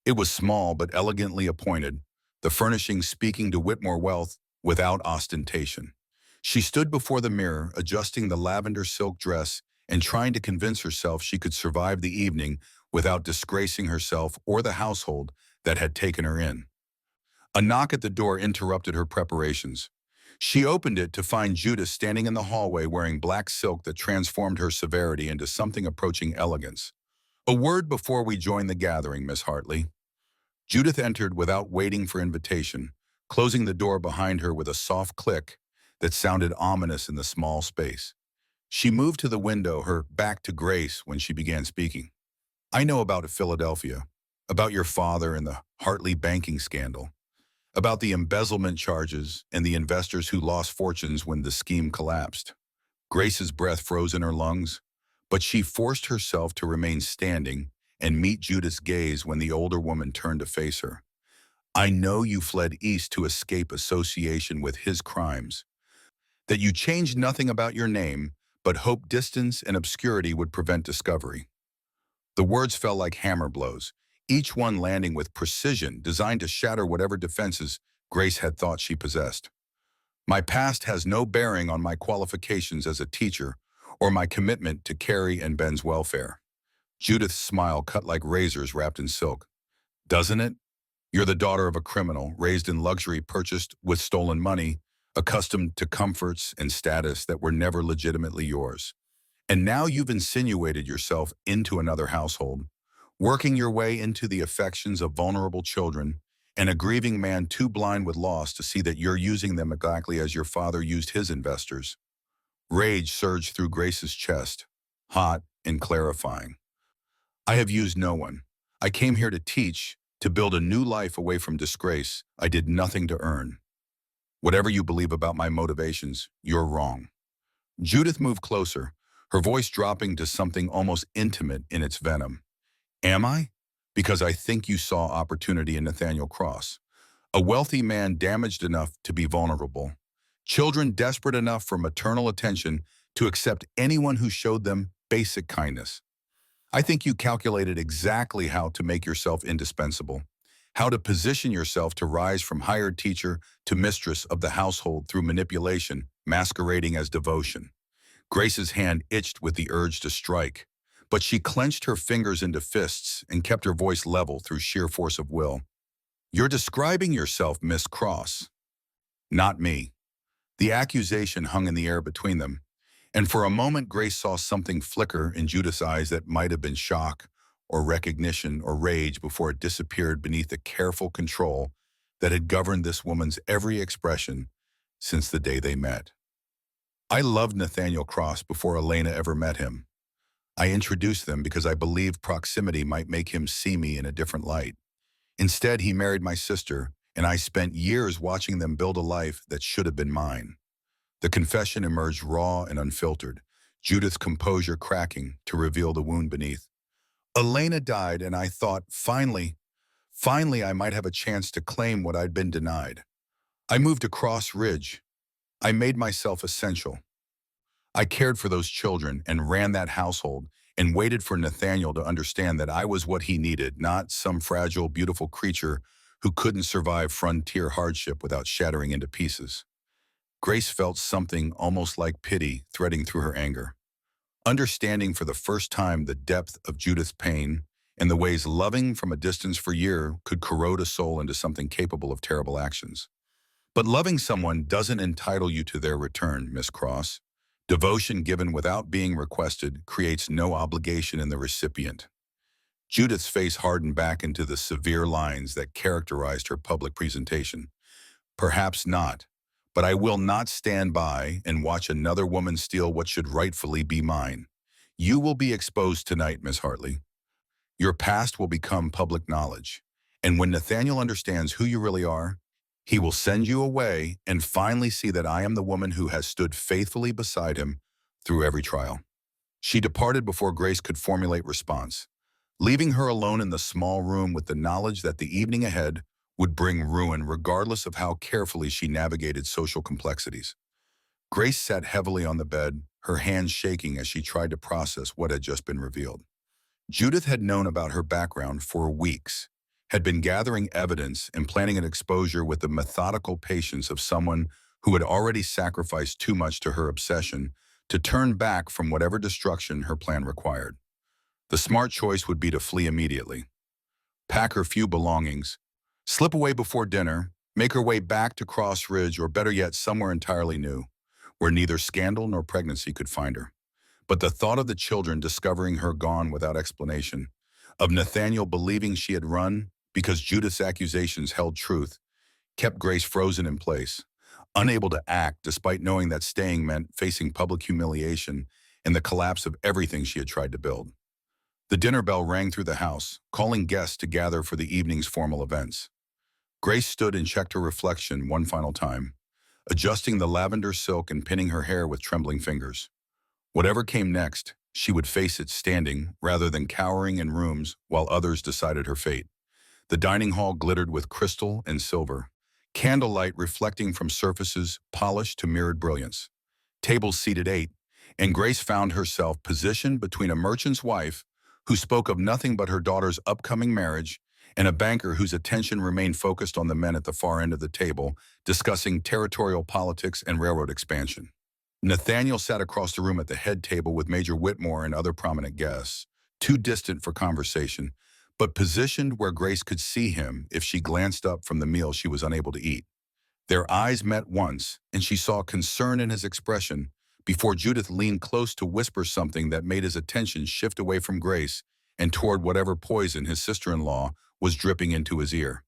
It was small but elegantly appointed, the furnishings speaking to Whitmore wealth without ostentation. She stood before the mirror, adjusting the lavender silk dress and trying to convince herself she could survive the evening without disgracing herself or the household that had taken her in. A knock at the door interrupted her preparations. She opened it to find Judith standing in the hallway wearing black silk that transformed her severity into something approaching elegance. "A word before we join the gathering, Miss Hartley." Judith entered without waiting for invitation, closing the door behind her with a soft click that sounded ominous in the small space. She moved to the window, her back to Grace, when she began speaking. "I know about Philadelphia, about your father and the Hartley banking scandal. about the embezzlement charges and the investors who lost fortunes when the scheme collapsed. Grace's breath froze in her lungs, but she forced herself to remain standing and meet Judith's gaze when the older woman turned to face her. I know you fled east to escape association with his crimes, that you changed nothing about your name, but hoped distance and obscurity would prevent discovery. The words fell like hammer blows, each one landing with precision designed to shatter whatever defenses Grace had thought she possessed. My past has no bearing on my qualifications as a teacher or my commitment to Carrie and Ben's welfare. Judith's smile cut like razors wrapped in silk. Doesn't it? You're the daughter of a criminal, raised in luxury, purchased with stolen money, accustomed to comforts and status that were never legitimately yours. And now you've insinuated yourself into another household, working your way into the affections of vulnerable children and a grieving man too blind with loss to see that you're using them exactly as your father used his investors. Rage surged through Grace's chest, hot and clarifying. I have used no one. I came here to teach, to build a new life away from disgrace I did nothing to earn. Whatever you believe about my motivations, you're wrong. Judith moved closer, her voice dropping to something almost intimate in its venom. Am I? Because I think you saw opportunity in Nathaniel Cross. A wealthy man damaged enough to be vulnerable. Children desperate enough for maternal attention to accept anyone who showed them basic kindness. I think you calculated exactly how to make yourself indispensable, how to position yourself to rise from hired teacher to mistress of the household through manipulation, masquerading as devotion. Grace's hand itched with the urge to strike, but she clenched her fingers into fists and kept her voice level through sheer force of will. You're describing yourself, Miss Cross. Not me. The accusation hung in the air between them, and for a moment Grace saw something flicker in Judith's eyes that might have been shock or recognition or rage before it disappeared beneath the careful control that had governed this woman's every expression since the day they met. I loved Nathaniel Cross before Elena ever met him. I introduced them because I believed proximity might make him see me in a different light. Instead, he married my sister, and I spent years watching them build a life that should have been mine. The confession emerged raw and unfiltered, Judith's composure cracking to reveal the wound beneath. Elena died, and I thought, finally I might have a chance to claim what I'd been denied. I moved across Ridge. I made myself essential. I cared for those children and ran that household and waited for Nathaniel to understand that I was what he needed, not some fragile, beautiful creature who couldn't survive frontier hardship without shattering into pieces. Grace felt something almost like pity threading through her anger. Understanding for the first time the depth of Judith's pain and the ways loving from a distance for years could corrode a soul into something capable of terrible actions. But loving someone doesn't entitle you to their return, Miss Cross. Devotion given without being requested creates no obligation in the recipient. Judith's face hardened back into the severe lines that characterized her public presentation. Perhaps not, but I will not stand by and watch another woman steal what should rightfully be mine. You will be exposed tonight, Miss Hartley. Your past will become public knowledge. And when Nathaniel understands who you really are, he will send you away and finally see that I am the woman who has stood faithfully beside him through every trial. She departed before Grace could formulate response, leaving her alone in the small room with the knowledge that the evening ahead would bring ruin regardless of how carefully she navigated social complexities. Grace sat heavily on the bed, her hands shaking as she tried to process what had just been revealed. Judith had known about her background for weeks, had been gathering evidence and planning an exposure with the methodical patience of someone who had already sacrificed too much to her obsession to turn back from whatever destruction her plan required. The smart choice would be to flee immediately, pack her few belongings, slip away before dinner, make her way back to Cross Ridge, or better yet, somewhere entirely new, where neither scandal nor pregnancy could find her. But the thought of the children discovering her gone without explanation, of Nathaniel believing she had run because Judith's accusations held truth, kept Grace frozen in place, unable to act despite knowing that staying meant facing public humiliation and the collapse of everything she had tried to build. The dinner bell rang through the house, calling guests to gather for the evening's formal events. Grace stood and checked her reflection one final time, adjusting the lavender silk and pinning her hair with trembling fingers. Whatever came next, she would face it standing rather than cowering in rooms while others decided her fate. The dining hall glittered with crystal and silver, candlelight reflecting from surfaces polished to mirrored brilliance. Tables seated eight, and Grace found herself positioned between a merchant's wife who spoke of nothing but her daughter's upcoming marriage and a banker whose attention remained focused on the men at the far end of the table, discussing territorial politics and railroad expansion. Nathaniel sat across the room at the head table with Major Whitmore and other prominent guests, too distant for conversation, but positioned where Grace could see him if she glanced up from the meal she was unable to eat. Their eyes met once, and she saw concern in his expression before Judith leaned close to whisper something that made his attention shift away from Grace and toward whatever poison his sister-in-law was dripping into his ear.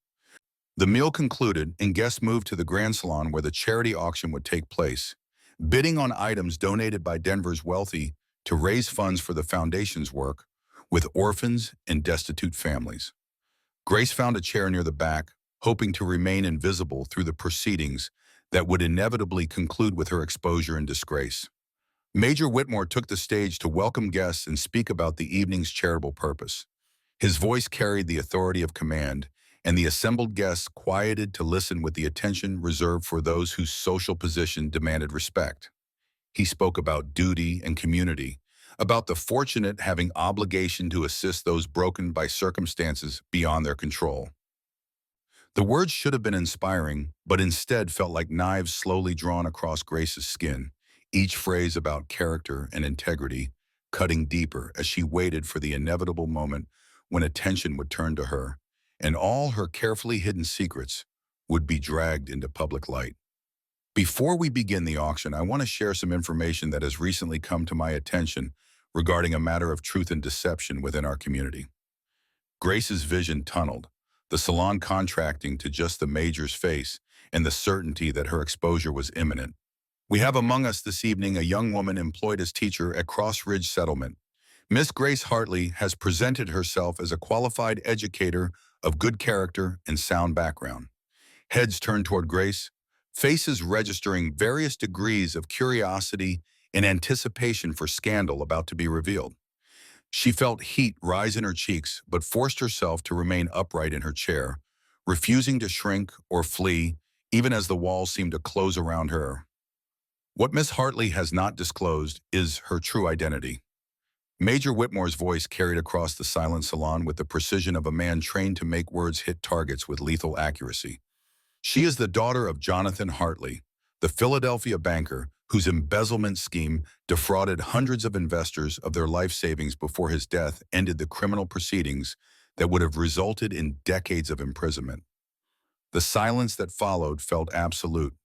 The meal concluded, and guests moved to the Grand Salon where the charity auction would take place, bidding on items donated by Denver's wealthy to raise funds for the foundation's work with orphans and destitute families. Grace found a chair near the back, hoping to remain invisible through the proceedings that would inevitably conclude with her exposure and disgrace. Major Whitmore took the stage to welcome guests and speak about the evening's charitable purpose. His voice carried the authority of command, and the assembled guests quieted to listen with the attention reserved for those whose social position demanded respect. He spoke about duty and community, about the fortunate having obligation to assist those broken by circumstances beyond their control. The words should have been inspiring, but instead felt like knives slowly drawn across Grace's skin, each phrase about character and integrity, cutting deeper as she waited for the inevitable moment when attention would turn to her, and all her carefully hidden secrets would be dragged into public light. Before we begin the auction, I want to share some information that has recently come to my attention regarding a matter of truth and deception within our community. Grace's vision tunneled, the salon contracting to just the major's face and the certainty that her exposure was imminent. We have among us this evening a young woman employed as teacher at Cross Ridge Settlement. Miss Grace Hartley has presented herself as a qualified educator of good character and sound background. Heads turned toward Grace, faces registering various degrees of curiosity and anticipation for scandal about to be revealed. She felt heat rise in her cheeks, but forced herself to remain upright in her chair, refusing to shrink or flee, even as the walls seemed to close around her. What Miss Hartley has not disclosed is her true identity. Major Whitmore's voice carried across the silent salon with the precision of a man trained to make words hit targets with lethal accuracy. She is the daughter of Jonathan Hartley, the Philadelphia banker whose embezzlement scheme defrauded hundreds of investors of their life savings before his death ended the criminal proceedings that would have resulted in decades of imprisonment. The silence that followed felt absolute.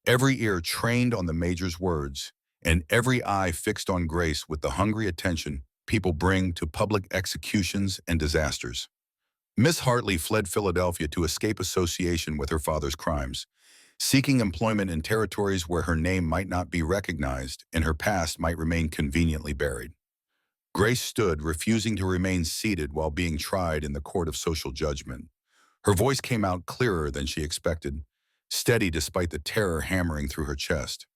Every ear trained on the major's words, and every eye fixed on Grace with the hungry attention people bring to public executions and disasters. Miss Hartley fled Philadelphia to escape association with her father's crimes, seeking employment in territories where her name might not be recognized and her past might remain conveniently buried. Grace stood, refusing to remain seated while being tried in the court of social judgment. Her voice came out clearer than she expected, steady despite the terror hammering through her chest.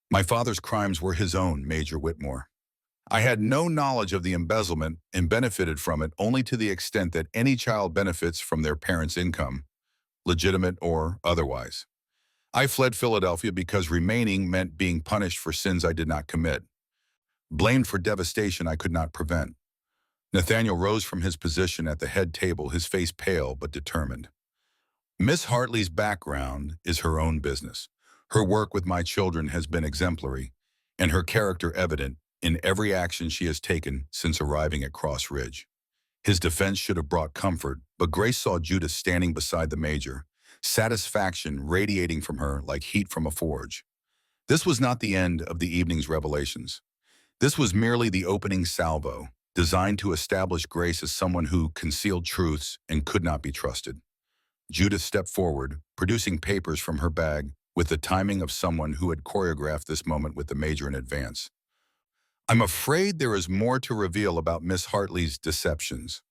My father's crimes were his own, Major Whitmore. I had no knowledge of the embezzlement and benefited from it only to the extent that any child benefits from their parents' income, legitimate or otherwise. I fled Philadelphia because remaining meant being punished for sins I did not commit, blamed for devastation I could not prevent. Nathaniel rose from his position at the head table, his face pale but determined. Miss Hartley's background is her own business. Her work with my children has been exemplary, and her character evident in every action she has taken since arriving at Cross Ridge. His defense should have brought comfort, but Grace saw Judith standing beside the major, satisfaction radiating from her like heat from a forge. This was not the end of the evening's revelations. This was merely the opening salvo, designed to establish Grace as someone who concealed truths and could not be trusted. Judith stepped forward, producing papers from her bag with the timing of someone who had choreographed this moment with the major in advance. I'm afraid there is more to reveal about Miss Hartley's deceptions.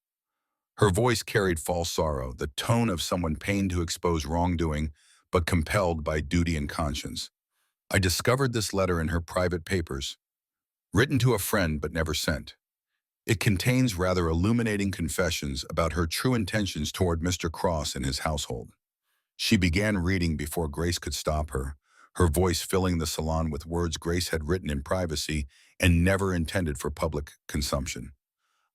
Her voice carried false sorrow, the tone of someone pained to expose wrongdoing, but compelled by duty and conscience. I discovered this letter in her private papers, written to a friend but never sent. It contains rather illuminating confessions about her true intentions toward Mr. Cross and his household. She began reading before Grace could stop her voice filling the salon with words Grace had written in privacy and never intended for public consumption.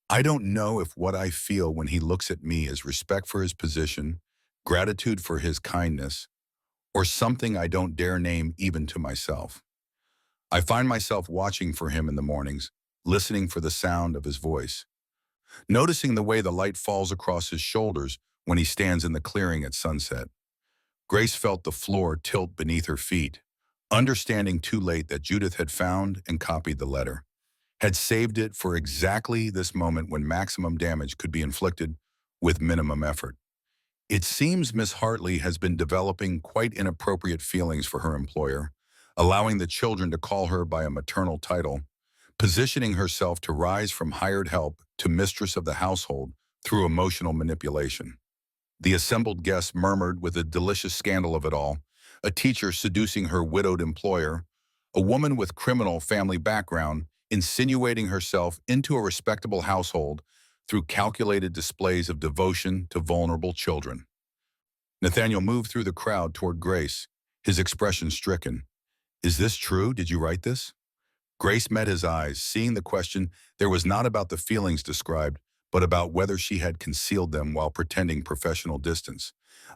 I don't know if what I feel when he looks at me is respect for his position, gratitude for his kindness, or something I don't dare name even to myself. I find myself watching for him in the mornings, listening for the sound of his voice, noticing the way the light falls across his shoulders when he stands in the clearing at sunset. Grace felt the floor tilt beneath her feet, understanding too late that Judith had found and copied the letter, had saved it for exactly this moment when maximum damage could be inflicted with minimum effort. It seems Miss Hartley has been developing quite inappropriate feelings for her employer, allowing the children to call her by a maternal title, positioning herself to rise from hired help to mistress of the household through emotional manipulation. The assembled guests murmured with the delicious scandal of it all, a teacher seducing her widowed employer, a woman with criminal family background insinuating herself into a respectable household through calculated displays of devotion to vulnerable children. Nathaniel moved through the crowd toward Grace, his expression stricken. "Is this true? Did you write this?" Grace met his eyes, seeing the question there was not about the feelings described, but about whether she had concealed them while pretending professional distance.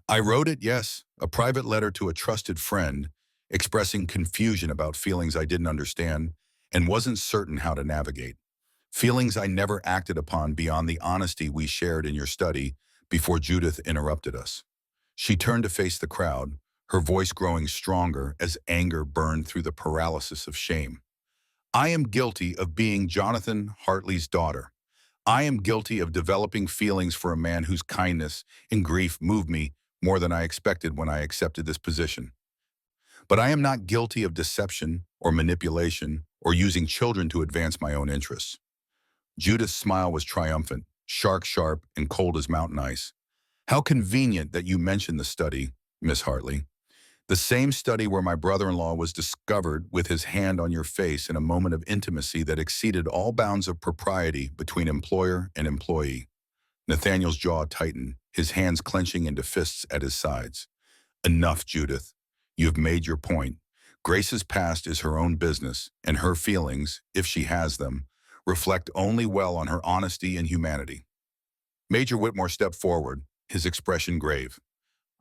"I wrote it, yes, a private letter to a trusted friend, expressing confusion about feelings I didn't understand and wasn't certain how to navigate. Feelings I never acted upon beyond the honesty we shared in your study before Judith interrupted us." She turned to face the crowd, her voice growing stronger as anger burned through the paralysis of shame. "I am guilty of being Jonathan Hartley's daughter. I am guilty of developing feelings for a man whose kindness and grief moved me more than I expected when I accepted this position. But I am not guilty of deception or manipulation or using children to advance my own interests." Judith's smile was triumphant, sharp, and cold as mountain ice. "How convenient that you mentioned the study, Miss Hartley. The same study where my brother-in-law was discovered with his hand on your face in a moment of intimacy that exceeded all bounds of propriety between employer and employee." Nathaniel's jaw tightened, his hands clenching into fists at his sides. "Enough, Judith. You have made your point. Grace's past is her own business, and her feelings, if she has them, reflect only well on her honesty and humanity." Major Whitmore stepped forward, his expression grave.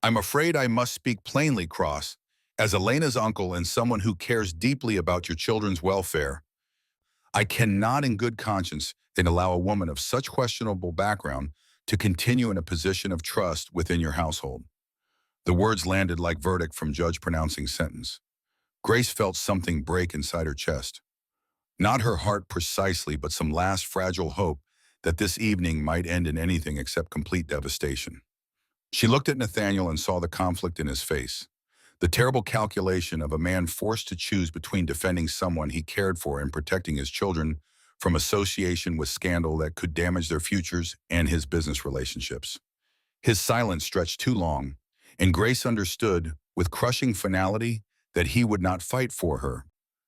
"I'm afraid I must speak plainly, Cross. As Elena's uncle and someone who cares deeply about your children's welfare, I cannot in good conscience then allow a woman of such questionable background to continue in a position of trust within your household." The words landed like verdict from judge pronouncing sentence. Grace felt something break inside her chest. Not her heart precisely, but some last fragile hope that this evening might end in anything except complete devastation. She looked at Nathaniel and saw the conflict in his face, the terrible calculation of a man forced to choose between defending someone he cared for and protecting his children from association with scandal that could damage their futures and his business relationships. His silence stretched too long, and Grace understood, with crushing finality, that he would not fight for her,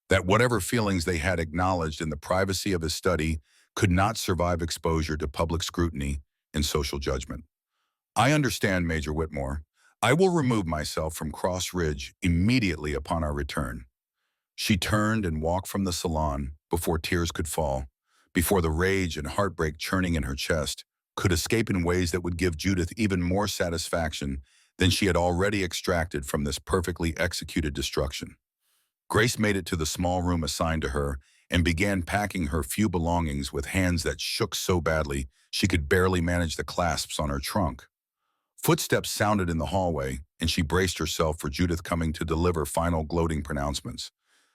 that whatever feelings they had acknowledged in the privacy of his study could not survive exposure to public scrutiny and social judgment. "I understand, Major Whitmore. I will remove myself from Cross Ridge immediately upon our return." She turned and walked from the salon before tears could fall, before the rage and heartbreak churning in her chest could escape in ways that would give Judith even more satisfaction than she had already extracted from this perfectly executed destruction. Grace made it to the small room assigned to her and began packing her few belongings with hands that shook so badly she could barely manage the clasps on her trunk. Footsteps sounded in the hallway, and she braced herself for Judith coming to deliver final gloating pronouncements.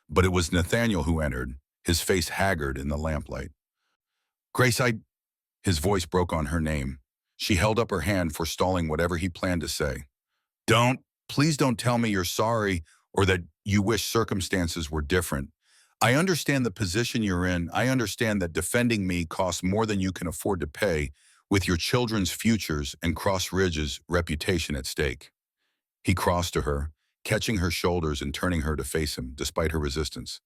But it was Nathaniel who entered, his face haggard in the lamplight. "Grace, His voice broke on her name. She held up her hand, forestalling whatever he planned to say. Please don't tell me you're sorry or that you wish circumstances were different. I understand the position you're in. I understand that defending me costs more than you can afford to pay, with your children's futures and Cross Ridge's reputation at stake. He crossed to her, catching her shoulders and turning her to face him, despite her resistance.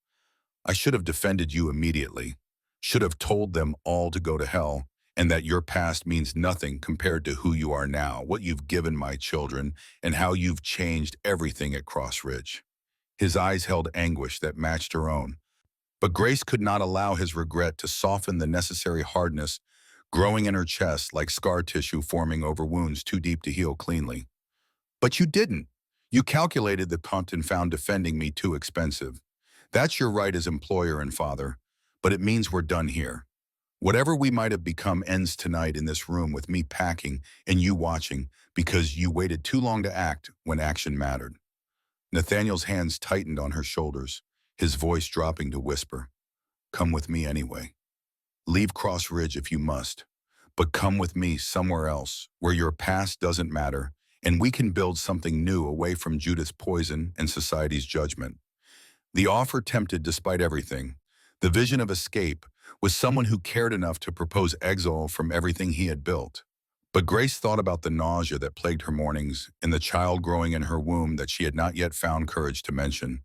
I should have defended you immediately, should have told them all to go to hell, and that your past means nothing compared to who you are now, what you've given my children, and how you've changed everything at Cross Ridge. His eyes held anguish that matched her own, but Grace could not allow his regret to soften the necessary hardness growing in her chest like scar tissue forming over wounds too deep to heal cleanly. But you didn't. You calculated that Compton found defending me too expensive. That's your right as employer and father, but it means we're done here. Whatever we might have become ends tonight in this room with me packing and you watching because you waited too long to act when action mattered. Nathaniel's hands tightened on her shoulders, his voice dropping to whisper, "Come with me anyway. Leave Cross Ridge if you must, but come with me somewhere else where your past doesn't matter and we can build something new away from Judith's poison and society's judgment." The offer tempted despite everything. The vision of escape was someone who cared enough to propose exile from everything he had built. But Grace thought about the nausea that plagued her mornings and the child growing in her womb that she had not yet found courage to mention.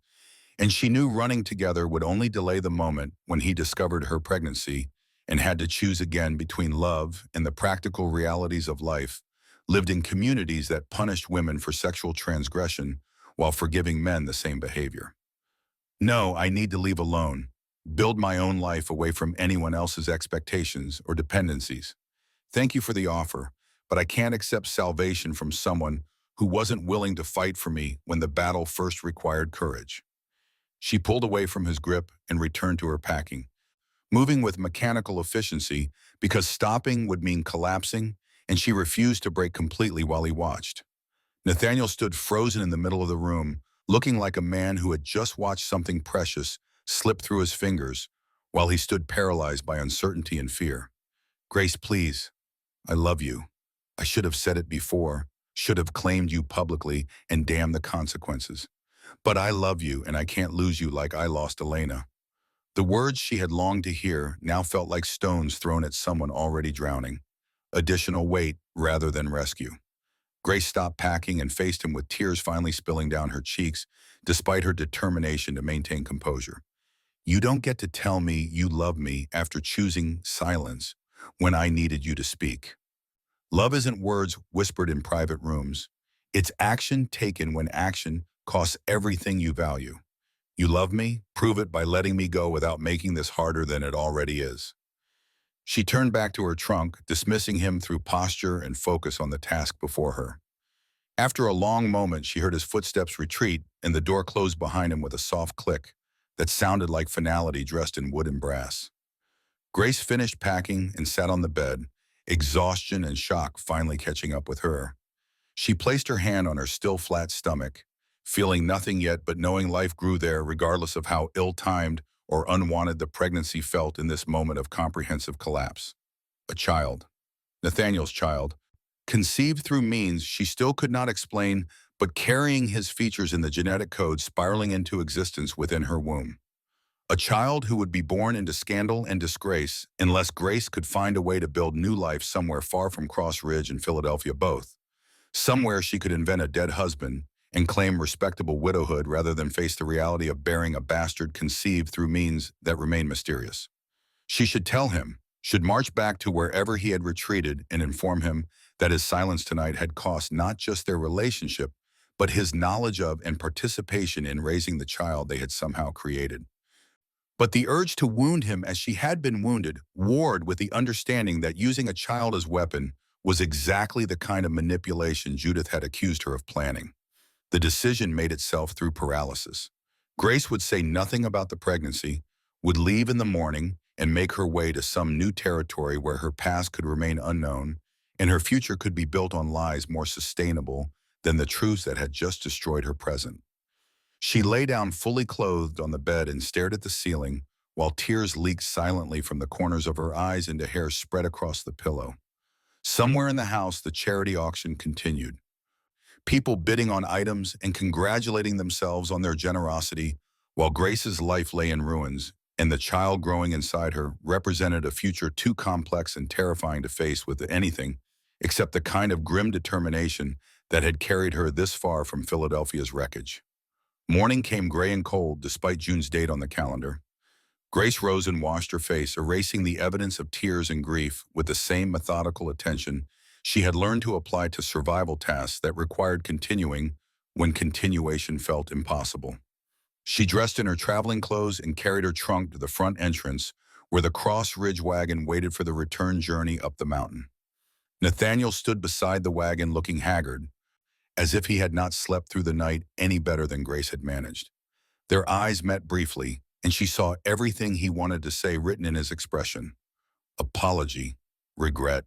And she knew running together would only delay the moment when he discovered her pregnancy and had to choose again between love and the practical realities of life, lived in communities that punished women for sexual transgression while forgiving men the same behavior. No, I need to leave alone, build my own life away from anyone else's expectations or dependencies. Thank you for the offer, but I can't accept salvation from someone who wasn't willing to fight for me when the battle first required courage. She pulled away from his grip and returned to her packing, moving with mechanical efficiency because stopping would mean collapsing, and she refused to break completely while he watched. Nathaniel stood frozen in the middle of the room, looking like a man who had just watched something precious slip through his fingers while he stood paralyzed by uncertainty and fear. "Grace, please. I love you. I should have said it before, should have claimed you publicly, and damn the consequences. But I love you, and I can't lose you like I lost Elena." The words she had longed to hear now felt like stones thrown at someone already drowning. Additional weight rather than rescue. Grace stopped packing and faced him with tears finally spilling down her cheeks, despite her determination to maintain composure. "You don't get to tell me you love me after choosing silence when I needed you to speak. Love isn't words whispered in private rooms. It's action taken when action costs everything you value. You love me? Prove it by letting me go without making this harder than it already is." She turned back to her trunk, dismissing him through posture and focus on the task before her. After a long moment, she heard his footsteps retreat and the door closed behind him with a soft click that sounded like finality dressed in wood and brass. Grace finished packing and sat on the bed, exhaustion and shock finally catching up with her. She placed her hand on her still flat stomach, feeling nothing yet but knowing life grew there regardless of how ill-timed or unwanted the pregnancy felt in this moment of comprehensive collapse. A child, Nathaniel's child, conceived through means she still could not explain, but carrying his features in the genetic code spiraling into existence within her womb. A child who would be born into scandal and disgrace unless Grace could find a way to build new life somewhere far from Cross Ridge and Philadelphia both. Somewhere she could invent a dead husband and claim respectable widowhood rather than face the reality of bearing a bastard conceived through means that remain mysterious. She should tell him, should march back to wherever he had retreated and inform him that his silence tonight had cost not just their relationship, but his knowledge of and participation in raising the child they had somehow created. But the urge to wound him as she had been wounded warred with the understanding that using a child as weapon was exactly the kind of manipulation Judith had accused her of planning. The decision made itself through paralysis. Grace would say nothing about the pregnancy, would leave in the morning and make her way to some new territory where her past could remain unknown and her future could be built on lies more sustainable than the truths that had just destroyed her present. She lay down fully clothed on the bed and stared at the ceiling while tears leaked silently from the corners of her eyes into hair spread across the pillow. Somewhere in the house, the charity auction continued. People bidding on items and congratulating themselves on their generosity, while Grace's life lay in ruins, and the child growing inside her represented a future too complex and terrifying to face with anything except the kind of grim determination that had carried her this far from Philadelphia's wreckage. Morning came gray and cold despite June's date on the calendar. Grace rose and washed her face, erasing the evidence of tears and grief with the same methodical attention she had learned to apply to survival tasks that required continuing when continuation felt impossible. She dressed in her traveling clothes and carried her trunk to the front entrance where the Cross Ridge wagon waited for the return journey up the mountain. Nathaniel stood beside the wagon looking haggard, as if he had not slept through the night any better than Grace had managed. Their eyes met briefly, and she saw everything he wanted to say written in his expression. Apology, regret,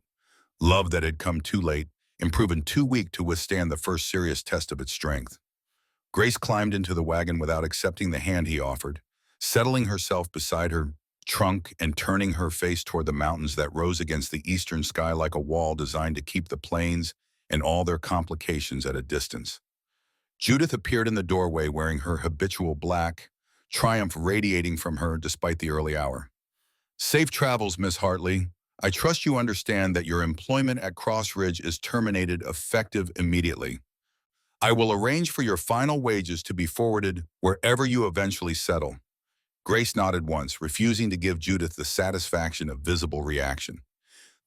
love that had come too late and proven too weak to withstand the first serious test of its strength. Grace climbed into the wagon without accepting the hand he offered, settling herself beside her trunk and turning her face toward the mountains that rose against the eastern sky like a wall designed to keep the plains and all their complications at a distance. Judith appeared in the doorway wearing her habitual black, triumph radiating from her despite the early hour. Safe travels, Miss Hartley. I trust you understand that your employment at Cross Ridge is terminated effective immediately. I will arrange for your final wages to be forwarded wherever you eventually settle. Grace nodded once, refusing to give Judith the satisfaction of visible reaction.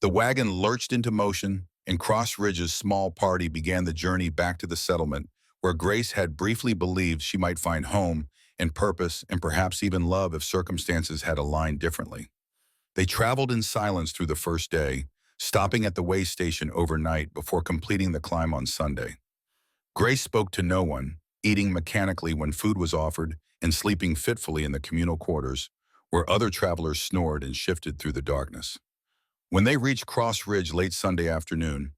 The wagon lurched into motion, and Cross Ridge's small party began the journey back to the settlement, where Grace had briefly believed she might find home and purpose and perhaps even love if circumstances had aligned differently. They traveled in silence through the first day, stopping at the way station overnight before completing the climb on Sunday. Grace spoke to no one, eating mechanically when food was offered and sleeping fitfully in the communal quarters, where other travelers snored and shifted through the darkness. When they reached Cross Ridge late Sunday afternoon,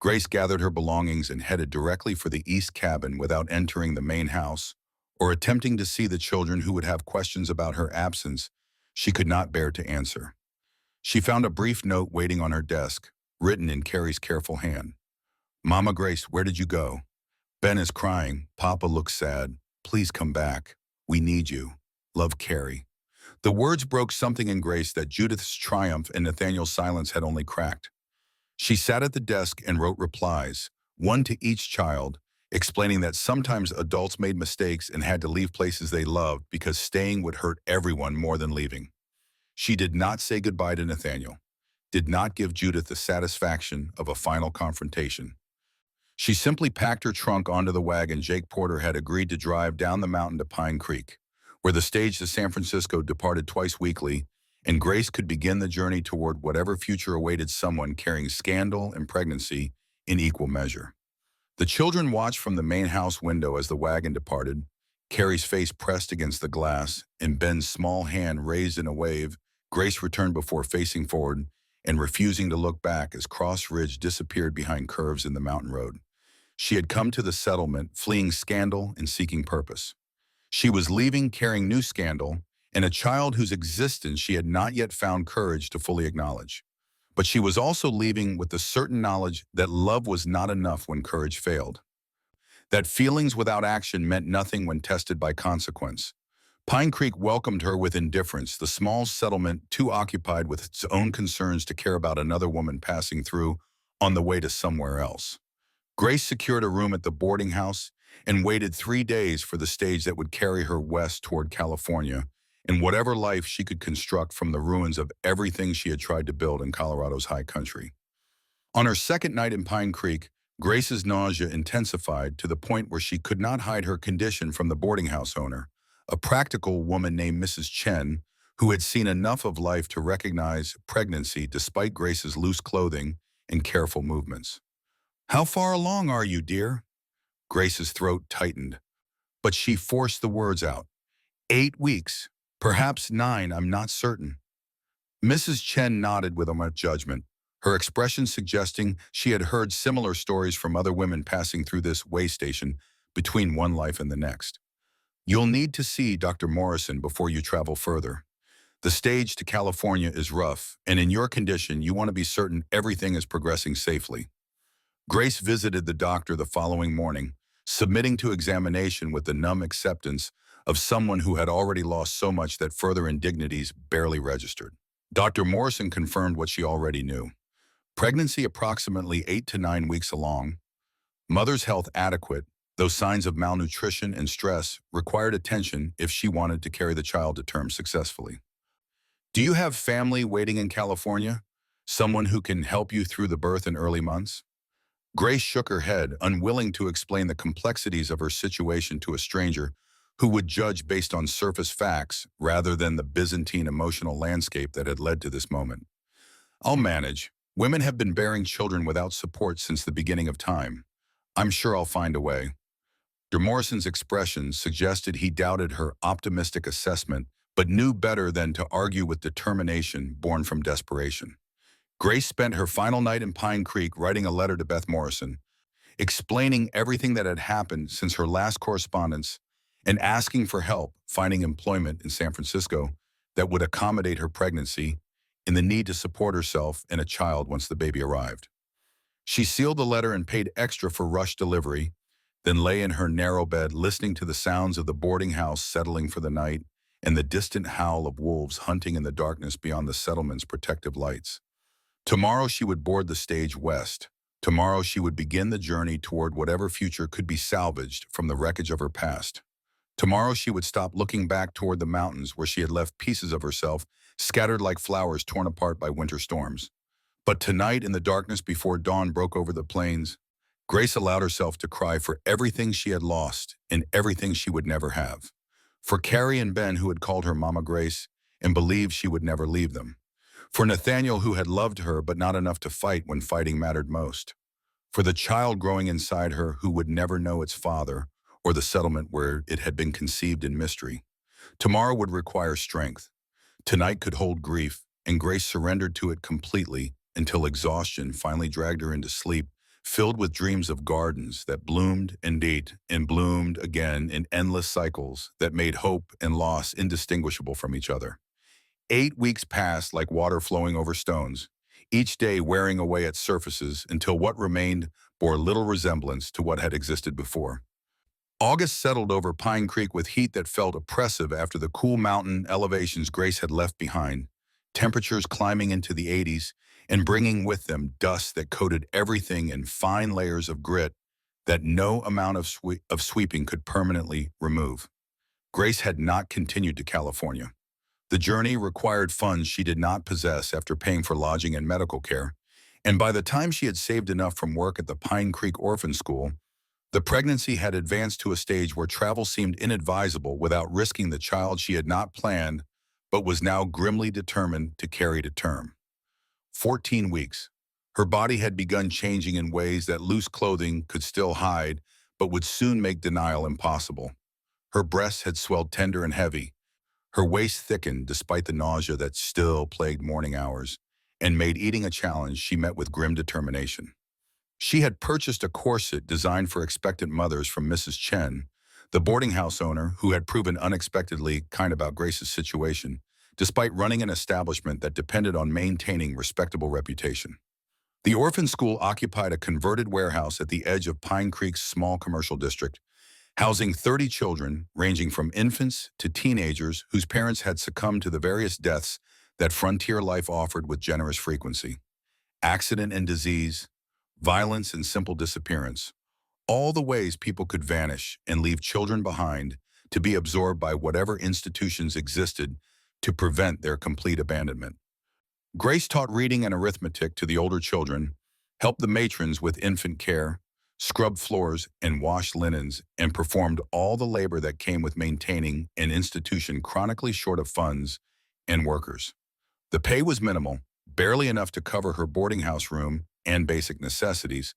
Grace gathered her belongings and headed directly for the east cabin without entering the main house or attempting to see the children who would have questions about her absence she could not bear to answer. She found a brief note waiting on her desk, written in Carrie's careful hand. Mama Grace, where did you go? Ben is crying. Papa looks sad. Please come back. We need you. Love, Carrie. The words broke something in Grace that Judith's triumph and Nathaniel's silence had only cracked. She sat at the desk and wrote replies, one to each child, explaining that sometimes adults made mistakes and had to leave places they loved because staying would hurt everyone more than leaving. She did not say goodbye to Nathaniel, did not give Judith the satisfaction of a final confrontation. She simply packed her trunk onto the wagon Jake Porter had agreed to drive down the mountain to Pine Creek, where the stage to San Francisco departed twice weekly, and Grace could begin the journey toward whatever future awaited someone carrying scandal and pregnancy in equal measure. The children watched from the main house window as the wagon departed, Carrie's face pressed against the glass and Ben's small hand raised in a wave. Grace returned before facing forward and refusing to look back as Cross Ridge disappeared behind curves in the mountain road. She had come to the settlement, fleeing scandal and seeking purpose. She was leaving carrying new scandal and a child whose existence she had not yet found courage to fully acknowledge. But she was also leaving with the certain knowledge that love was not enough when courage failed. That feelings without action meant nothing when tested by consequence. Pine Creek welcomed her with indifference, the small settlement too occupied with its own concerns to care about another woman passing through on the way to somewhere else. Grace secured a room at the boarding house and waited 3 days for the stage that would carry her west toward California and whatever life she could construct from the ruins of everything she had tried to build in Colorado's high country. On her second night in Pine Creek, Grace's nausea intensified to the point where she could not hide her condition from the boarding house owner, a practical woman named Mrs. Chen, who had seen enough of life to recognize pregnancy despite Grace's loose clothing and careful movements. "How far along are you, dear?" Grace's throat tightened, but she forced the words out. 8 weeks, perhaps 9, I'm not certain. Mrs. Chen nodded with much judgment, her expression suggesting she had heard similar stories from other women passing through this way station between one life and the next. "You'll need to see Dr. Morrison before you travel further. The stage to California is rough, and in your condition, you want to be certain everything is progressing safely." Grace visited the doctor the following morning, submitting to examination with the numb acceptance of someone who had already lost so much that further indignities barely registered. Dr. Morrison confirmed what she already knew. Pregnancy approximately 8 to 9 weeks along, mother's health adequate, though signs of malnutrition and stress required attention if she wanted to carry the child to term successfully. Do you have family waiting in California? Someone who can help you through the birth and early months? Grace shook her head, unwilling to explain the complexities of her situation to a stranger who would judge based on surface facts rather than the Byzantine emotional landscape that had led to this moment. I'll manage. Women have been bearing children without support since the beginning of time. I'm sure I'll find a way. Dr. Morrison's expression suggested he doubted her optimistic assessment, but knew better than to argue with determination born from desperation. Grace spent her final night in Pine Creek writing a letter to Beth Morrison, explaining everything that had happened since her last correspondence and asking for help finding employment in San Francisco that would accommodate her pregnancy and the need to support herself and a child once the baby arrived. She sealed the letter and paid extra for rush delivery, then lay in her narrow bed listening to the sounds of the boarding house settling for the night and the distant howl of wolves hunting in the darkness beyond the settlement's protective lights. Tomorrow she would board the stage west. Tomorrow she would begin the journey toward whatever future could be salvaged from the wreckage of her past. Tomorrow she would stop looking back toward the mountains where she had left pieces of herself scattered like flowers torn apart by winter storms. But tonight, in the darkness before dawn broke over the plains, Grace allowed herself to cry for everything she had lost and everything she would never have. For Carrie and Ben, who had called her Mama Grace and believed she would never leave them. For Nathaniel, who had loved her but not enough to fight when fighting mattered most. For the child growing inside her who would never know its father or the settlement where it had been conceived in mystery. Tomorrow would require strength. Tonight could hold grief, and Grace surrendered to it completely until exhaustion finally dragged her into sleep, filled with dreams of gardens that bloomed and ate and bloomed again in endless cycles that made hope and loss indistinguishable from each other. 8 weeks passed like water flowing over stones, each day wearing away at surfaces until what remained bore little resemblance to what had existed before. August settled over Pine Creek with heat that felt oppressive after the cool mountain elevations Grace had left behind, temperatures climbing into the 80s and bringing with them dust that coated everything in fine layers of grit that no amount of sweeping could permanently remove. Grace had not continued to California. The journey required funds she did not possess after paying for lodging and medical care, and by the time she had saved enough from work at the Pine Creek Orphan School, the pregnancy had advanced to a stage where travel seemed inadvisable without risking the child she had not planned but was now grimly determined to carry to term. 14 weeks. Her body had begun changing in ways that loose clothing could still hide but would soon make denial impossible. Her breasts had swelled tender and heavy. Her waist thickened despite the nausea that still plagued morning hours and made eating a challenge she met with grim determination. She had purchased a corset designed for expectant mothers from Mrs. Chen, the boarding house owner who had proven unexpectedly kind about Grace's situation, despite running an establishment that depended on maintaining respectable reputation. The orphan school occupied a converted warehouse at the edge of Pine Creek's small commercial district, housing 30 children ranging from infants to teenagers whose parents had succumbed to the various deaths that frontier life offered with generous frequency. Accident and disease, violence and simple disappearance, all the ways people could vanish and leave children behind to be absorbed by whatever institutions existed to prevent their complete abandonment. Grace taught reading and arithmetic to the older children, helped the matrons with infant care, scrubbed floors and washed linens, and performed all the labor that came with maintaining an institution chronically short of funds and workers. The pay was minimal, barely enough to cover her boarding house room and basic necessities,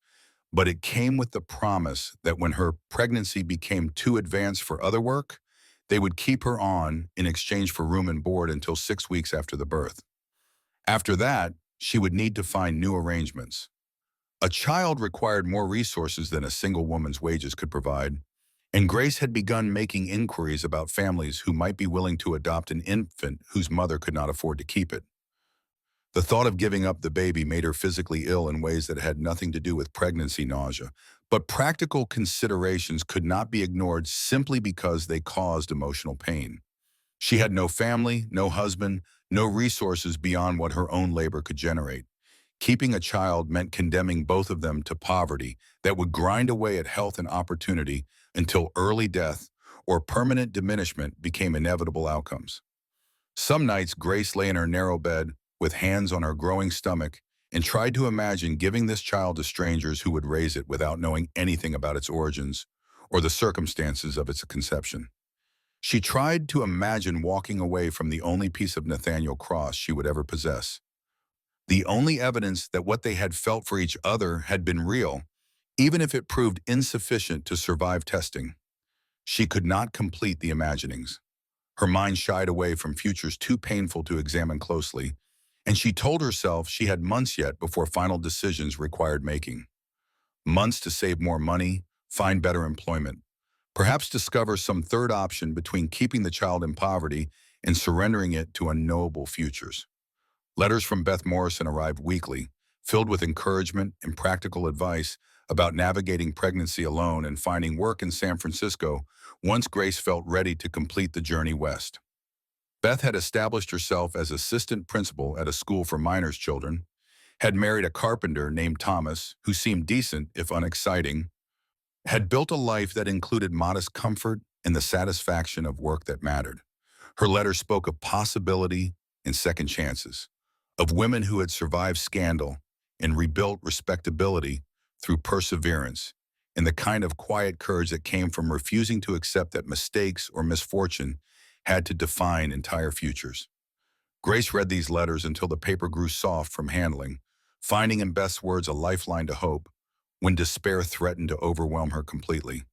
but it came with the promise that when her pregnancy became too advanced for other work, they would keep her on in exchange for room and board until 6 weeks after the birth. After that, she would need to find new arrangements. A child required more resources than a single woman's wages could provide, and Grace had begun making inquiries about families who might be willing to adopt an infant whose mother could not afford to keep it. The thought of giving up the baby made her physically ill in ways that had nothing to do with pregnancy nausea, but practical considerations could not be ignored simply because they caused emotional pain. She had no family, no husband, no resources beyond what her own labor could generate. Keeping a child meant condemning both of them to poverty that would grind away at health and opportunity until early death or permanent diminishment became inevitable outcomes. Some nights, Grace lay in her narrow bed with hands on her growing stomach and tried to imagine giving this child to strangers who would raise it without knowing anything about its origins or the circumstances of its conception. She tried to imagine walking away from the only piece of Nathaniel Cross she would ever possess, the only evidence that what they had felt for each other had been real, even if it proved insufficient to survive testing. She could not complete the imaginings. Her mind shied away from futures too painful to examine closely, and she told herself she had months yet before final decisions required making. Months to save more money, find better employment, perhaps discover some third option between keeping the child in poverty and surrendering it to unknowable futures. Letters from Beth Morrison arrived weekly, filled with encouragement and practical advice about navigating pregnancy alone and finding work in San Francisco once Grace felt ready to complete the journey west. Beth had established herself as assistant principal at a school for minors children, had married a carpenter named Thomas, who seemed decent if unexciting, had built a life that included modest comfort and the satisfaction of work that mattered. Her letter spoke of possibility and second chances, of women who had survived scandal and rebuilt respectability through perseverance, and the kind of quiet courage that came from refusing to accept that mistakes or misfortune had to define entire futures. Grace read these letters until the paper grew soft from handling, finding in Beth's words a lifeline to hope when despair threatened to overwhelm her completely.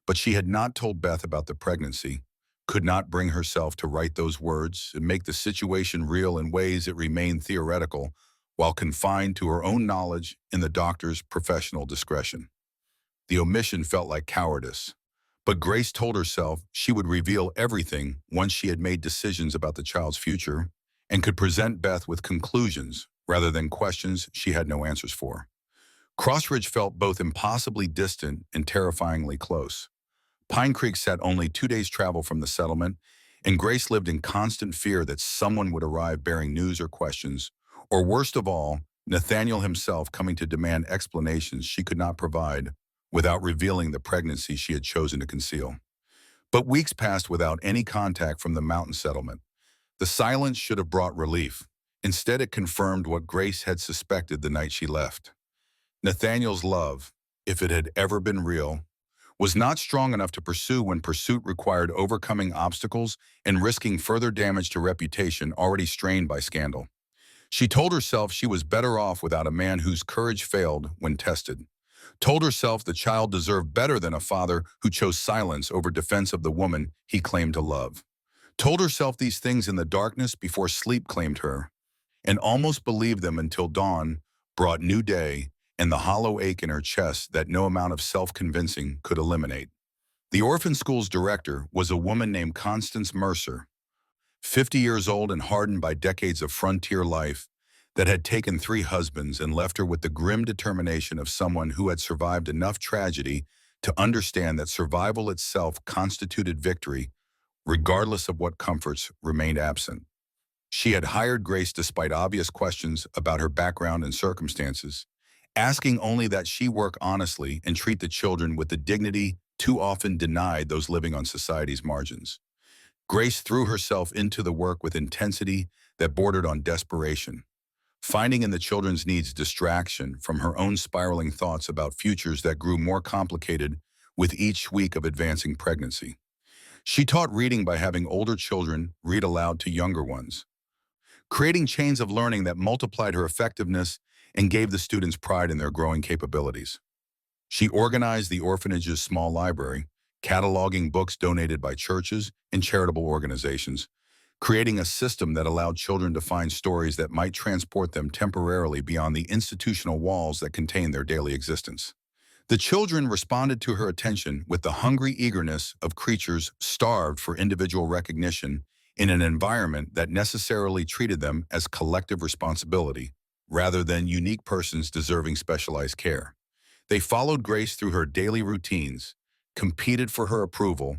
But she had not told Beth about the pregnancy, could not bring herself to write those words and make the situation real in ways that remained theoretical while confined to her own knowledge and the doctor's professional discretion. The omission felt like cowardice, but Grace told herself she would reveal everything once she had made decisions about the child's future and could present Beth with conclusions rather than questions she had no answers for. Crossridge felt both impossibly distant and terrifyingly close. Pine Creek sat only 2 days' travel from the settlement, and Grace lived in constant fear that someone would arrive bearing news or questions, or worst of all, Nathaniel himself coming to demand explanations she could not provide without revealing the pregnancy she had chosen to conceal. But weeks passed without any contact from the mountain settlement. The silence should have brought relief. Instead, it confirmed what Grace had suspected the night she left. Nathaniel's love, if it had ever been real, was not strong enough to pursue when pursuit required overcoming obstacles and risking further damage to reputation already strained by scandal. She told herself she was better off without a man whose courage failed when tested. Told herself the child deserved better than a father who chose silence over defense of the woman he claimed to love. Told herself these things in the darkness before sleep claimed her, and almost believed them until dawn brought new day and the hollow ache in her chest that no amount of self-convincing could eliminate. The orphan school's director was a woman named Constance Mercer, 50 years old and hardened by decades of frontier life that had taken 3 husbands and left her with the grim determination of someone who had survived enough tragedy to understand that survival itself constituted victory, regardless of what comforts remained absent. She had hired Grace despite obvious questions about her background and circumstances, asking only that she work honestly and treat the children with the dignity too often denied those living on society's margins. Grace threw herself into the work with intensity that bordered on desperation, finding in the children's needs distraction from her own spiraling thoughts about futures that grew more complicated with each week of advancing pregnancy. She taught reading by having older children read aloud to younger ones, creating chains of learning that multiplied her effectiveness and gave the students pride in their growing capabilities. She organized the orphanage's small library, cataloging books donated by churches and charitable organizations, creating a system that allowed children to find stories that might transport them temporarily beyond the institutional walls that contained their daily existence. The children responded to her attention with the hungry eagerness of creatures starved for individual recognition in an environment that necessarily treated them as collective responsibility rather than unique persons deserving specialized care. They followed Grace through her daily routines, competed for her approval,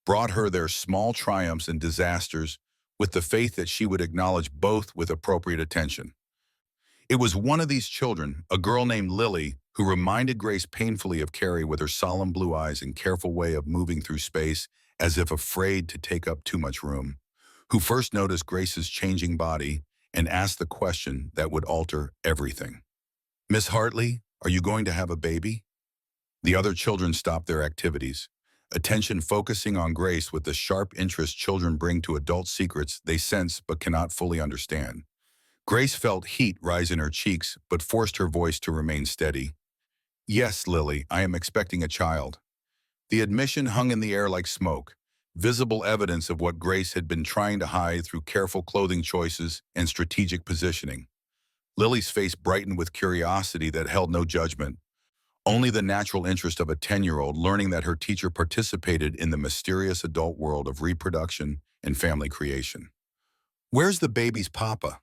brought her their small triumphs and disasters with the faith that she would acknowledge both with appropriate attention. It was one of these children, a girl named Lily, who reminded Grace painfully of Carrie with her solemn blue eyes and careful way of moving through space as if afraid to take up too much room, who first noticed Grace's changing body and asked the question that would alter everything. "Miss Hartley, are you going to have a baby?" The other children stopped their activities, attention focusing on Grace with the sharp interest children bring to adult secrets they sense but cannot fully understand. Grace felt heat rise in her cheeks but forced her voice to remain steady. "Yes, Lily, I am expecting a child." The admission hung in the air like smoke, visible evidence of what Grace had been trying to hide through careful clothing choices and strategic positioning. Lily's face brightened with curiosity that held no judgment, only the natural interest of a 10-year-old learning that her teacher participated in the mysterious adult world of reproduction and family creation. "Where's the baby's papa?"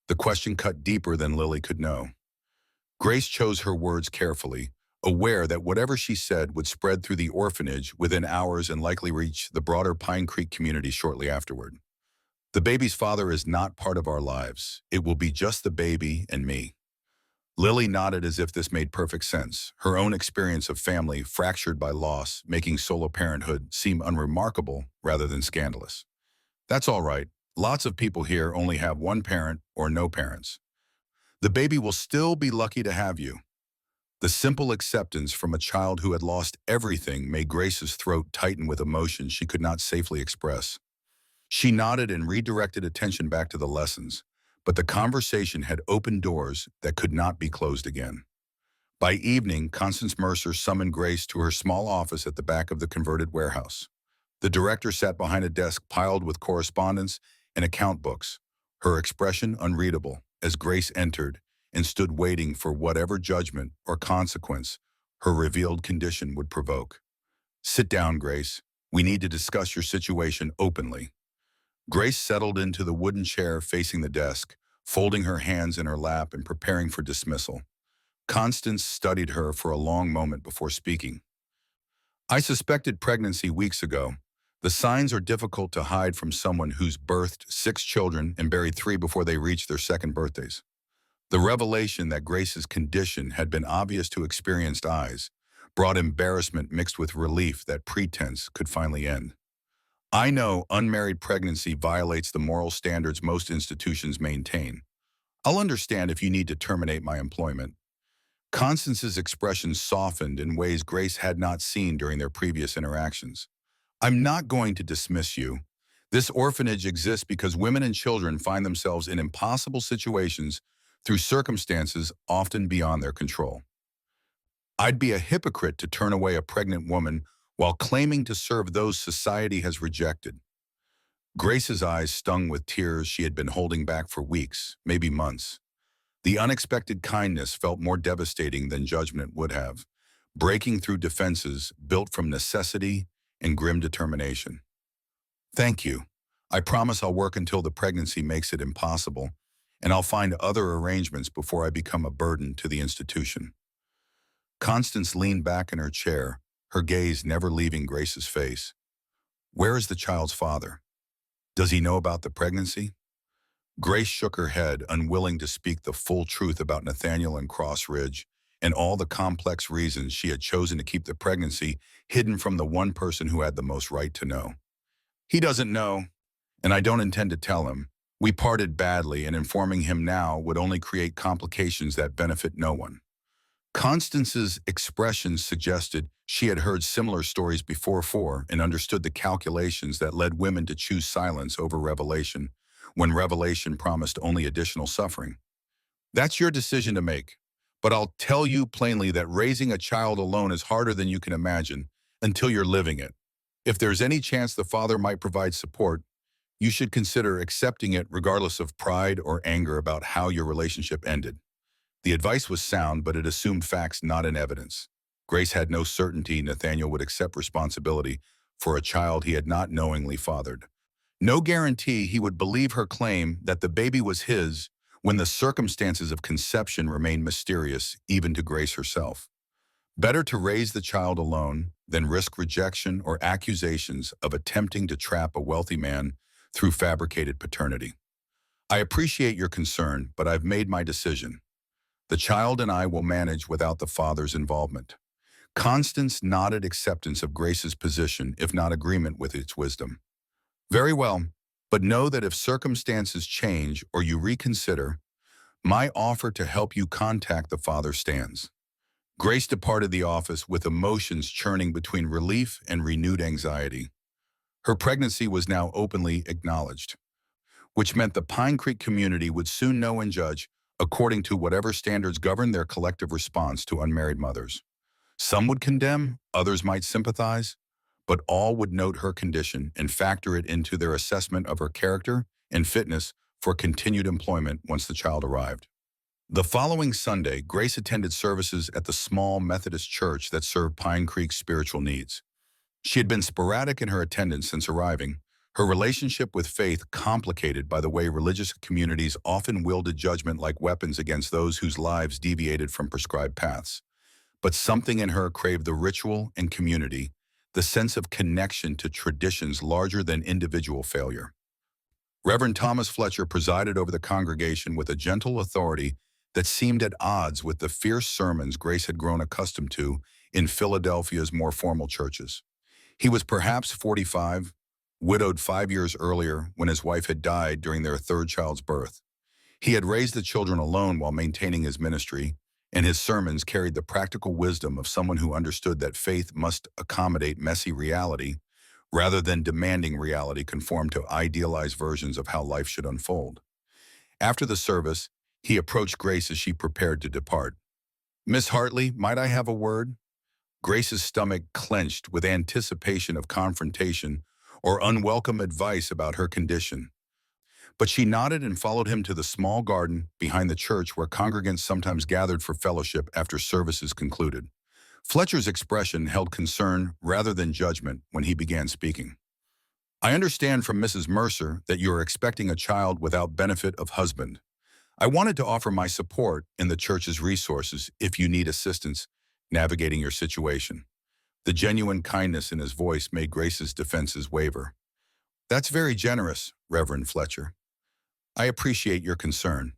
The question cut deeper than Lily could know. Grace chose her words carefully, aware that whatever she said would spread through the orphanage within hours and likely reach the broader Pine Creek community shortly afterward. "The baby's father is not part of our lives. It will be just the baby and me." Lily nodded as if this made perfect sense, her own experience of family fractured by loss, making solo parenthood seem unremarkable rather than scandalous. "That's all right. Lots of people here only have one parent or no parents. The baby will still be lucky to have you." The simple acceptance from a child who had lost everything made Grace's throat tighten with emotion she could not safely express. She nodded and redirected attention back to the lessons, but the conversation had opened doors that could not be closed again. By evening, Constance Mercer summoned Grace to her small office at the back of the converted warehouse. The director sat behind a desk piled with correspondence and account books, her expression unreadable as Grace entered and stood waiting for whatever judgment or consequence her revealed condition would provoke. "Sit down, Grace. We need to discuss your situation openly." Grace settled into the wooden chair facing the desk, folding her hands in her lap and preparing for dismissal. Constance studied her for a long moment before speaking. "I suspected pregnancy weeks ago. The signs are difficult to hide from someone who's birthed 6 children and buried 3 before they reached their second birthdays." The revelation that Grace's condition had been obvious to experienced eyes brought embarrassment mixed with relief that pretense could finally end. "I know unmarried pregnancy violates the moral standards most institutions maintain. I'll understand if you need to terminate my employment." Constance's expression softened in ways Grace had not seen during their previous interactions. "I'm not going to dismiss you. This orphanage exists because women and children find themselves in impossible situations through circumstances often beyond their control. I'd be a hypocrite to turn away a pregnant woman while claiming to serve those society has rejected." Grace's eyes stung with tears she had been holding back for weeks, maybe months. The unexpected kindness felt more devastating than judgment would have, breaking through defenses built from necessity and grim determination. "Thank you. I promise I'll work until the pregnancy makes it impossible, and I'll find other arrangements before I become a burden to the institution." Constance leaned back in her chair, her gaze never leaving Grace's face. "Where is the child's father? Does he know about the pregnancy?" Grace shook her head, unwilling to speak the full truth about Nathaniel and Cross Ridge and all the complex reasons she had chosen to keep the pregnancy hidden from the one person who had the most right to know. "He doesn't know, and I don't intend to tell him. We parted badly, and informing him now would only create complications that benefit no one." Constance's expressions suggested she had heard similar stories before and understood the calculations that led women to choose silence over revelation, when revelation promised only additional suffering. "That's your decision to make, but I'll tell you plainly that raising a child alone is harder than you can imagine until you're living it. If there's any chance the father might provide support, you should consider accepting it regardless of pride or anger about how your relationship ended." The advice was sound, but it assumed facts not in evidence. Grace had no certainty Nathaniel would accept responsibility for a child he had not knowingly fathered. No guarantee he would believe her claim that the baby was his when the circumstances of conception remained mysterious even to Grace herself. Better to raise the child alone than risk rejection or accusations of attempting to trap a wealthy man through fabricated paternity. I appreciate your concern, but I've made my decision. The child and I will manage without the father's involvement. Constance nodded acceptance of Grace's position, if not agreement with its wisdom. Very well, but know that if circumstances change or you reconsider, my offer to help you contact the father stands. Grace departed the office with emotions churning between relief and renewed anxiety. Her pregnancy was now openly acknowledged, which meant the Pine Creek community would soon know and judge according to whatever standards govern their collective response to unmarried mothers. Some would condemn, others might sympathize, but all would note her condition and factor it into their assessment of her character and fitness for continued employment once the child arrived. The following Sunday, Grace attended services at the small Methodist church that served Pine Creek's spiritual needs. She had been sporadic in her attendance since arriving, her relationship with faith complicated by the way religious communities often wielded judgment like weapons against those whose lives deviated from prescribed paths. But something in her craved the ritual and community, the sense of connection to traditions larger than individual failure. Reverend Thomas Fletcher presided over the congregation with a gentle authority that seemed at odds with the fierce sermons Grace had grown accustomed to in Philadelphia's more formal churches. He was perhaps 45, widowed 5 years earlier when his wife had died during their third child's birth. He had raised the children alone while maintaining his ministry, and his sermons carried the practical wisdom of someone who understood that faith must accommodate messy reality rather than demanding reality conform to idealized versions of how life should unfold. After the service, he approached Grace as she prepared to depart. "Miss Hartley, might I have a word?" Grace's stomach clenched with anticipation of confrontation or unwelcome advice about her condition. But she nodded and followed him to the small garden behind the church where congregants sometimes gathered for fellowship after services concluded. Fletcher's expression held concern rather than judgment when he began speaking. "I understand from Mrs. Mercer that you are expecting a child without benefit of husband. I wanted to offer my support in the church's resources if you need assistance navigating your situation." The genuine kindness in his voice made Grace's defenses waver. "That's very generous, Reverend Fletcher. I appreciate your concern."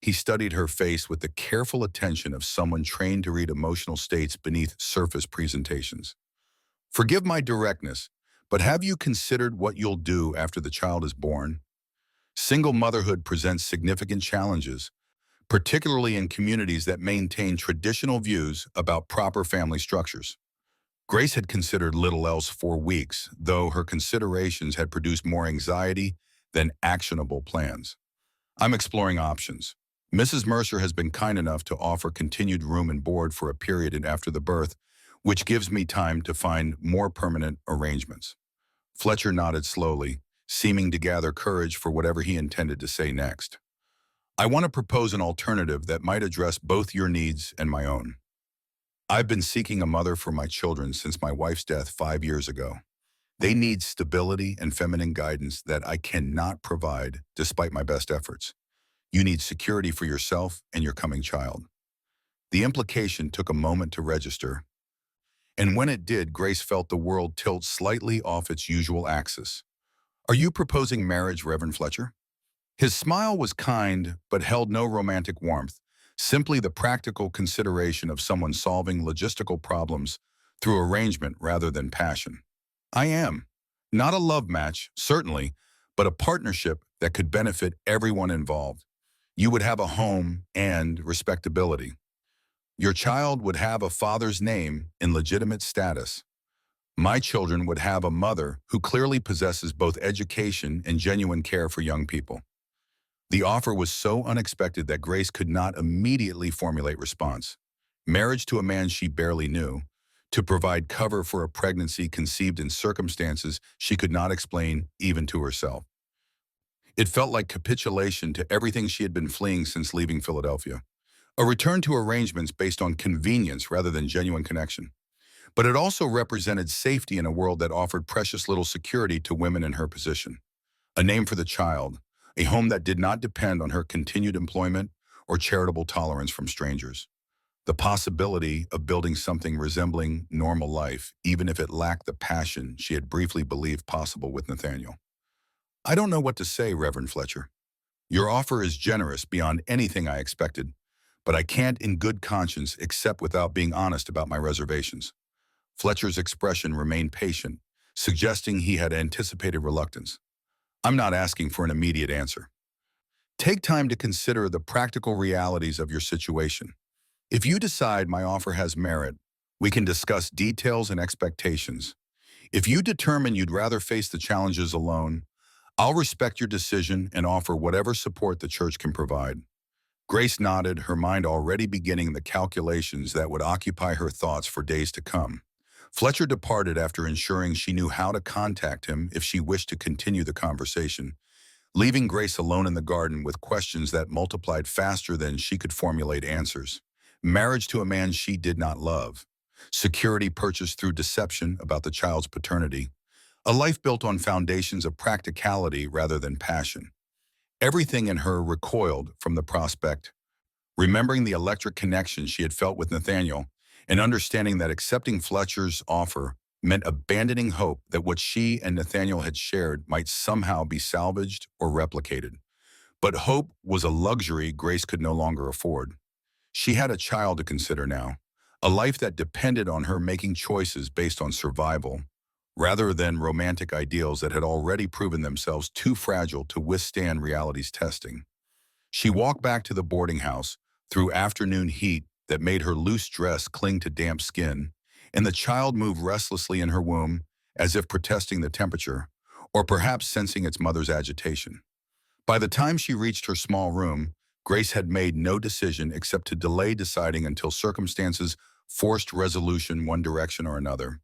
He studied her face with the careful attention of someone trained to read emotional states beneath surface presentations. "Forgive my directness, but have you considered what you'll do after the child is born? Single motherhood presents significant challenges, particularly in communities that maintain traditional views about proper family structures." Grace had considered little else for weeks, though her considerations had produced more anxiety than actionable plans. "I'm exploring options. Mrs. Mercer has been kind enough to offer continued room and board for a period after the birth, which gives me time to find more permanent arrangements." Fletcher nodded slowly, seeming to gather courage for whatever he intended to say next. "I want to propose an alternative that might address both your needs and my own. I've been seeking a mother for my children since my wife's death 5 years ago. They need stability and feminine guidance that I cannot provide despite my best efforts. You need security for yourself and your coming child." The implication took a moment to register, and when it did, Grace felt the world tilt slightly off its usual axis. "Are you proposing marriage, Reverend Fletcher?" His smile was kind, but held no romantic warmth, simply the practical consideration of someone solving logistical problems through arrangement rather than passion. "I am. Not a love match, certainly, but a partnership that could benefit everyone involved. You would have a home and respectability. Your child would have a father's name in legitimate status. My children would have a mother who clearly possesses both education and genuine care for young people." The offer was so unexpected that Grace could not immediately formulate response. Marriage to a man she barely knew, to provide cover for a pregnancy conceived in circumstances she could not explain even to herself. It felt like capitulation to everything she had been fleeing since leaving Philadelphia. A return to arrangements based on convenience rather than genuine connection. But it also represented safety in a world that offered precious little security to women in her position. a name for the child, a home that did not depend on her continued employment or charitable tolerance from strangers. The possibility of building something resembling normal life, even if it lacked the passion she had briefly believed possible with Nathaniel. I don't know what to say, Reverend Fletcher. Your offer is generous beyond anything I expected, but I can't in good conscience accept without being honest about my reservations. Fletcher's expression remained patient, suggesting he had anticipated reluctance. I'm not asking for an immediate answer. Take time to consider the practical realities of your situation. If you decide my offer has merit, we can discuss details and expectations. If you determine you'd rather face the challenges alone, I'll respect your decision and offer whatever support the church can provide. Grace nodded, her mind already beginning the calculations that would occupy her thoughts for days to come. Fletcher departed after ensuring she knew how to contact him if she wished to continue the conversation, leaving Grace alone in the garden with questions that multiplied faster than she could formulate answers. Marriage to a man she did not love, security purchased through deception about the child's paternity, a life built on foundations of practicality rather than passion. Everything in her recoiled from the prospect, remembering the electric connection she had felt with Nathaniel and understanding that accepting Fletcher's offer meant abandoning hope that what she and Nathaniel had shared might somehow be salvaged or replicated. But hope was a luxury Grace could no longer afford. She had a child to consider now, a life that depended on her making choices based on survival, rather than romantic ideals that had already proven themselves too fragile to withstand reality's testing. She walked back to the boarding house through afternoon heat that made her loose dress cling to damp skin, and the child moved restlessly in her womb as if protesting the temperature, or perhaps sensing its mother's agitation. By the time she reached her small room, Grace had made no decision except to delay deciding until circumstances forced resolution one direction or another.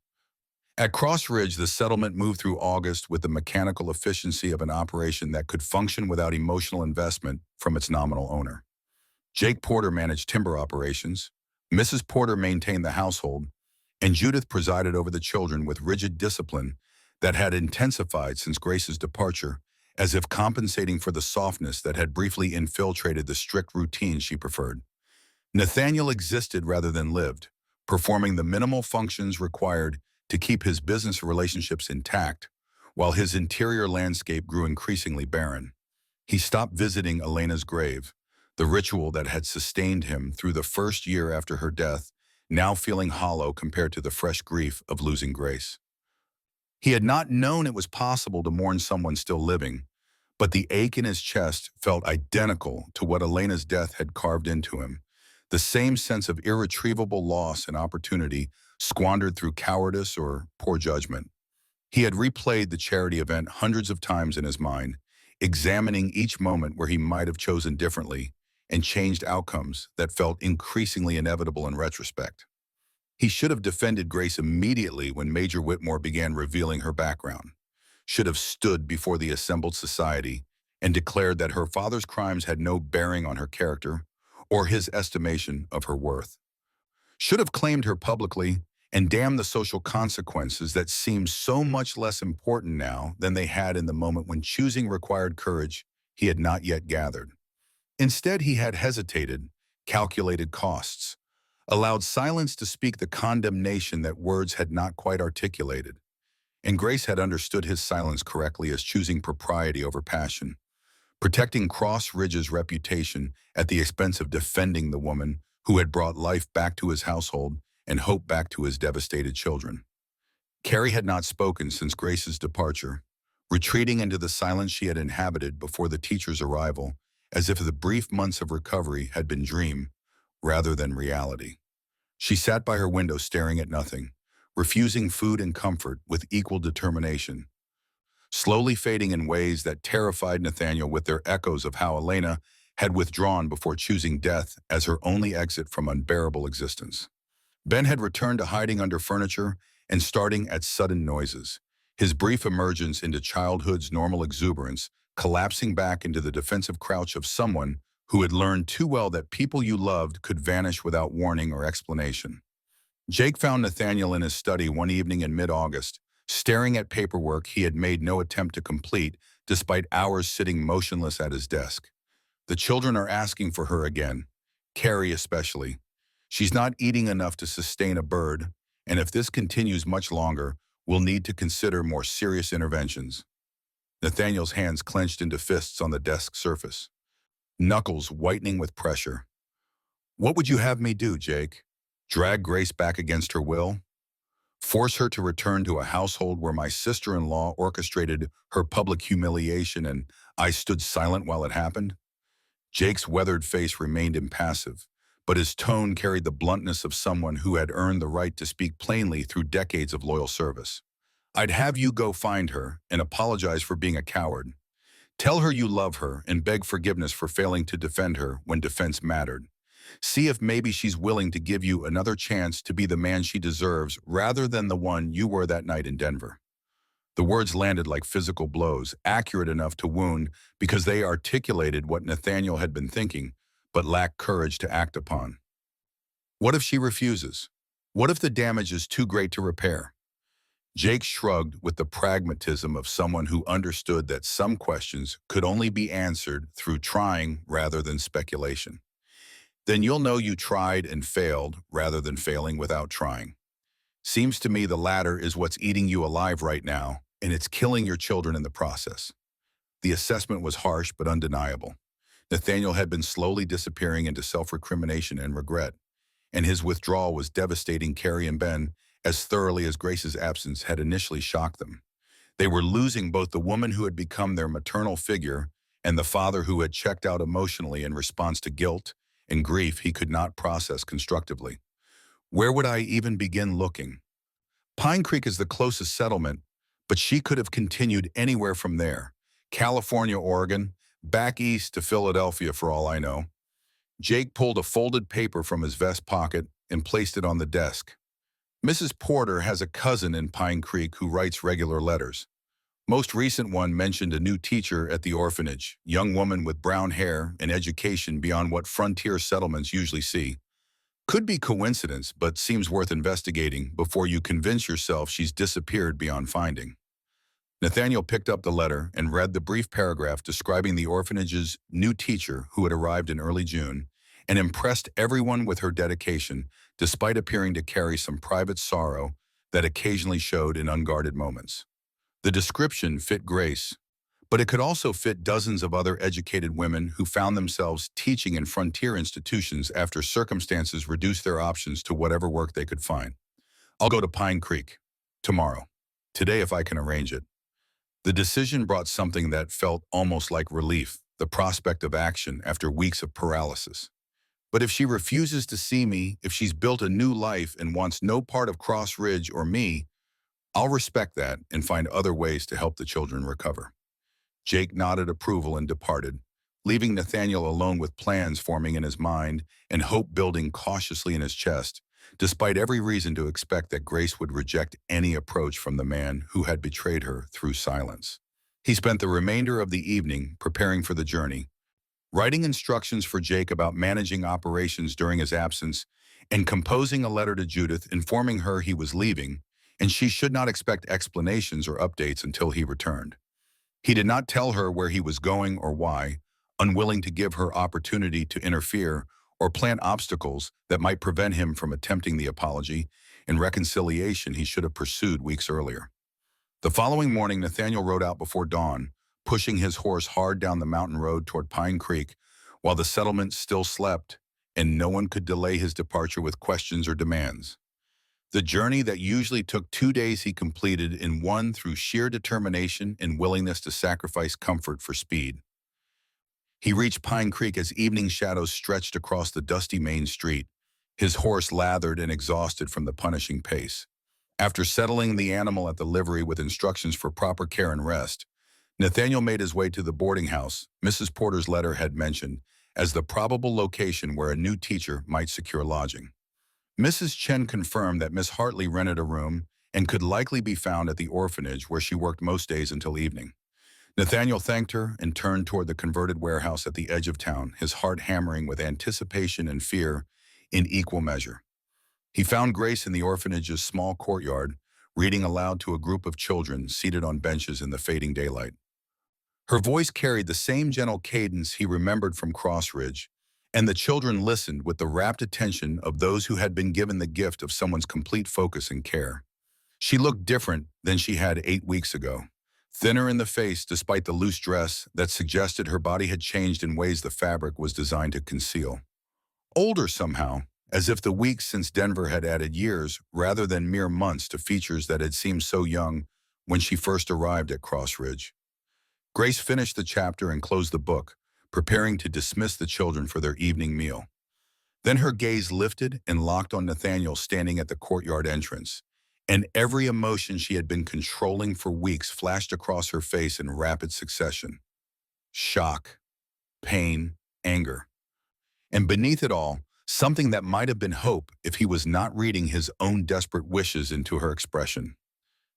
At Cross Ridge, the settlement moved through August with the mechanical efficiency of an operation that could function without emotional investment from its nominal owner. Jake Porter managed timber operations, Mrs. Porter maintained the household, and Judith presided over the children with rigid discipline that had intensified since Grace's departure, as if compensating for the softness that had briefly infiltrated the strict routine she preferred. Nathaniel existed rather than lived, performing the minimal functions required to keep his business relationships intact, while his interior landscape grew increasingly barren. He stopped visiting Elena's grave, the ritual that had sustained him through the first year after her death, now feeling hollow compared to the fresh grief of losing Grace. He had not known it was possible to mourn someone still living, but the ache in his chest felt identical to what Elena's death had carved into him, the same sense of irretrievable loss and opportunity squandered through cowardice or poor judgment. He had replayed the charity event hundreds of times in his mind, examining each moment where he might have chosen differently and changed outcomes that felt increasingly inevitable in retrospect. He should have defended Grace immediately when Major Whitmore began revealing her background, should have stood before the assembled society and declared that her father's crimes had no bearing on her character or his estimation of her worth, should have claimed her publicly and damned the social consequences that seemed so much less important now than they had in the moment when choosing required courage he had not yet gathered. Instead, he had hesitated, calculated costs, allowed silence to speak the condemnation that words had not quite articulated. And Grace had understood his silence correctly as choosing propriety over passion, protecting Cross Ridge's reputation at the expense of defending the woman who had brought life back to his household and hope back to his devastated children. Carrie had not spoken since Grace's departure, retreating into the silence she had inhabited before the teacher's arrival, as if the brief months of recovery had been dream rather than reality. She sat by her window staring at nothing, refusing food and comfort with equal determination, slowly fading in ways that terrified Nathaniel with their echoes of how Elena had withdrawn before choosing death as her only exit from unbearable existence. Ben had returned to hiding under furniture and starting at sudden noises, his brief emergence into childhood's normal exuberance collapsing back into the defensive crouch of someone who had learned too well that people you loved could vanish without warning or explanation. Jake found Nathaniel in his study one evening in mid-August, staring at paperwork he had made no attempt to complete, despite hours sitting motionless at his desk. The children are asking for her again, Carrie especially. She's not eating enough to sustain a bird, and if this continues much longer, we'll need to consider more serious interventions. Nathaniel's hands clenched into fists on the desk surface, knuckles whitening with pressure. What would you have me do, Jake? Drag Grace back against her will? Force her to return to a household where my sister-in-law orchestrated her public humiliation and I stood silent while it happened? Jake's weathered face remained impassive, but his tone carried the bluntness of someone who had earned the right to speak plainly through decades of loyal service. I'd have you go find her and apologize for being a coward. Tell her you love her and beg forgiveness for failing to defend her when defense mattered. See if maybe she's willing to give you another chance to be the man she deserves rather than the one you were that night in Denver. The words landed like physical blows, accurate enough to wound because they articulated what Nathaniel had been thinking, but lacked courage to act upon. What if she refuses? What if the damage is too great to repair? Jake shrugged with the pragmatism of someone who understood that some questions could only be answered through trying rather than speculation. Then you'll know you tried and failed rather than failing without trying. Seems to me the latter is what's eating you alive right now, and it's killing your children in the process. The assessment was harsh but undeniable. Nathaniel had been slowly disappearing into self-recrimination and regret, and his withdrawal was devastating Carrie and Ben as thoroughly as Grace's absence had initially shocked them. They were losing both the woman who had become their maternal figure and the father who had checked out emotionally in response to guilt and grief he could not process constructively. Where would I even begin looking? Pine Creek is the closest settlement, but she could have continued anywhere from there. California, Oregon, back east to Philadelphia for all I know. Jake pulled a folded paper from his vest pocket and placed it on the desk. Mrs. Porter has a cousin in Pine Creek who writes regular letters. Most recent one mentioned a new teacher at the orphanage, young woman with brown hair and education beyond what frontier settlements usually see. Could be coincidence, but seems worth investigating before you convince yourself she's disappeared beyond finding. Nathaniel picked up the letter and read the brief paragraph describing the orphanage's new teacher who had arrived in early June and impressed everyone with her dedication despite appearing to carry some private sorrow that occasionally showed in unguarded moments. The description fit Grace, but it could also fit dozens of other educated women who found themselves teaching in frontier institutions after circumstances reduced their options to whatever work they could find. I'll go to Pine Creek tomorrow. Today if I can arrange it. The decision brought something that felt almost like relief, the prospect of action after weeks of paralysis. But if she refuses to see me, if she's built a new life and wants no part of Cross Ridge or me, I'll respect that and find other ways to help the children recover. Jake nodded approval and departed, leaving Nathaniel alone with plans forming in his mind and hope building cautiously in his chest, despite every reason to expect that Grace would reject any approach from the man who had betrayed her through silence. He spent the remainder of the evening preparing for the journey, writing instructions for Jake about managing operations during his absence, and composing a letter to Judith informing her he was leaving, and she should not expect explanations or updates until he returned. He did not tell her where he was going or why, unwilling to give her opportunity to interfere or plant obstacles that might prevent him from attempting the apology and reconciliation he should have pursued weeks earlier. The following morning, Nathaniel rode out before dawn, pushing his horse hard down the mountain road toward Pine Creek, while the settlement still slept, and no one could delay his departure with questions or demands. The journey that usually took 2 days he completed in one through sheer determination and willingness to sacrifice comfort for speed. He reached Pine Creek as evening shadows stretched across the dusty main street, his horse lathered and exhausted from the punishing pace. After settling the animal at the livery with instructions for proper care and rest, Nathaniel made his way to the boarding house Mrs. Porter's letter had mentioned as the probable location where a new teacher might secure lodging. Mrs. Chen confirmed that Miss Hartley rented a room and could likely be found at the orphanage where she worked most days until evening. Nathaniel thanked her and turned toward the converted warehouse at the edge of town, his heart hammering with anticipation and fear in equal measure. He found Grace in the orphanage's small courtyard, reading aloud to a group of children seated on benches in the fading daylight. Her voice carried the same gentle cadence he remembered from Cross Ridge, and the children listened with the rapt attention of those who had been given the gift of someone's complete focus and care. She looked different than she had 8 weeks ago, thinner in the face despite the loose dress that suggested her body had changed in ways the fabric was designed to conceal. Older somehow, as if the weeks since Denver had added years rather than mere months to features that had seemed so young when she first arrived at Cross Ridge. Grace finished the chapter and closed the book, preparing to dismiss the children for their evening meal. Then her gaze lifted and locked on Nathaniel standing at the courtyard entrance, and every emotion she had been controlling for weeks flashed across her face in rapid succession. Shock, pain, anger. And beneath it all, something that might have been hope if he was not reading his own desperate wishes into her expression.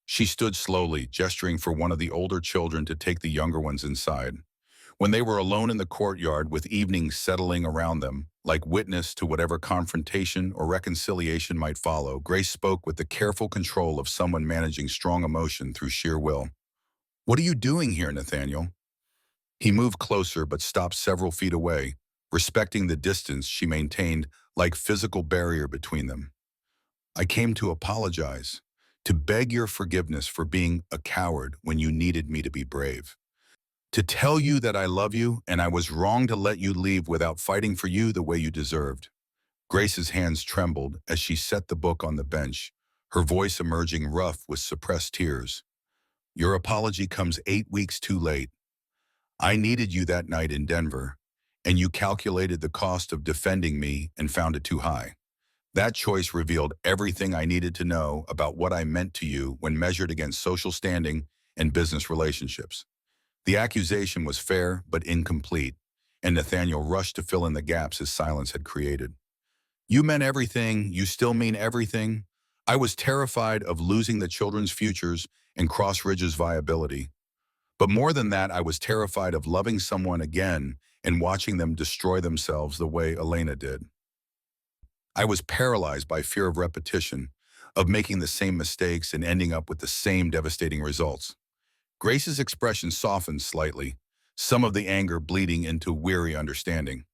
She stood slowly, gesturing for one of the older children to take the younger ones inside. When they were alone in the courtyard with evening settling around them, like witness to whatever confrontation or reconciliation might follow, Grace spoke with the careful control of someone managing strong emotion through sheer will. "What are you doing here, Nathaniel?" He moved closer but stopped several feet away, respecting the distance she maintained like physical barrier between them. "I came to apologize, to beg your forgiveness for being a coward when you needed me to be brave. To tell you that I love you and I was wrong to let you leave without fighting for you the way you deserved." Grace's hands trembled as she set the book on the bench, her voice emerging rough with suppressed tears. "Your apology comes 8 weeks too late. I needed you that night in Denver, and you calculated the cost of defending me and found it too high. That choice revealed everything I needed to know about what I meant to you when measured against social standing and business relationships." The accusation was fair but incomplete, and Nathaniel rushed to fill in the gaps his silence had created. "You meant everything, you still mean everything. I was terrified of losing the children's futures and Cross Ridge's viability. But more than that, I was terrified of loving someone again and watching them destroy themselves the way Elena did. I was paralyzed by fear of repetition, of making the same mistakes and ending up with the same devastating results." Grace's expression softened slightly, some of the anger bleeding into weary understanding.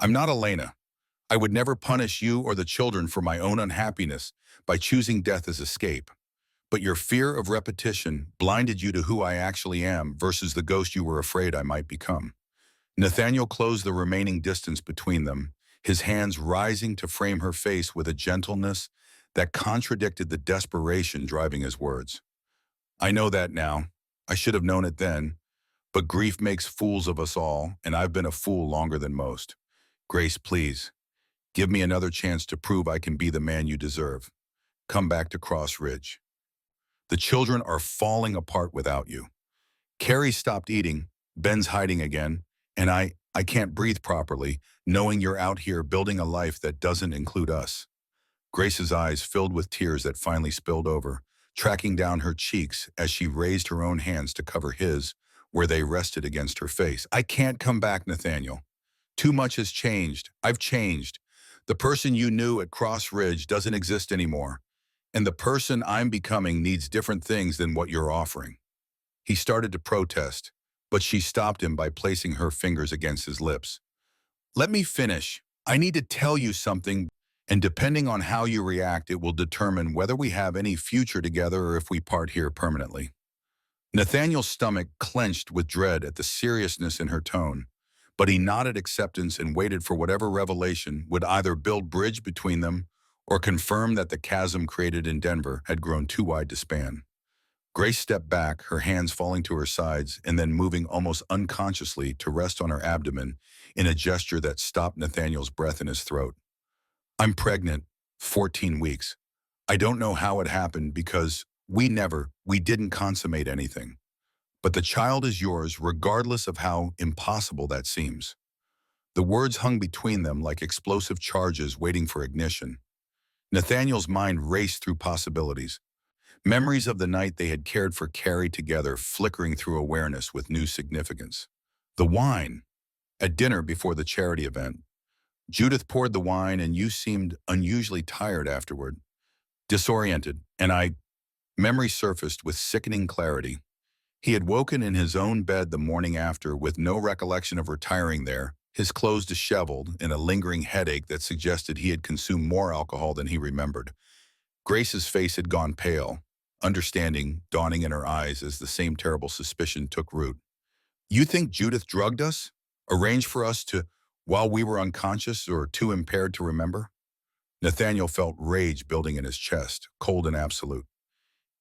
"I'm not Elena. I would never punish you or the children for my own unhappiness by choosing death as escape. But your fear of repetition blinded you to who I actually am versus the ghost you were afraid I might become." Nathaniel closed the remaining distance between them, his hands rising to frame her face with a gentleness that contradicted the desperation driving his words. "I know that now. I should have known it then. But grief makes fools of us all, and I've been a fool longer than most. Grace, please, give me another chance to prove I can be the man you deserve. Come back to Cross Ridge. The children are falling apart without you. Carrie stopped eating, Ben's hiding again, and I can't breathe properly, knowing you're out here building a life that doesn't include us." Grace's eyes filled with tears that finally spilled over, tracking down her cheeks as she raised her own hands to cover his, where they rested against her face. "I can't come back, Nathaniel. Too much has changed. I've changed. The person you knew at Cross Ridge doesn't exist anymore, and the person I'm becoming needs different things than what you're offering." He started to protest, but she stopped him by placing her fingers against his lips. "Let me finish. I need to tell you something, and depending on how you react, it will determine whether we have any future together or if we part here permanently." Nathaniel's stomach clenched with dread at the seriousness in her tone, but he nodded acceptance and waited for whatever revelation would either build bridge between them or confirm that the chasm created in Denver had grown too wide to span. Grace stepped back, her hands falling to her sides and then moving almost unconsciously to rest on her abdomen in a gesture that stopped Nathaniel's breath in his throat. "I'm pregnant, 14 weeks. I don't know how it happened because we didn't consummate anything. But the child is yours regardless of how impossible that seems." The words hung between them like explosive charges waiting for ignition. Nathaniel's mind raced through possibilities. Memories of the night they had cared for Carrie together flickering through awareness with new significance. The wine. At dinner before the charity event. Judith poured the wine and you seemed unusually tired afterward. Disoriented, and memory surfaced with sickening clarity. He had woken in his own bed the morning after with no recollection of retiring there, his clothes disheveled, and a lingering headache that suggested he had consumed more alcohol than he remembered. Grace's face had gone pale, understanding dawning in her eyes as the same terrible suspicion took root. "You think Judith drugged us? Arranged for us to, while we were unconscious or too impaired to remember?" Nathaniel felt rage building in his chest, cold and absolute.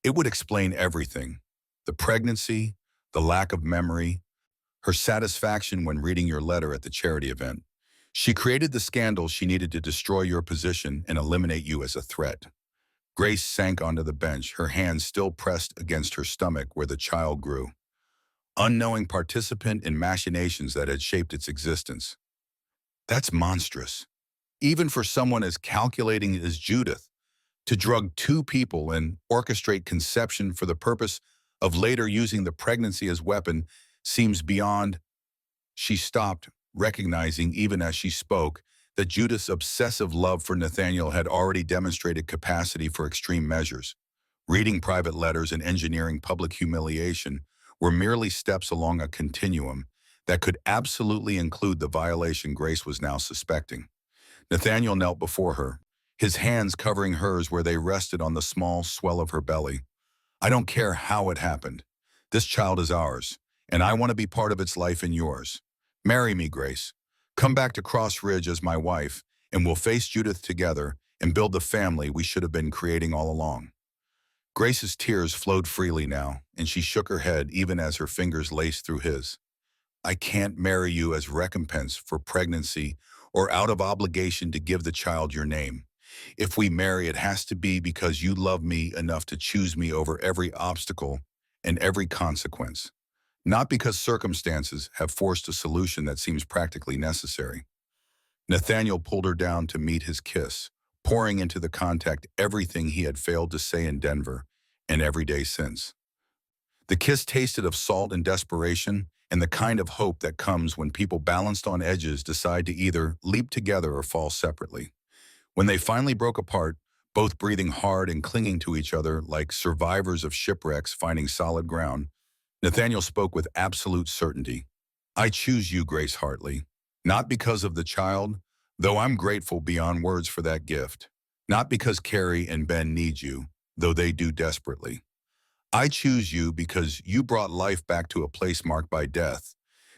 It would explain everything. The pregnancy, the lack of memory, her satisfaction when reading your letter at the charity event. She created the scandal she needed to destroy your position and eliminate you as a threat. Grace sank onto the bench, her hands still pressed against her stomach where the child grew. Unknowing participant in machinations that had shaped its existence. That's monstrous. Even for someone as calculating as Judith, to drug two people and orchestrate conception for the purpose of later using the pregnancy as weapon seems beyond. She stopped, recognizing even as she spoke that Judith's obsessive love for Nathaniel had already demonstrated capacity for extreme measures. Reading private letters and engineering public humiliation were merely steps along a continuum that could absolutely include the violation Grace was now suspecting. Nathaniel knelt before her, his hands covering hers where they rested on the small swell of her belly. "I don't care how it happened. This child is ours, and I want to be part of its life and yours. Marry me, Grace. Come back to Cross Ridge as my wife, and we'll face Judith together and build the family we should have been creating all along." Grace's tears flowed freely now, and she shook her head even as her fingers laced through his. "I can't marry you as recompense for pregnancy or out of obligation to give the child your name. If we marry, it has to be because you love me enough to choose me over every obstacle and every consequence, not because circumstances have forced a solution that seems practically necessary." Nathaniel pulled her down to meet his kiss, pouring into the contact everything he had failed to say in Denver and every day since. The kiss tasted of salt and desperation and the kind of hope that comes when people balanced on edges decide to either leap together or fall separately. When they finally broke apart, both breathing hard and clinging to each other like survivors of shipwrecks finding solid ground, Nathaniel spoke with absolute certainty. "I choose you, Grace Hartley, not because of the child, though I'm grateful beyond words for that gift. Not because Carrie and Ben need you, though they do desperately. I choose you because you brought life back to a place marked by death,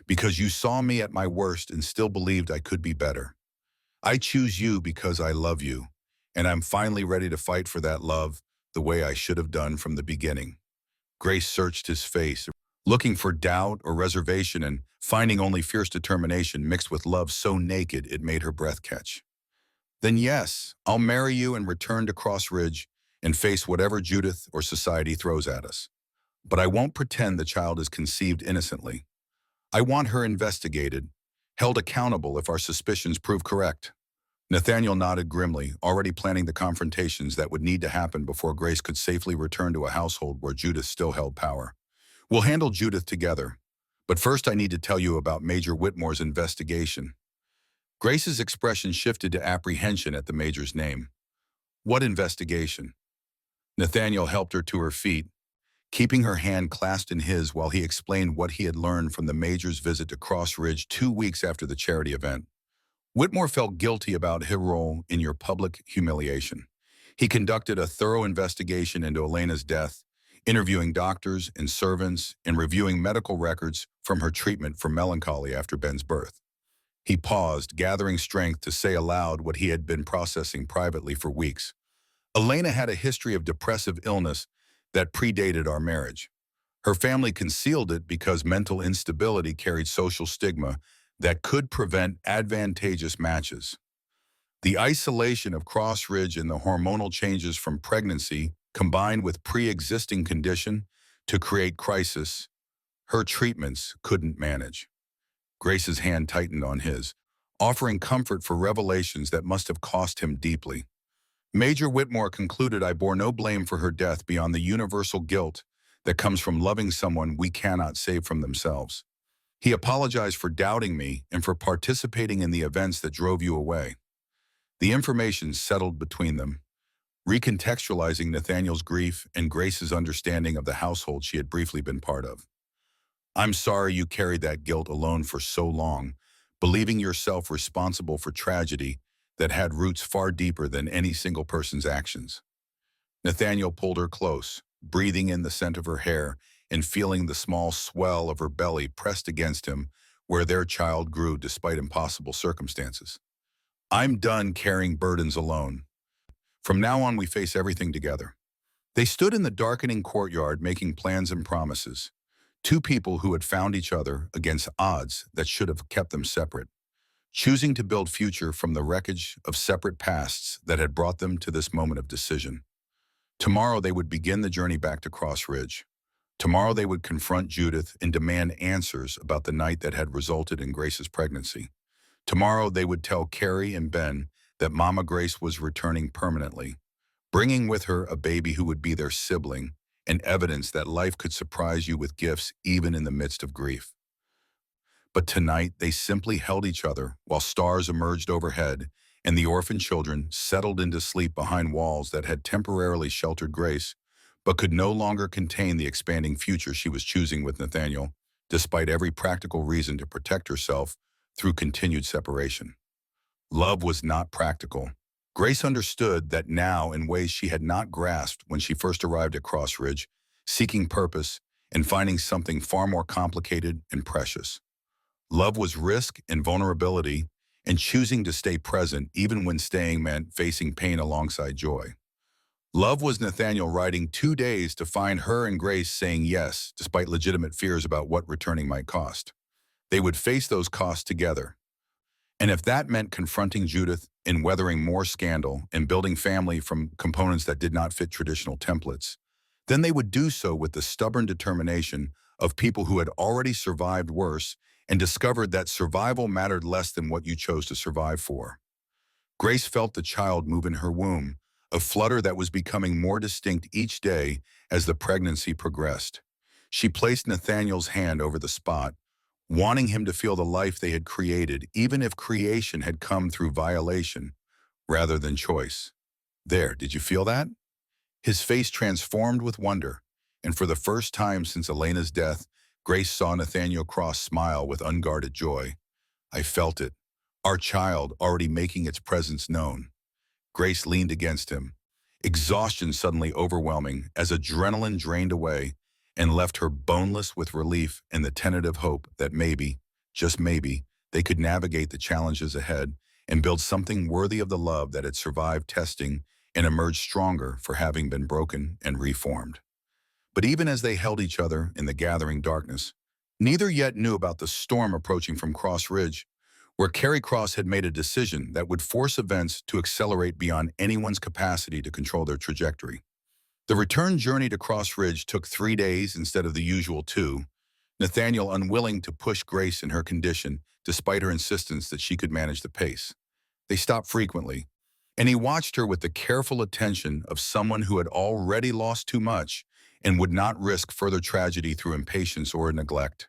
because you saw me at my worst and still believed I could be better. I choose you because I love you, and I'm finally ready to fight for that love the way I should have done from the beginning." Grace searched his face, looking for doubt or reservation and finding only fierce determination mixed with love so naked it made her breath catch. "Then yes, I'll marry you and return to Cross Ridge and face whatever Judith or society throws at us. But I won't pretend the child is conceived innocently. I want her investigated, held accountable if our suspicions prove correct." Nathaniel nodded grimly, already planning the confrontations that would need to happen before Grace could safely return to a household where Judith still held power. "We'll handle Judith together. But first I need to tell you about Major Whitmore's investigation." Grace's expression shifted to apprehension at the Major's name. "What investigation?" Nathaniel helped her to her feet, keeping her hand clasped in his while he explained what he had learned from the Major's visit to Cross Ridge 2 weeks after the charity event. "Whitmore felt guilty about his role in your public humiliation. He conducted a thorough investigation into Elena's death, interviewing doctors and servants and reviewing medical records from her treatment for melancholy after Ben's birth." He paused, gathering strength to say aloud what he had been processing privately for weeks. "Elena had a history of depressive illness that predated our marriage. Her family concealed it because mental instability carried social stigma that could prevent advantageous matches. The isolation of Cross Ridge and the hormonal changes from pregnancy combined with pre-existing condition to create crisis her treatments couldn't manage." Grace's hand tightened on his, offering comfort for revelations that must have cost him deeply. "Major Whitmore concluded I bore no blame for her death beyond the universal guilt that comes from loving someone we cannot save from themselves. He apologized for doubting me and for participating in the events that drove you away." The information settled between them, recontextualizing Nathaniel's grief and Grace's understanding of the household she had briefly been part of. I'm sorry you carried that guilt alone for so long, believing yourself responsible for tragedy that had roots far deeper than any single person's actions. Nathaniel pulled her close, breathing in the scent of her hair and feeling the small swell of her belly pressed against him where their child grew despite impossible circumstances. I'm done carrying burdens alone. From now on, we face everything together. They stood in the darkening courtyard making plans and promises. Two people who had found each other against odds that should have kept them separate, choosing to build future from the wreckage of separate pasts that had brought them to this moment of decision. Tomorrow they would begin the journey back to Cross Ridge. Tomorrow they would confront Judith and demand answers about the night that had resulted in Grace's pregnancy. Tomorrow they would tell Carrie and Ben that Mama Grace was returning permanently, bringing with her a baby who would be their sibling and evidence that life could surprise you with gifts even in the midst of grief. But tonight they simply held each other while stars emerged overhead and the orphan children settled into sleep behind walls that had temporarily sheltered Grace, but could no longer contain the expanding future she was choosing with Nathaniel, despite every practical reason to protect herself through continued separation. Love was not practical. Grace understood that now in ways she had not grasped when she first arrived at Cross Ridge, seeking purpose and finding something far more complicated and precious. Love was risk and vulnerability, and choosing to stay present even when staying meant facing pain alongside joy. Love was Nathaniel riding 2 days to find her and Grace saying yes, despite legitimate fears about what returning might cost. They would face those costs together. And if that meant confronting Judith and weathering more scandal and building family from components that did not fit traditional templates, then they would do so with the stubborn determination of people who had already survived worse and discovered that survival mattered less than what you chose to survive for. Grace felt the child move in her womb, a flutter that was becoming more distinct each day as the pregnancy progressed. She placed Nathaniel's hand over the spot, wanting him to feel the life they had created, even if creation had come through violation rather than choice. There, did you feel that? His face transformed with wonder, and for the first time since Elena's death, Grace saw Nathaniel Cross smile with unguarded joy. I felt it, our child already making its presence known. Grace leaned against him, exhaustion suddenly overwhelming as adrenaline drained away and left her boneless with relief and the tentative hope that maybe, just maybe, they could navigate the challenges ahead and build something worthy of the love that had survived testing and emerged stronger for having been broken and reformed. But even as they held each other in the gathering darkness, neither yet knew about the storm approaching from Cross Ridge, where Carrie Cross had made a decision that would force events to accelerate beyond anyone's capacity to control their trajectory. The return journey to Cross Ridge took 3 days instead of the usual 2, Nathaniel unwilling to push Grace in her condition despite her insistence that she could manage the pace. They stopped frequently, and he watched her with the careful attention of someone who had already lost too much and would not risk further tragedy through impatience or neglect.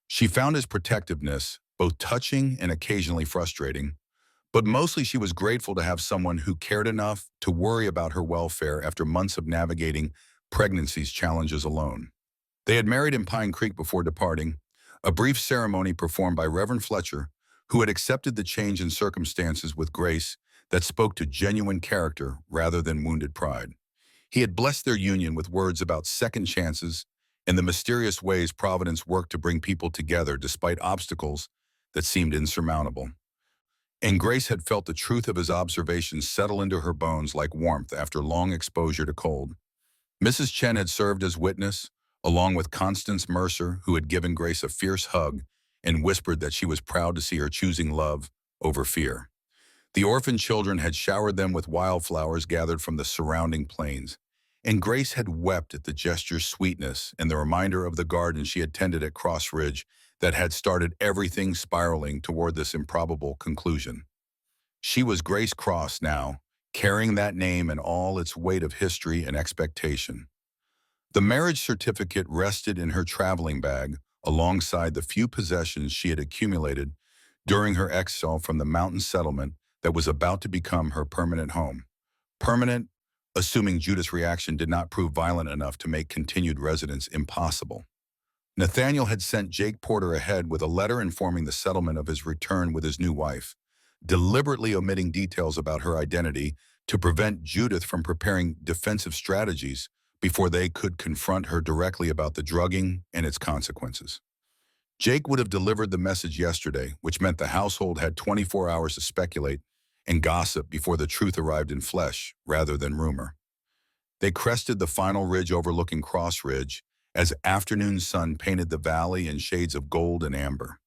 She found his protectiveness both touching and occasionally frustrating, but mostly she was grateful to have someone who cared enough to worry about her welfare after months of navigating pregnancy's challenges alone. They had married in Pine Creek before departing, a brief ceremony performed by Reverend Fletcher, who had accepted the change in circumstances with grace that spoke to genuine character rather than wounded pride. He had blessed their union with words about second chances and the mysterious ways Providence worked to bring people together despite obstacles that seemed insurmountable. And Grace had felt the truth of his observations settle into her bones like warmth after long exposure to cold. Mrs. Chen had served as witness, along with Constance Mercer, who had given Grace a fierce hug and whispered that she was proud to see her choosing love over fear. The orphan children had showered them with wildflowers gathered from the surrounding plains, and Grace had wept at the gesture's sweetness and the reminder of the garden she had tended at Cross Ridge that had started everything spiraling toward this improbable conclusion. She was Grace Cross now, carrying that name and all its weight of history and expectation. The marriage certificate rested in her traveling bag alongside the few possessions she had accumulated during her exile from the mountain settlement that was about to become her permanent home. Permanent, assuming Judith's reaction did not prove violent enough to make continued residence impossible. Nathaniel had sent Jake Porter ahead with a letter informing the settlement of his return with his new wife, deliberately omitting details about her identity to prevent Judith from preparing defensive strategies before they could confront her directly about the drugging and its consequences. Jake would have delivered the message yesterday, which meant the household had 24 hours to speculate and gossip before the truth arrived in flesh rather than rumor. They crested the final ridge overlooking Cross Ridge as afternoon sun painted the valley in shades of gold and amber.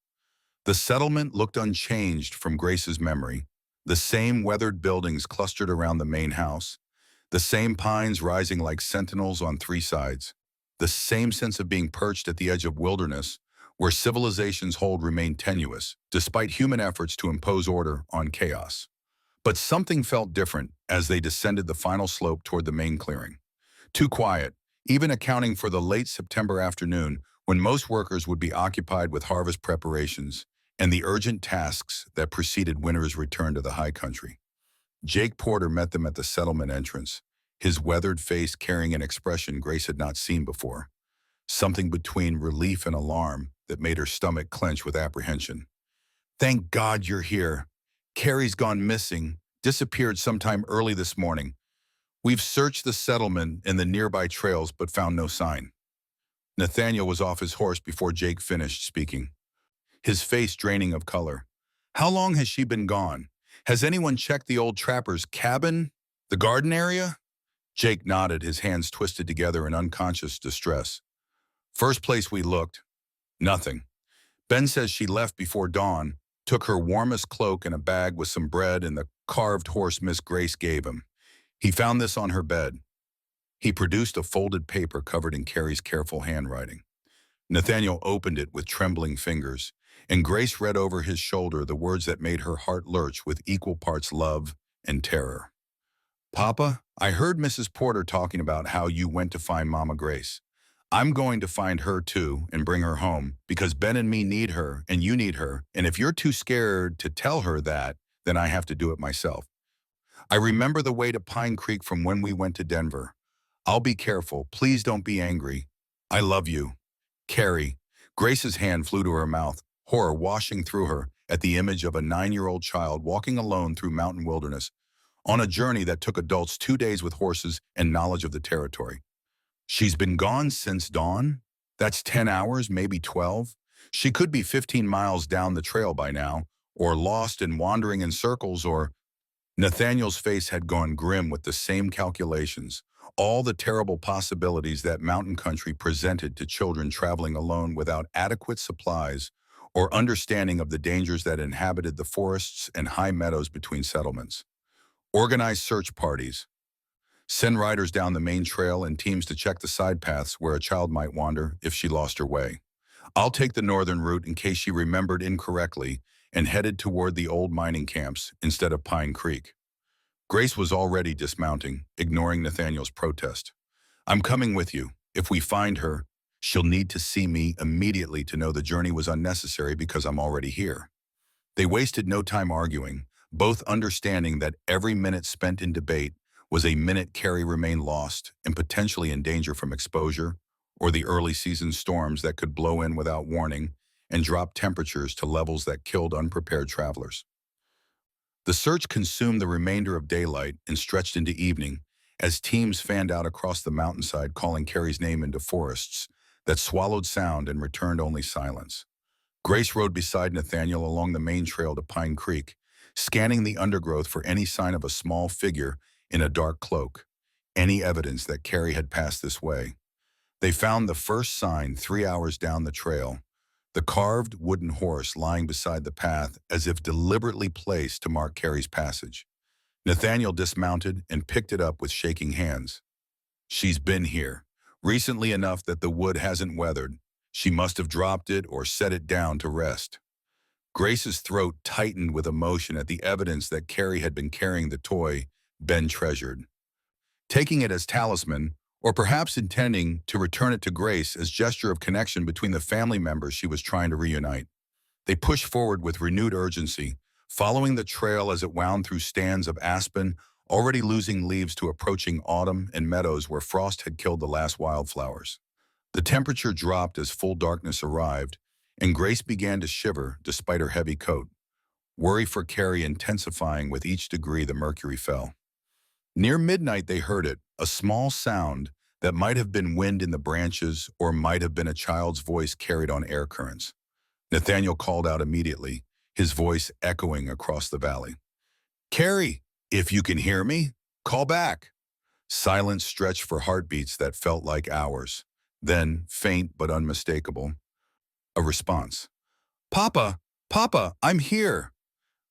The settlement looked unchanged from Grace's memory, the same weathered buildings clustered around the main house, the same pines rising like sentinels on three sides, the same sense of being perched at the edge of wilderness where civilization's hold remained tenuous, despite human efforts to impose order on chaos. But something felt different as they descended the final slope toward the main clearing. Too quiet, even accounting for the late September afternoon when most workers would be occupied with harvest preparations and the urgent tasks that preceded winter's return to the high country. Jake Porter met them at the settlement entrance, his weathered face carrying an expression Grace had not seen before, something between relief and alarm that made her stomach clench with apprehension. "Thank God you're here. Carrie's gone missing, disappeared sometime early this morning. We've searched the settlement and the nearby trails but found no sign." Nathaniel was off his horse before Jake finished speaking, his face draining of color. "How long has she been gone? Has anyone checked the old trapper's cabin? The garden area?" Jake nodded, his hands twisted together in unconscious distress. "First place we looked, nothing. Ben says she left before dawn, took her warmest cloak and a bag with some bread and the carved horse Miss Grace gave him. He found this on her bed." He produced a folded paper covered in Carrie's careful handwriting. Nathaniel opened it with trembling fingers, and Grace read over his shoulder the words that made her heart lurch with equal parts love and terror. "Papa, I heard Mrs. Porter talking about how you went to find Mama Grace. I'm going to find her too and bring her home because Ben and me need her and you need her, and if you're too scared to tell her that, then I have to do it myself. I remember the way to Pine Creek from when we went to Denver. I'll be careful. Please don't be angry. I love you. Carrie." Grace's hand flew to her mouth, horror washing through her at the image of a 9-year-old child walking alone through mountain wilderness on a journey that took adults 2 days with horses and knowledge of the territory. "She's been gone since dawn? That's 10 hours, maybe 12. She could be 15 miles down the trail by now, or lost and wandering in circles, or—" Nathaniel's face had gone grim with the same calculations, all the terrible possibilities that mountain country presented to children traveling alone without adequate supplies or understanding of the dangers that inhabited the forests and high meadows between settlements. Organize search parties. Send riders down the main trail and teams to check the side paths where a child might wander if she lost her way. I'll take the northern route in case she remembered incorrectly and headed toward the old mining camps instead of Pine Creek. Grace was already dismounting, ignoring Nathaniel's protest. "I'm coming with you. If we find her, she'll need to see me immediately to know the journey was unnecessary because I'm already here." They wasted no time arguing, both understanding that every minute spent in debate was a minute Carrie remained lost and potentially in danger from exposure or the early season storms that could blow in without warning and drop temperatures to levels that killed unprepared travelers. The search consumed the remainder of daylight and stretched into evening as teams fanned out across the mountainside calling Carrie's name into forests that swallowed sound and returned only silence. Grace rode beside Nathaniel along the main trail to Pine Creek, scanning the undergrowth for any sign of a small figure in a dark cloak, any evidence that Carrie had passed this way. They found the first sign 3 hours down the trail, the carved wooden horse lying beside the path as if deliberately placed to mark Carrie's passage. Nathaniel dismounted and picked it up with shaking hands. "She's been here, recently enough that the wood hasn't weathered. She must have dropped it or set it down to rest." Grace's throat tightened with emotion at the evidence that Carrie had been carrying the toy Ben treasured, taking it as talisman, or perhaps intending to return it to Grace as gesture of connection between the family members she was trying to reunite. They pushed forward with renewed urgency, following the trail as it wound through stands of aspen, already losing leaves to approaching autumn and meadows where frost had killed the last wildflowers. The temperature dropped as full darkness arrived, and Grace began to shiver despite her heavy coat, worry for Carrie intensifying with each degree the mercury fell. Near midnight they heard it, a small sound that might have been wind in the branches or might have been a child's voice carried on air currents. Nathaniel called out immediately, his voice echoing across the valley. "Carrie, if you can hear me, call back." Silence stretched for heartbeats that felt like hours. Then, faint but unmistakable, a response. "Papa, Papa, I'm here."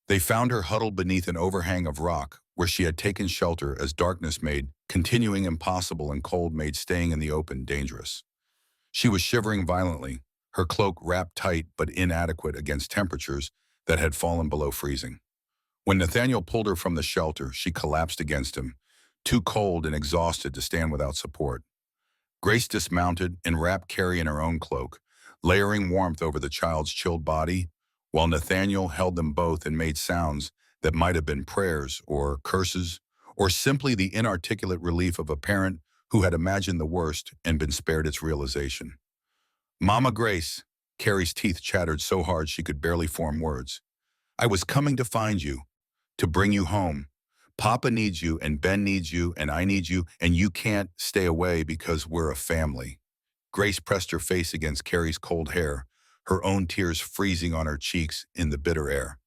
They found her huddled beneath an overhang of rock, where she had taken shelter as darkness made continuing impossible and cold made staying in the open dangerous. She was shivering violently, her cloak wrapped tight but inadequate against temperatures that had fallen below freezing. When Nathaniel pulled her from the shelter, she collapsed against him, too cold and exhausted to stand without support. Grace dismounted and wrapped Carrie in her own cloak, layering warmth over the child's chilled body, while Nathaniel held them both and made sounds that might have been prayers or curses, or simply the inarticulate relief of a parent who had imagined the worst and been spared its realization. "Mama Grace," Carrie's teeth chattered so hard she could barely form words. "I was coming to find you, to bring you home. Papa needs you, and Ben needs you, and I need you, and you can't stay away because we're a family." Grace pressed her face against Carrie's cold hair, her own tears freezing on her cheeks in the bitter air.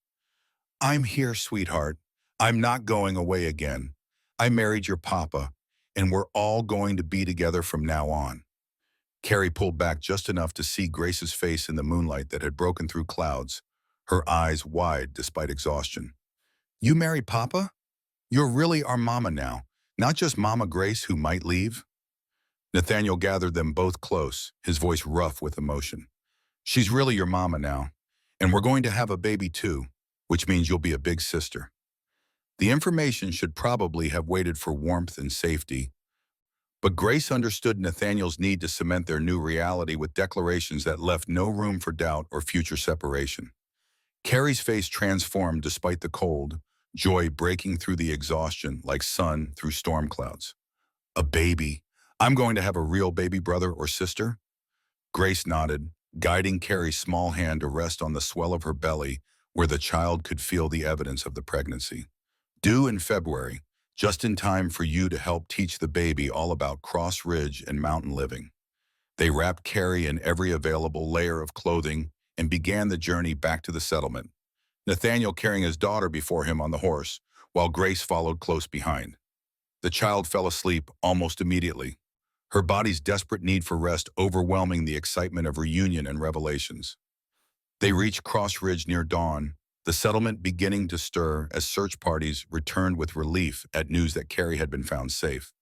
"I'm here, sweetheart. I'm not going away again. I married your papa, and we're all going to be together from now on." Carrie pulled back just enough to see Grace's face in the moonlight that had broken through clouds, her eyes wide despite exhaustion. "You married Papa? You're really our mama now, not just Mama Grace who might leave?" Nathaniel gathered them both close, his voice rough with emotion. "She's really your mama now, and we're going to have a baby too, which means you'll be a big sister." The information should probably have waited for warmth and safety, but Grace understood Nathaniel's need to cement their new reality with declarations that left no room for doubt or future separation. Carrie's face transformed despite the cold, joy breaking through the exhaustion like sun through storm clouds. "A baby. I'm going to have a real baby brother or sister?" Grace nodded, guiding Carrie's small hand to rest on the swell of her belly where the child could feel the evidence of the pregnancy. "Due in February, just in time for you to help teach the baby all about Cross Ridge and mountain living." They wrapped Carrie in every available layer of clothing and began the journey back to the settlement, Nathaniel carrying his daughter before him on the horse, while Grace followed close behind. The child fell asleep almost immediately, her body's desperate need for rest overwhelming the excitement of reunion and revelations. They reached Cross Ridge near dawn, the settlement beginning to stir as search parties returned with relief at news that Carrie had been found safe.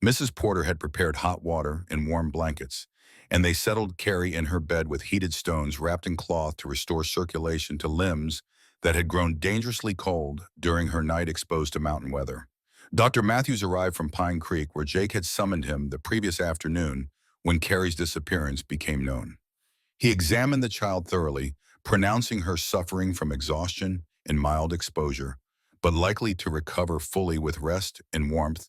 Mrs. Porter had prepared hot water and warm blankets, and they settled Carrie in her bed with heated stones wrapped in cloth to restore circulation to limbs that had grown dangerously cold during her night exposed to mountain weather. Dr. Matthews arrived from Pine Creek, where Jake had summoned him the previous afternoon when Carrie's disappearance became known. He examined the child thoroughly, pronouncing her suffering from exhaustion and mild exposure, but likely to recover fully with rest and warmth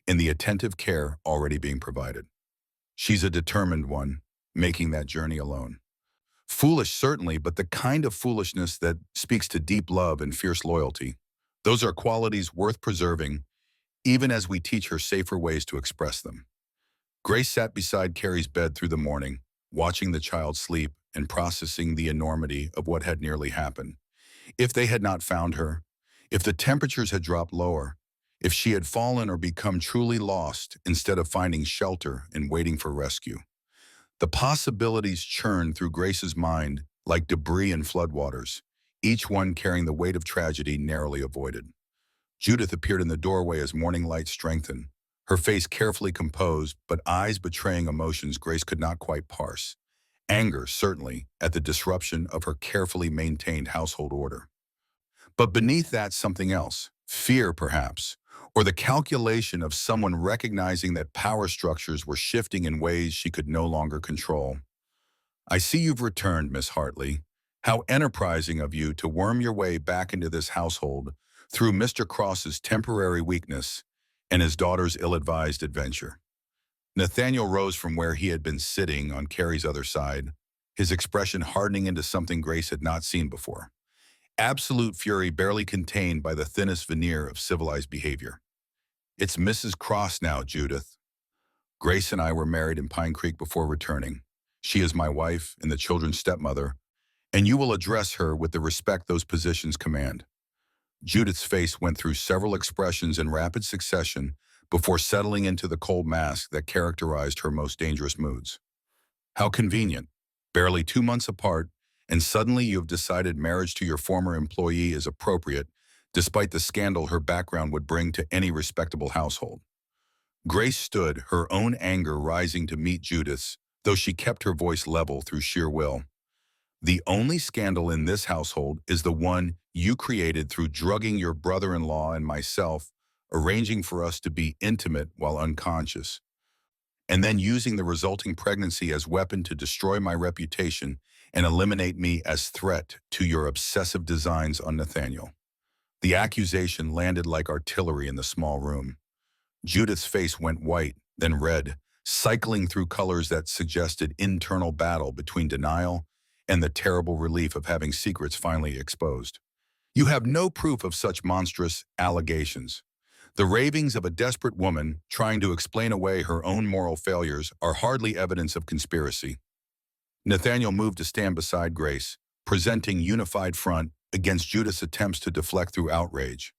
in the attentive care already being provided. "She's a determined one, making that journey alone. Foolish, certainly, but the kind of foolishness that speaks to deep love and fierce loyalty. Those are qualities worth preserving, even as we teach her safer ways to express them." Grace sat beside Carrie's bed through the morning, watching the child sleep and processing the enormity of what had nearly happened. If they had not found her, if the temperatures had dropped lower, if she had fallen or become truly lost instead of finding shelter and waiting for rescue. The possibilities churned through Grace's mind like debris in floodwaters, each one carrying the weight of tragedy narrowly avoided. Judith appeared in the doorway as morning light strengthened, her face carefully composed, but eyes betraying emotions Grace could not quite parse. Anger, certainly, at the disruption of her carefully maintained household order. But beneath that, something else. Fear, perhaps, or the calculation of someone recognizing that power structures were shifting in ways she could no longer control. "I see you've returned, Miss Hartley. How enterprising of you to worm your way back into this household through Mr. Cross's temporary weakness and his daughter's ill-advised adventure." Nathaniel rose from where he had been sitting on Carrie's other side, his expression hardening into something Grace had not seen before. Absolute fury barely contained by the thinnest veneer of civilized behavior. "It's Mrs. Cross now, Judith. Grace and I were married in Pine Creek before returning. She is my wife and the children's stepmother, and you will address her with the respect those positions command." Judith's face went through several expressions in rapid succession before settling into the cold mask that characterized her most dangerous moods. "How convenient. Barely 2 months apart, and suddenly you have decided marriage to your former employee is appropriate, despite the scandal her background would bring to any respectable household." Grace stood, her own anger rising to meet Judith's, though she kept her voice level through sheer will. "The only scandal in this household is the one you created through drugging your brother-in-law and myself, arranging for us to be intimate while unconscious, and then using the resulting pregnancy as weapon to destroy my reputation and eliminate me as threat to your obsessive designs on Nathaniel." The accusation landed like artillery in the small room. Judith's face went white, then red, cycling through colors that suggested internal battle between denial and the terrible relief of having secrets finally exposed. "You have no proof of such monstrous allegations. The ravings of a desperate woman trying to explain away her own moral failures are hardly evidence of conspiracy." Nathaniel moved to stand beside Grace, presenting unified front against Judith's attempts to deflect through outrage.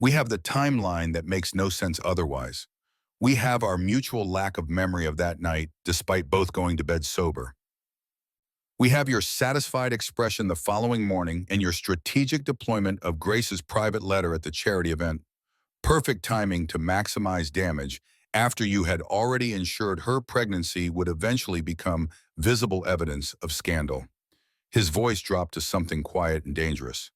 "We have the timeline that makes no sense otherwise. We have our mutual lack of memory of that night, despite both going to bed sober. We have your satisfied expression the following morning and your strategic deployment of Grace's private letter at the charity event. Perfect timing to maximize damage after you had already ensured her pregnancy would eventually become visible evidence of scandal." His voice dropped to something quiet and dangerous.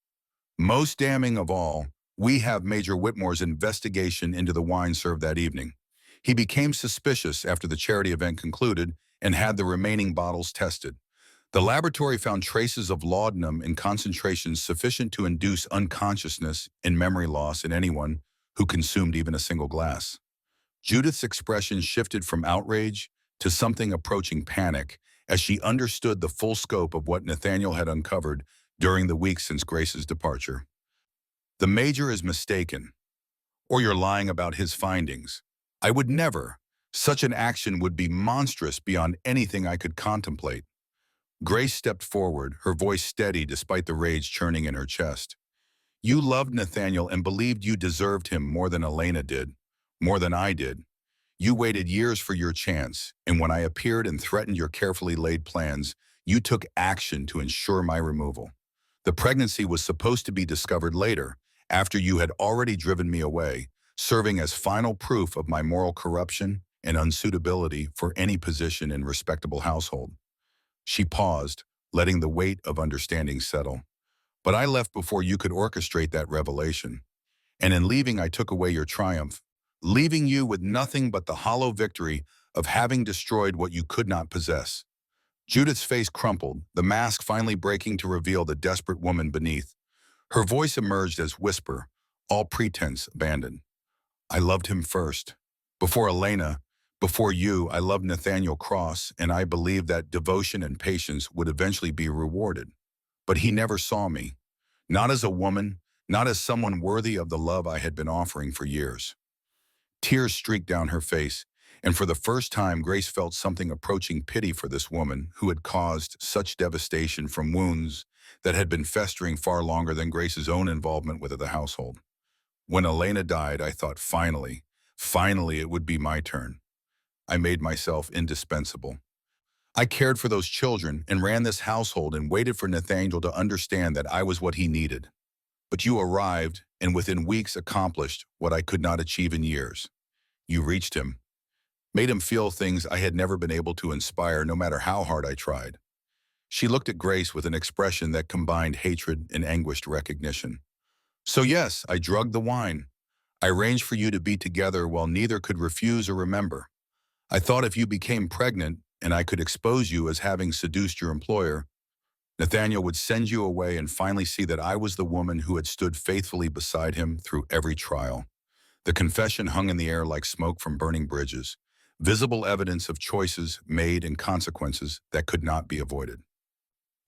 "Most damning of all, we have Major Whitmore's investigation into the wine served that evening. He became suspicious after the charity event concluded and had the remaining bottles tested. The laboratory found traces of laudanum in concentrations sufficient to induce unconsciousness and memory loss in anyone who consumed even a single glass." Judith's expression shifted from outrage to something approaching panic as she understood the full scope of what Nathaniel had uncovered during the weeks since Grace's departure. "The Major is mistaken, or you're lying about his findings. I would never. Such an action would be monstrous beyond anything I could contemplate." Grace stepped forward, her voice steady despite the rage churning in her chest. "You loved Nathaniel and believed you deserved him more than Elena did, more than I did. You waited years for your chance, and when I appeared and threatened your carefully laid plans, you took action to ensure my removal. The pregnancy was supposed to be discovered later, after you had already driven me away, serving as final proof of my moral corruption and unsuitability for any position in a respectable household." She paused, letting the weight of understanding settle. "But I left before you could orchestrate that revelation. And in leaving, I took away your triumph, leaving you with nothing but the hollow victory of having destroyed what you could not possess." Judith's face crumpled, the mask finally breaking to reveal the desperate woman beneath. Her voice emerged as whisper, all pretense abandoned. "I loved him first. Before Elena, before you, I loved Nathaniel Cross, and I believed that devotion and patience would eventually be rewarded. But he never saw me. Not as a woman, not as someone worthy of the love I had been offering for years." Tears streaked down her face, and for the first time Grace felt something approaching pity for this woman who had caused such devastation from wounds that had been festering far longer than Grace's own involvement with the household. "When Elena died, I thought finally it would be my turn. I made myself indispensable. I cared for those children and ran this household and waited for Nathaniel to understand that I was what he needed. But you arrived and within weeks accomplished what I could not achieve in years. You reached him, made him feel things I had never been able to inspire no matter how hard I tried." She looked at Grace with an expression that combined hatred and anguished recognition. "So yes, I drugged the wine. I arranged for you to be together while neither could refuse or remember. I thought if you became pregnant and I could expose you as having seduced your employer, Nathaniel would send you away and finally see that I was the woman who had stood faithfully beside him through every trial." The confession hung in the air like smoke from burning bridges, visible evidence of choices made and consequences that could not be avoided.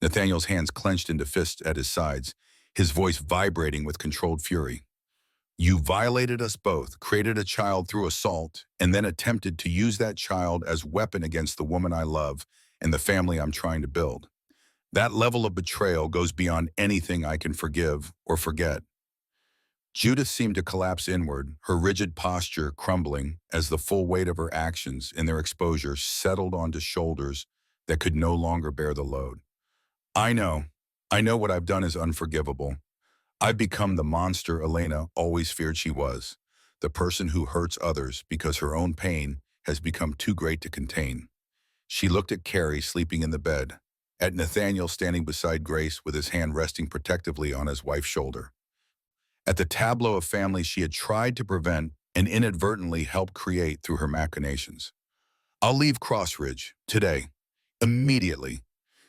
Nathaniel's hands clenched into fists at his sides, his voice vibrating with controlled fury. You violated us both, created a child through assault, and then attempted to use that child as weapon against the woman I love and the family I'm trying to build. That level of betrayal goes beyond anything I can forgive or forget. Judith seemed to collapse inward, her rigid posture crumbling as the full weight of her actions and their exposure settled onto shoulders that could no longer bear the load. I know. I know what I've done is unforgivable. I've become the monster Elena always feared she was, the person who hurts others because her own pain has become too great to contain. She looked at Carrie sleeping in the bed, at Nathaniel standing beside Grace with his hand resting protectively on his wife's shoulder, at the tableau of family she had tried to prevent and inadvertently helped create through her machinations. I'll leave Crossridge, today, immediately.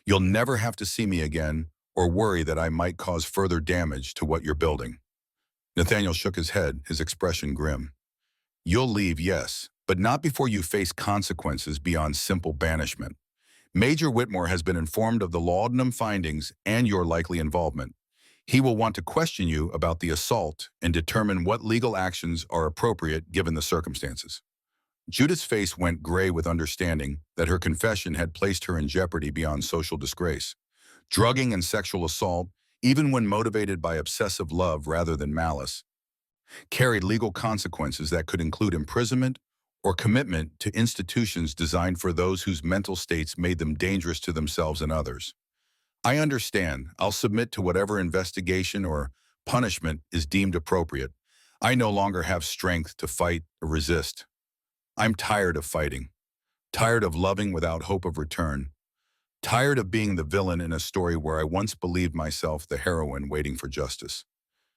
You'll never have to see me again or worry that I might cause further damage to what you're building. Nathaniel shook his head, his expression grim. You'll leave, yes, but not before you face consequences beyond simple banishment. Major Whitmore has been informed of the laudanum findings and your likely involvement. He will want to question you about the assault and determine what legal actions are appropriate given the circumstances. Judith's face went gray with understanding that her confession had placed her in jeopardy beyond social disgrace. Drugging and sexual assault, even when motivated by obsessive love rather than malice, carried legal consequences that could include imprisonment or commitment to institutions designed for those whose mental states made them dangerous to themselves and others. I understand. I'll submit to whatever investigation or punishment is deemed appropriate. I no longer have strength to fight or resist. I'm tired of fighting, tired of loving without hope of return, tired of being the villain in a story where I once believed myself the heroine waiting for justice.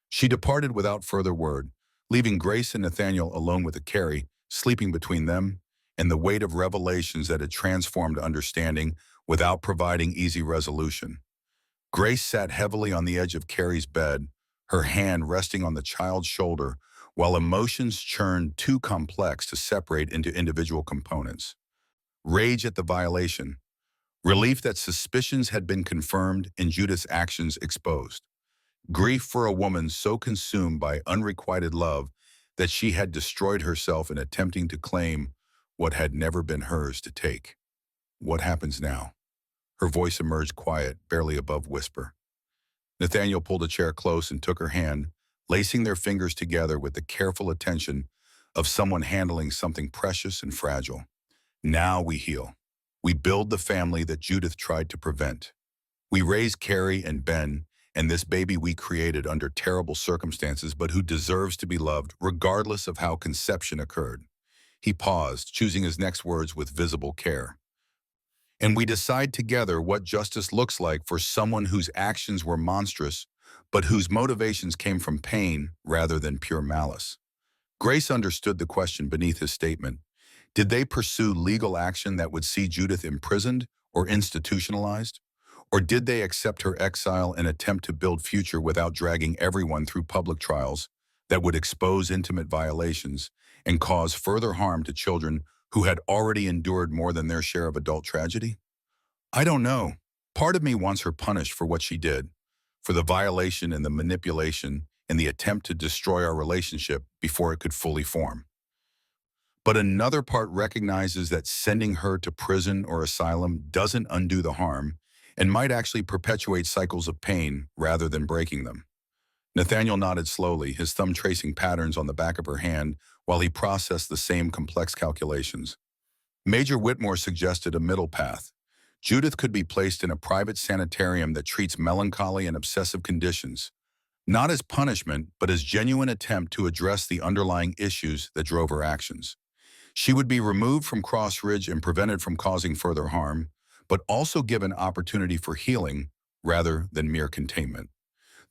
She departed without further word, leaving Grace and Nathaniel alone with Carrie, sleeping between them, and the weight of revelations that had transformed understanding without providing easy resolution. Grace sat heavily on the edge of Carrie's bed, her hand resting on the child's shoulder, while emotions churned too complex to separate into individual components. Rage at the violation, relief that suspicions had been confirmed and Judith's actions exposed. Grief for a woman so consumed by unrequited love that she had destroyed herself in attempting to claim what had never been hers to take. What happens now? Her voice emerged quiet, barely above whisper. Nathaniel pulled a chair close and took her hand, lacing their fingers together with the careful attention of someone handling something precious and fragile. Now we heal. We build the family that Judith tried to prevent. We raise Carrie and Ben and this baby we created under terrible circumstances but who deserves to be loved regardless of how conception occurred. He paused, choosing his next words with visible care. And we decide together what justice looks like for someone whose actions were monstrous, but whose motivations came from pain rather than pure malice. Grace understood the question beneath his statement. Did they pursue legal action that would see Judith imprisoned or institutionalized? Or did they accept her exile and attempt to build future without dragging everyone through public trials that would expose intimate violations and cause further harm to children who had already endured more than their share of adult tragedy? I don't know. Part of me wants her punished for what she did, for the violation and the manipulation and the attempt to destroy our relationship before it could fully form. But another part recognizes that sending her to prison or asylum doesn't undo the harm and might actually perpetuate cycles of pain rather than breaking them. Nathaniel nodded slowly, his thumb tracing patterns on the back of her hand while he processed the same complex calculations. Major Whitmore suggested a middle path. Judith could be placed in a private sanitarium that treats melancholy and obsessive conditions, not as punishment, but as genuine attempt to address the underlying issues that drove her actions. She would be removed from Crossridge and prevented from causing further harm, but also given opportunity for healing rather than mere containment.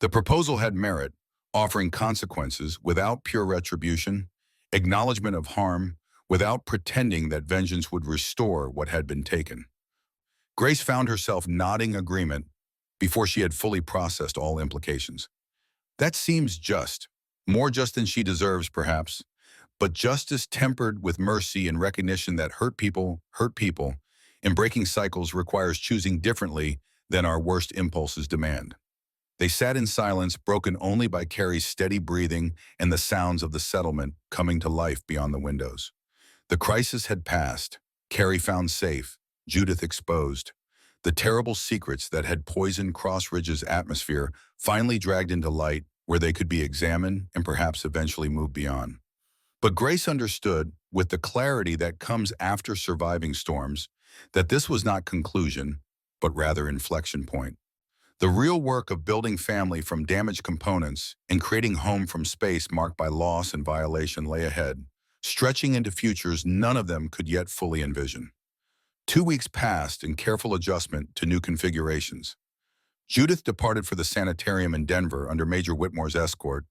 The proposal had merit, offering consequences without pure retribution, acknowledgement of harm without pretending that vengeance would restore what had been taken. Grace found herself nodding agreement before she had fully processed all implications. That seems just, more just than she deserves, perhaps, But justice tempered with mercy and recognition that hurt people, and breaking cycles requires choosing differently than our worst impulses demand. They sat in silence, broken only by Carrie's steady breathing and the sounds of the settlement coming to life beyond the windows. The crisis had passed, Carrie found safe, Judith exposed. The terrible secrets that had poisoned Cross Ridge's atmosphere finally dragged into light where they could be examined and perhaps eventually moved beyond. But Grace understood, with the clarity that comes after surviving storms, that this was not conclusion, but rather inflection point. The real work of building family from damaged components and creating home from space marked by loss and violation lay ahead, stretching into futures none of them could yet fully envision. 2 weeks passed in careful adjustment to new configurations. Judith departed for the sanitarium in Denver under Major Whitmore's escort,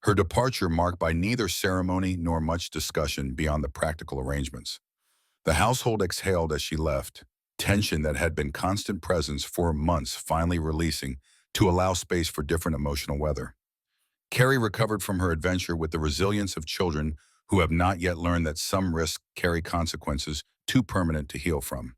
her departure marked by neither ceremony nor much discussion beyond the practical arrangements. The household exhaled as she left, tension that had been constant presence for months finally releasing to allow space for different emotional weather. Carrie recovered from her adventure with the resilience of children who have not yet learned that some risks carry consequences too permanent to heal from.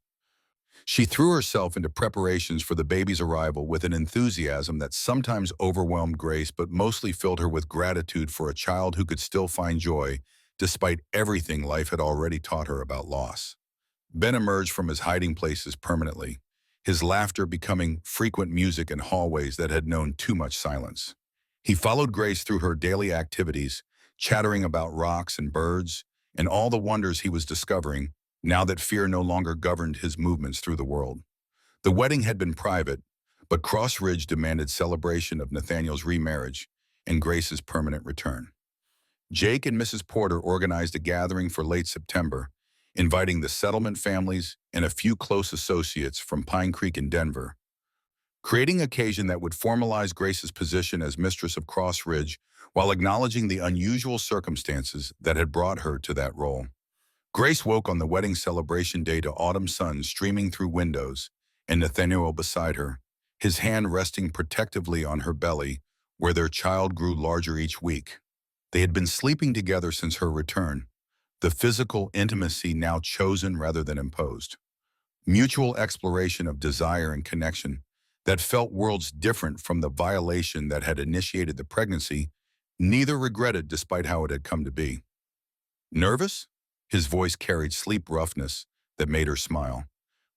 She threw herself into preparations for the baby's arrival with an enthusiasm that sometimes overwhelmed Grace but mostly filled her with gratitude for a child who could still find joy despite everything life had already taught her about loss. Ben emerged from his hiding places permanently, his laughter becoming frequent music in hallways that had known too much silence. He followed Grace through her daily activities, chattering about rocks and birds and all the wonders he was discovering now that fear no longer governed his movements through the world. The wedding had been private, but Cross Ridge demanded celebration of Nathaniel's remarriage and Grace's permanent return. Jake and Mrs. Porter organized a gathering for late September, inviting the settlement families and a few close associates from Pine Creek in Denver, creating an occasion that would formalize Grace's position as mistress of Cross Ridge while acknowledging the unusual circumstances that had brought her to that role. Grace woke on the wedding celebration day to autumn sun streaming through windows, and Nathaniel beside her, his hand resting protectively on her belly, where their child grew larger each week. They had been sleeping together since her return, the physical intimacy now chosen rather than imposed. Mutual exploration of desire and connection that felt worlds different from the violation that had initiated the pregnancy, neither regretted despite how it had come to be. Nervous? His voice carried sleep roughness that made her smile.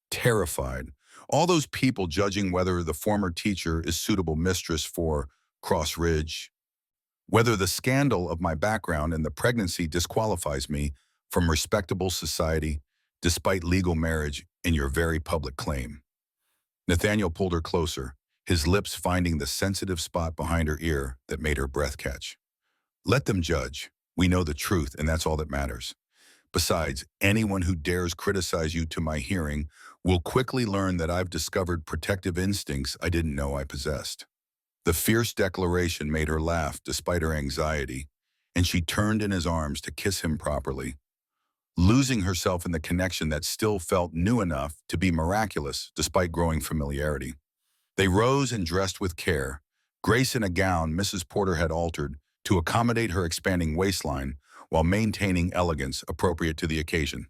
Terrified. All those people judging whether the former teacher is suitable mistress for Cross Ridge. Whether the scandal of my background and the pregnancy disqualifies me from respectable society despite legal marriage and your very public claim. Nathaniel pulled her closer, his lips finding the sensitive spot behind her ear that made her breath catch. Let them judge. We know the truth, and that's all that matters. Besides, anyone who dares criticize you to my hearing will quickly learn that I've discovered protective instincts I didn't know I possessed. The fierce declaration made her laugh despite her anxiety, and she turned in his arms to kiss him properly, losing herself in the connection that still felt new enough to be miraculous despite growing familiarity. They rose and dressed with care, Grace in a gown Mrs. Porter had altered to accommodate her expanding waistline while maintaining elegance appropriate to the occasion.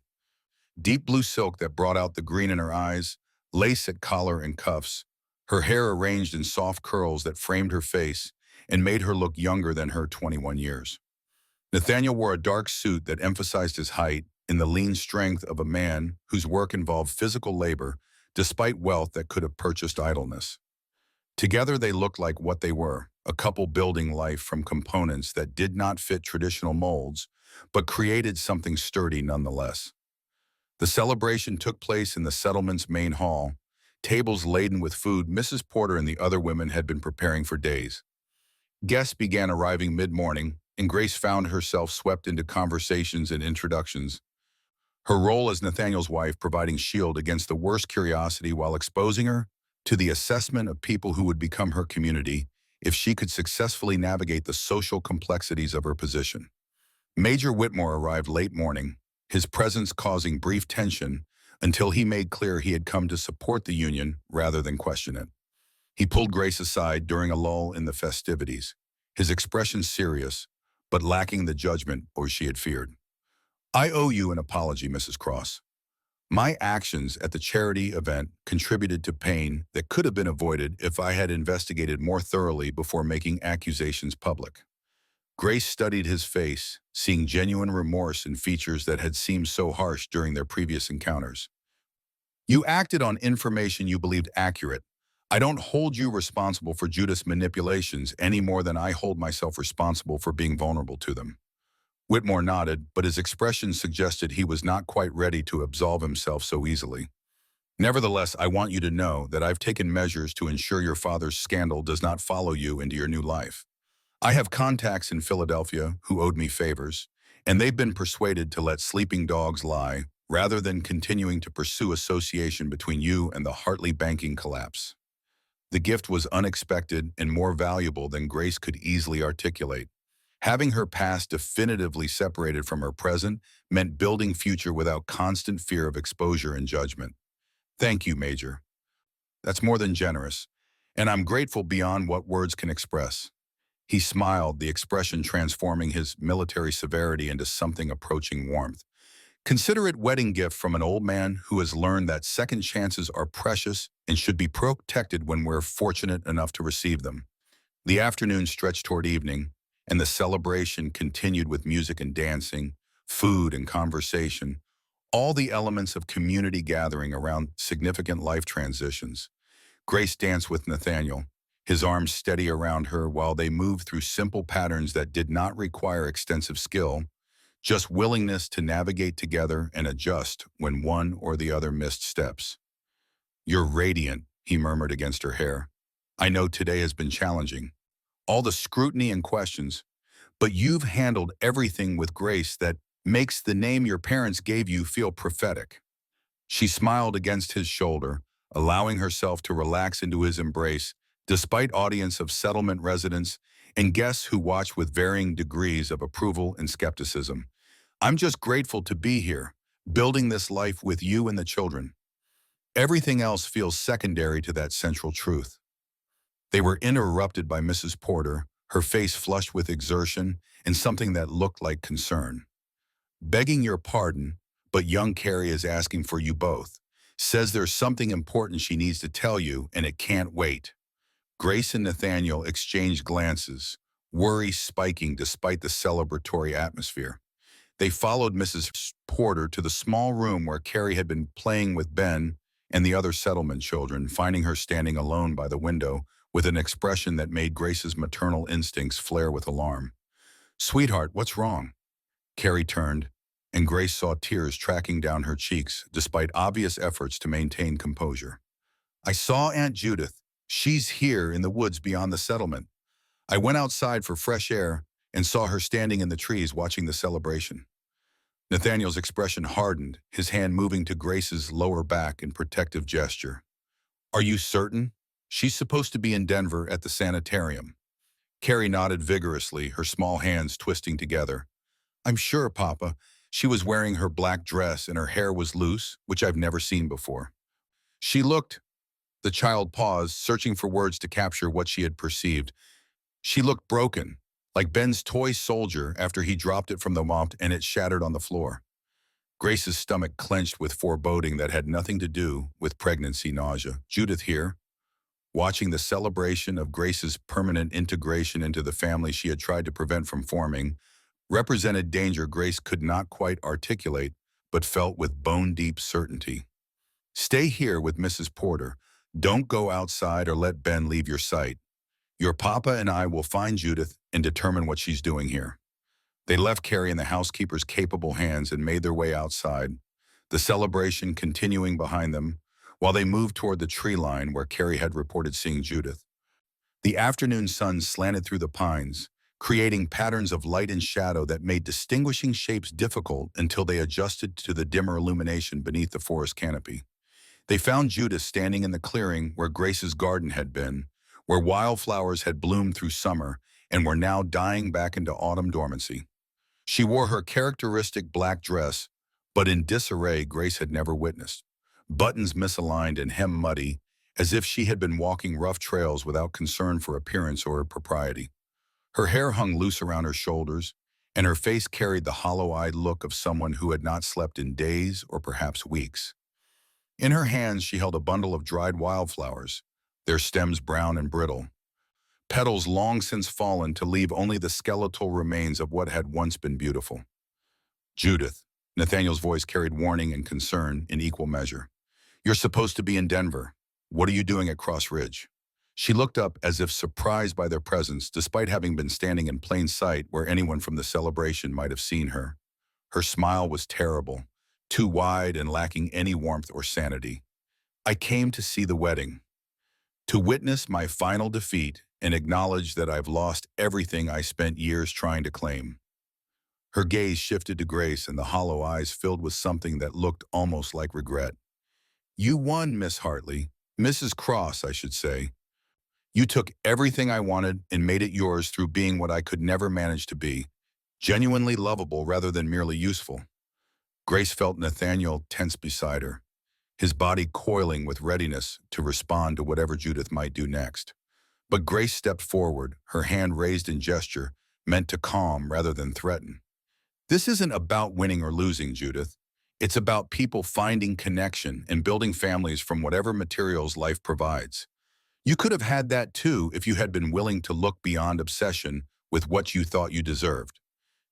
Deep blue silk that brought out the green in her eyes, lace at collar and cuffs, her hair arranged in soft curls that framed her face and made her look younger than her 21 years. Nathaniel wore a dark suit that emphasized his height and the lean strength of a man whose work involved physical labor despite wealth that could have purchased idleness. Together they looked like what they were, a couple building life from components that did not fit traditional molds, but created something sturdy nonetheless. The celebration took place in the settlement's main hall, tables laden with food Mrs. Porter and the other women had been preparing for days. Guests began arriving mid-morning, and Grace found herself swept into conversations and introductions, her role as Nathaniel's wife providing shield against the worst curiosity while exposing her to the assessment of people who would become her community if she could successfully navigate the social complexities of her position. Major Whitmore arrived late morning, his presence causing brief tension until he made clear he had come to support the union rather than question it. He pulled Grace aside during a lull in the festivities, his expression serious, but lacking the judgment or she had feared. I owe you an apology, Mrs. Cross. My actions at the charity event contributed to pain that could have been avoided if I had investigated more thoroughly before making accusations public. Grace studied his face, seeing genuine remorse in features that had seemed so harsh during their previous encounters. You acted on information you believed accurate. I don't hold you responsible for Judith's manipulations any more than I hold myself responsible for being vulnerable to them. Whitmore nodded, but his expression suggested he was not quite ready to absolve himself so easily. Nevertheless, I want you to know that I've taken measures to ensure your father's scandal does not follow you into your new life. I have contacts in Philadelphia who owed me favors, and they've been persuaded to let sleeping dogs lie rather than continuing to pursue association between you and the Hartley banking collapse. The gift was unexpected and more valuable than Grace could easily articulate. Having her past definitively separated from her present meant building future without constant fear of exposure and judgment. Thank you, Major. That's more than generous, and I'm grateful beyond what words can express. He smiled, the expression transforming his military severity into something approaching warmth. Consider it wedding gift from an old man who has learned that second chances are precious and should be protected when we're fortunate enough to receive them. The afternoon stretched toward evening, and the celebration continued with music and dancing, food and conversation, all the elements of community gathering around significant life transitions. Grace danced with Nathaniel, his arms steady around her while they moved through simple patterns that did not require extensive skill, just willingness to navigate together and adjust when one or the other missed steps. You're radiant, he murmured against her hair. I know today has been challenging. All the scrutiny and questions, but you've handled everything with grace that makes the name your parents gave you feel prophetic. She smiled against his shoulder, allowing herself to relax into his embrace, despite audience of settlement residents and guests who watched with varying degrees of approval and skepticism. I'm just grateful to be here, building this life with you and the children. Everything else feels secondary to that central truth. They were interrupted by Mrs. Porter, her face flushed with exertion and something that looked like concern. Begging your pardon, but young Carrie is asking for you both. Says there's something important she needs to tell you and it can't wait. Grace and Nathaniel exchanged glances, worry spiking despite the celebratory atmosphere. They followed Mrs. Porter to the small room where Carrie had been playing with Ben and the other settlement children, finding her standing alone by the window with an expression that made Grace's maternal instincts flare with alarm. Sweetheart, what's wrong? Carrie turned, and Grace saw tears tracking down her cheeks despite obvious efforts to maintain composure. I saw Aunt Judith. She's here in the woods beyond the settlement. I went outside for fresh air and saw her standing in the trees watching the celebration. Nathaniel's expression hardened, his hand moving to Grace's lower back in protective gesture. Are you certain? She's supposed to be in Denver at the sanitarium. Carrie nodded vigorously, her small hands twisting together. I'm sure, Papa. She was wearing her black dress and her hair was loose, which I've never seen before. She looked. The child paused, searching for words to capture what she had perceived. She looked broken, like Ben's toy soldier after he dropped it from the loft and it shattered on the floor. Grace's stomach clenched with foreboding that had nothing to do with pregnancy nausea. Judith here, watching the celebration of Grace's permanent integration into the family she had tried to prevent from forming, represented danger Grace could not quite articulate, but felt with bone-deep certainty. Stay here with Mrs. Porter. Don't go outside or let Ben leave your sight. Your papa and I will find Judith and determine what she's doing here. They left Carrie in the housekeeper's capable hands and made their way outside, the celebration continuing behind them, while they moved toward the tree line where Carrie had reported seeing Judith. The afternoon sun slanted through the pines, creating patterns of light and shadow that made distinguishing shapes difficult until they adjusted to the dimmer illumination beneath the forest canopy. They found Judith standing in the clearing where Grace's garden had been, where wildflowers had bloomed through summer and were now dying back into autumn dormancy. She wore her characteristic black dress, but in disarray Grace had never witnessed. Buttons misaligned and hem muddy, as if she had been walking rough trails without concern for appearance or propriety. Her hair hung loose around her shoulders, and her face carried the hollow-eyed look of someone who had not slept in days or perhaps weeks. In her hands, she held a bundle of dried wildflowers, their stems brown and brittle, petals long since fallen to leave only the skeletal remains of what had once been beautiful. Judith, Nathaniel's voice carried warning and concern in equal measure. You're supposed to be in Denver. What are you doing at Cross Ridge? She looked up as if surprised by their presence, despite having been standing in plain sight where anyone from the celebration might have seen her. Her smile was terrible, too wide and lacking any warmth or sanity. I came to see the wedding, to witness my final defeat and acknowledge that I've lost everything I spent years trying to claim. Her gaze shifted to Grace, and the hollow eyes filled with something that looked almost like regret. You won, Miss Hartley. Mrs. Cross, I should say. You took everything I wanted and made it yours through being what I could never manage to be, genuinely lovable rather than merely useful. Grace felt Nathaniel tense beside her, his body coiling with readiness to respond to whatever Judith might do next. But Grace stepped forward, her hand raised in gesture, meant to calm rather than threaten. This isn't about winning or losing, Judith. It's about people finding connection and building families from whatever materials life provides. You could have had that too if you had been willing to look beyond obsession with what you thought you deserved.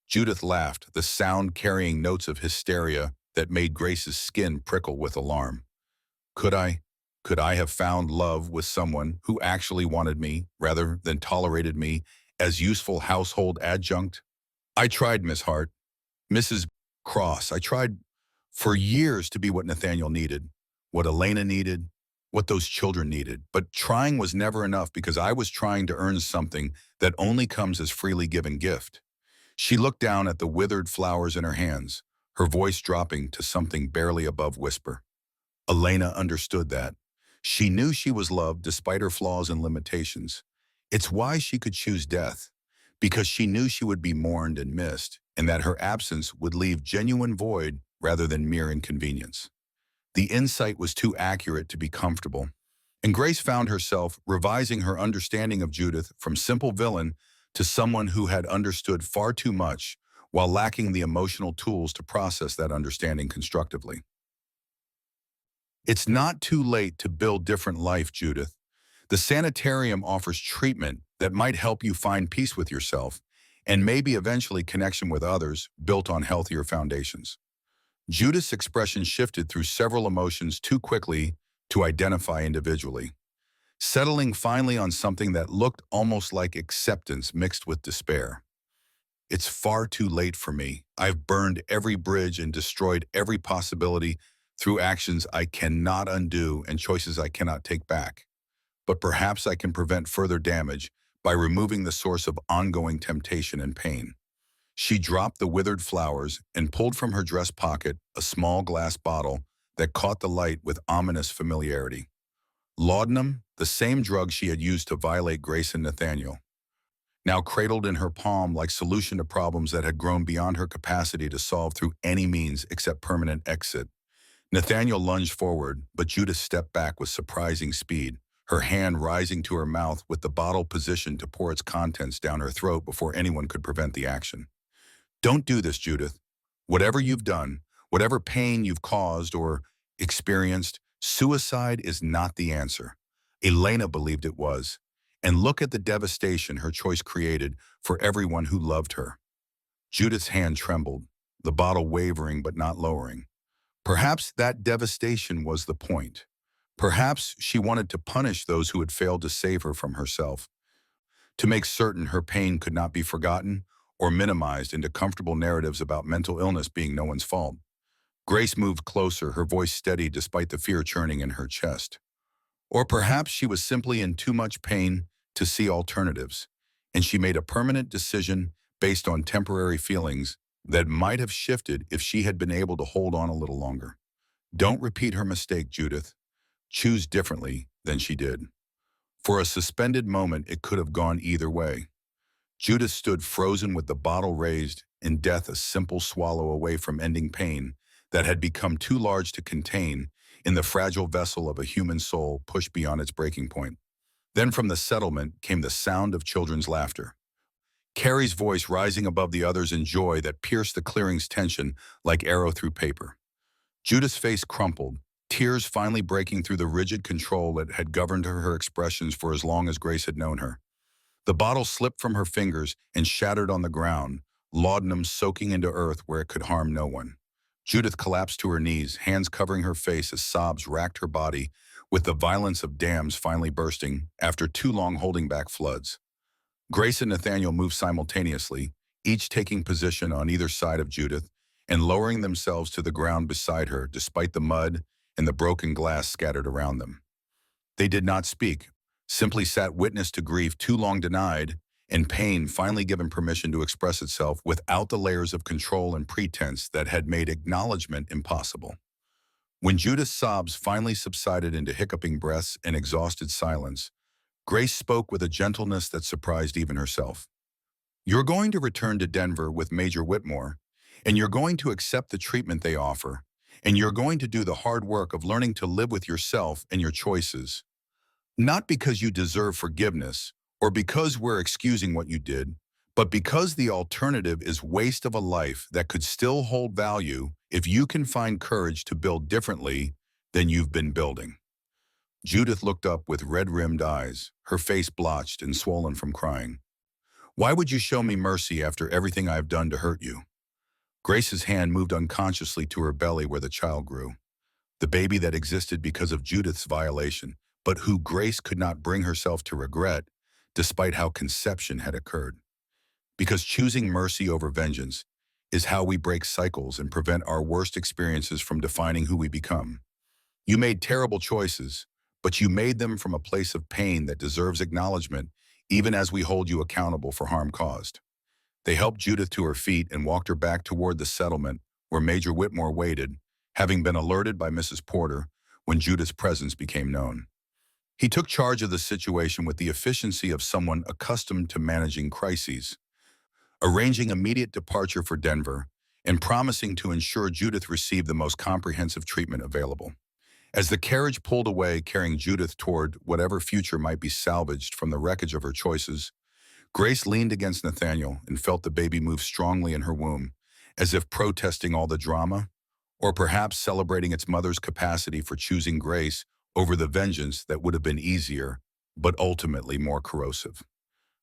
Judith laughed, the sound carrying notes of hysteria that made Grace's skin prickle with alarm. Could I? Could I have found love with someone who actually wanted me rather than tolerated me as useful household adjunct? I tried, Miss Hart. Mrs. Cross, I tried for years to be what Nathaniel needed, what Elena needed, what those children needed. But trying was never enough because I was trying to earn something that only comes as freely given gift. She looked down at the withered flowers in her hands, her voice dropping to something barely above whisper. Elena understood that. She knew she was loved despite her flaws and limitations. It's why she could choose death, because she knew she would be mourned and missed, and that her absence would leave genuine void rather than mere inconvenience. The insight was too accurate to be comfortable, and Grace found herself revising her understanding of Judith from simple villain to someone who had understood far too much while lacking the emotional tools to process that understanding constructively. It's not too late to build different life, Judith. The sanitarium offers treatment that might help you find peace with yourself and maybe eventually connection with others built on healthier foundations. Judith's expression shifted through several emotions too quickly to identify individually, settling finally on something that looked almost like acceptance mixed with despair. It's far too late for me. I've burned every bridge and destroyed every possibility through actions I cannot undo and choices I cannot take back. But perhaps I can prevent further damage by removing the source of ongoing temptation and pain. She dropped the withered flowers and pulled from her dress pocket a small glass bottle that caught the light with ominous familiarity. Laudanum, the same drug she had used to violate Grace and Nathaniel, now cradled in her palm like solution to problems that had grown beyond her capacity to solve through any means except permanent exit. Nathaniel lunged forward, but Judith stepped back with surprising speed, her hand rising to her mouth with the bottle positioned to pour its contents down her throat before anyone could prevent the action. Don't do this, Judith. Whatever you've done, whatever pain you've caused or experienced, suicide is not the answer. Elena believed it was. And look at the devastation her choice created for everyone who loved her. Judith's hand trembled, the bottle wavering but not lowering. Perhaps that devastation was the point. Perhaps she wanted to punish those who had failed to save her from herself, to make certain her pain could not be forgotten or minimized into comfortable narratives about mental illness being no one's fault. Grace moved closer, her voice steady despite the fear churning in her chest. Or perhaps she was simply in too much pain to see alternatives, and she made a permanent decision based on temporary feelings that might have shifted if she had been able to hold on a little longer. Don't repeat her mistake, Judith. Choose differently than she did. For a suspended moment, it could have gone either way. Judith stood frozen with the bottle raised, in death a simple swallow away from ending pain that had become too large to contain in the fragile vessel of a human soul pushed beyond its breaking point. Then from the settlement came the sound of children's laughter. Carrie's voice rising above the others in joy that pierced the clearing's tension like arrow through paper. Judith's face crumpled, tears finally breaking through the rigid control that had governed her expressions for as long as Grace had known her. The bottle slipped from her fingers and shattered on the ground, laudanum soaking into earth where it could harm no one. Judith collapsed to her knees, hands covering her face as sobs racked her body, with the violence of dams finally bursting after too long holding back floods. Grace and Nathaniel moved simultaneously, each taking position on either side of Judith and lowering themselves to the ground beside her despite the mud and the broken glass scattered around them. They did not speak, simply sat witness to grief too long denied and pain finally given permission to express itself without the layers of control and pretense that had made acknowledgement impossible. When Judith's sobs finally subsided into hiccuping breaths and exhausted silence, Grace spoke with a gentleness that surprised even herself. "You're going to return to Denver with Major Whitmore, and you're going to accept the treatment they offer, and you're going to do the hard work of learning to live with yourself and your choices. Not because you deserve forgiveness, or because we're excusing what you did, but because the alternative is waste of a life that could still hold value if you can find courage to build differently than you've been building." Judith looked up with red-rimmed eyes, her face blotched and swollen from crying. "Why would you show me mercy after everything I've done to hurt you?" Grace's hand moved unconsciously to her belly where the child grew. The baby that existed because of Judith's violation, but who Grace could not bring herself to regret, despite how conception had occurred. Because choosing mercy over vengeance is how we break cycles and prevent our worst experiences from defining who we become. You made terrible choices, but you made them from a place of pain that deserves acknowledgement, even as we hold you accountable for harm caused. They helped Judith to her feet and walked her back toward the settlement where Major Whitmore waited, having been alerted by Mrs. Porter when Judith's presence became known. He took charge of the situation with the efficiency of someone accustomed to managing crises, arranging immediate departure for Denver and promising to ensure Judith received the most comprehensive treatment available. As the carriage pulled away carrying Judith toward whatever future might be salvaged from the wreckage of her choices, Grace leaned against Nathaniel and felt the baby move strongly in her womb, as if protesting all the drama, or perhaps celebrating its mother's capacity for choosing grace over the vengeance that would have been easier, but ultimately more corrosive.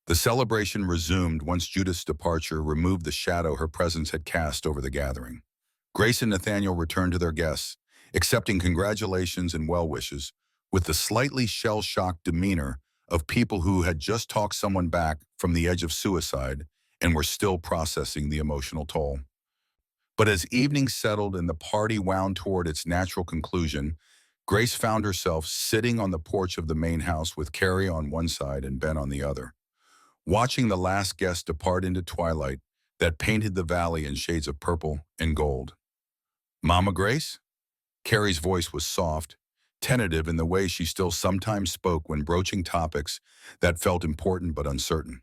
The celebration resumed once Judith's departure removed the shadow her presence had cast over the gathering. Grace and Nathaniel returned to their guests, accepting congratulations and well wishes, with the slightly shell-shocked demeanor of people who had just talked someone back from the edge of suicide and were still processing the emotional toll. But as evening settled and the party wound toward its natural conclusion, Grace found herself sitting on the porch of the main house with Carrie on one side and Ben on the other, watching the last guest depart into twilight that painted the valley in shades of purple and gold. "Mama Grace?" Carrie's voice was soft, tentative in the way she still sometimes spoke when broaching topics that felt important but uncertain.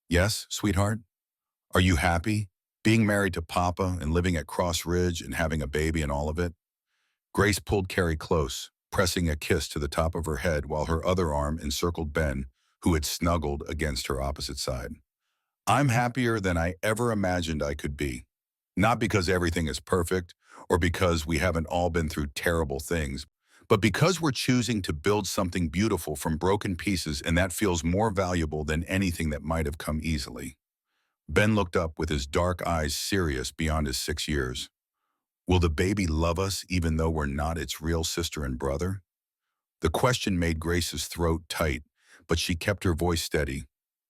"Yes, sweetheart? Are you happy, being married to Papa and living at Cross Ridge and having a baby and all of it?" Grace pulled Carrie close, pressing a kiss to the top of her head while her other arm encircled Ben, who had snuggled against her opposite side. "I'm happier than I ever imagined I could be. Not because everything is perfect, or because we haven't all been through terrible things, but because we're choosing to build something beautiful from broken pieces, and that feels more valuable than anything that might have come easily." Ben looked up with his dark eyes serious beyond his 6 years. "Will the baby love us even though we're not its real sister and brother?" The question made Grace's throat tight, but she kept her voice steady.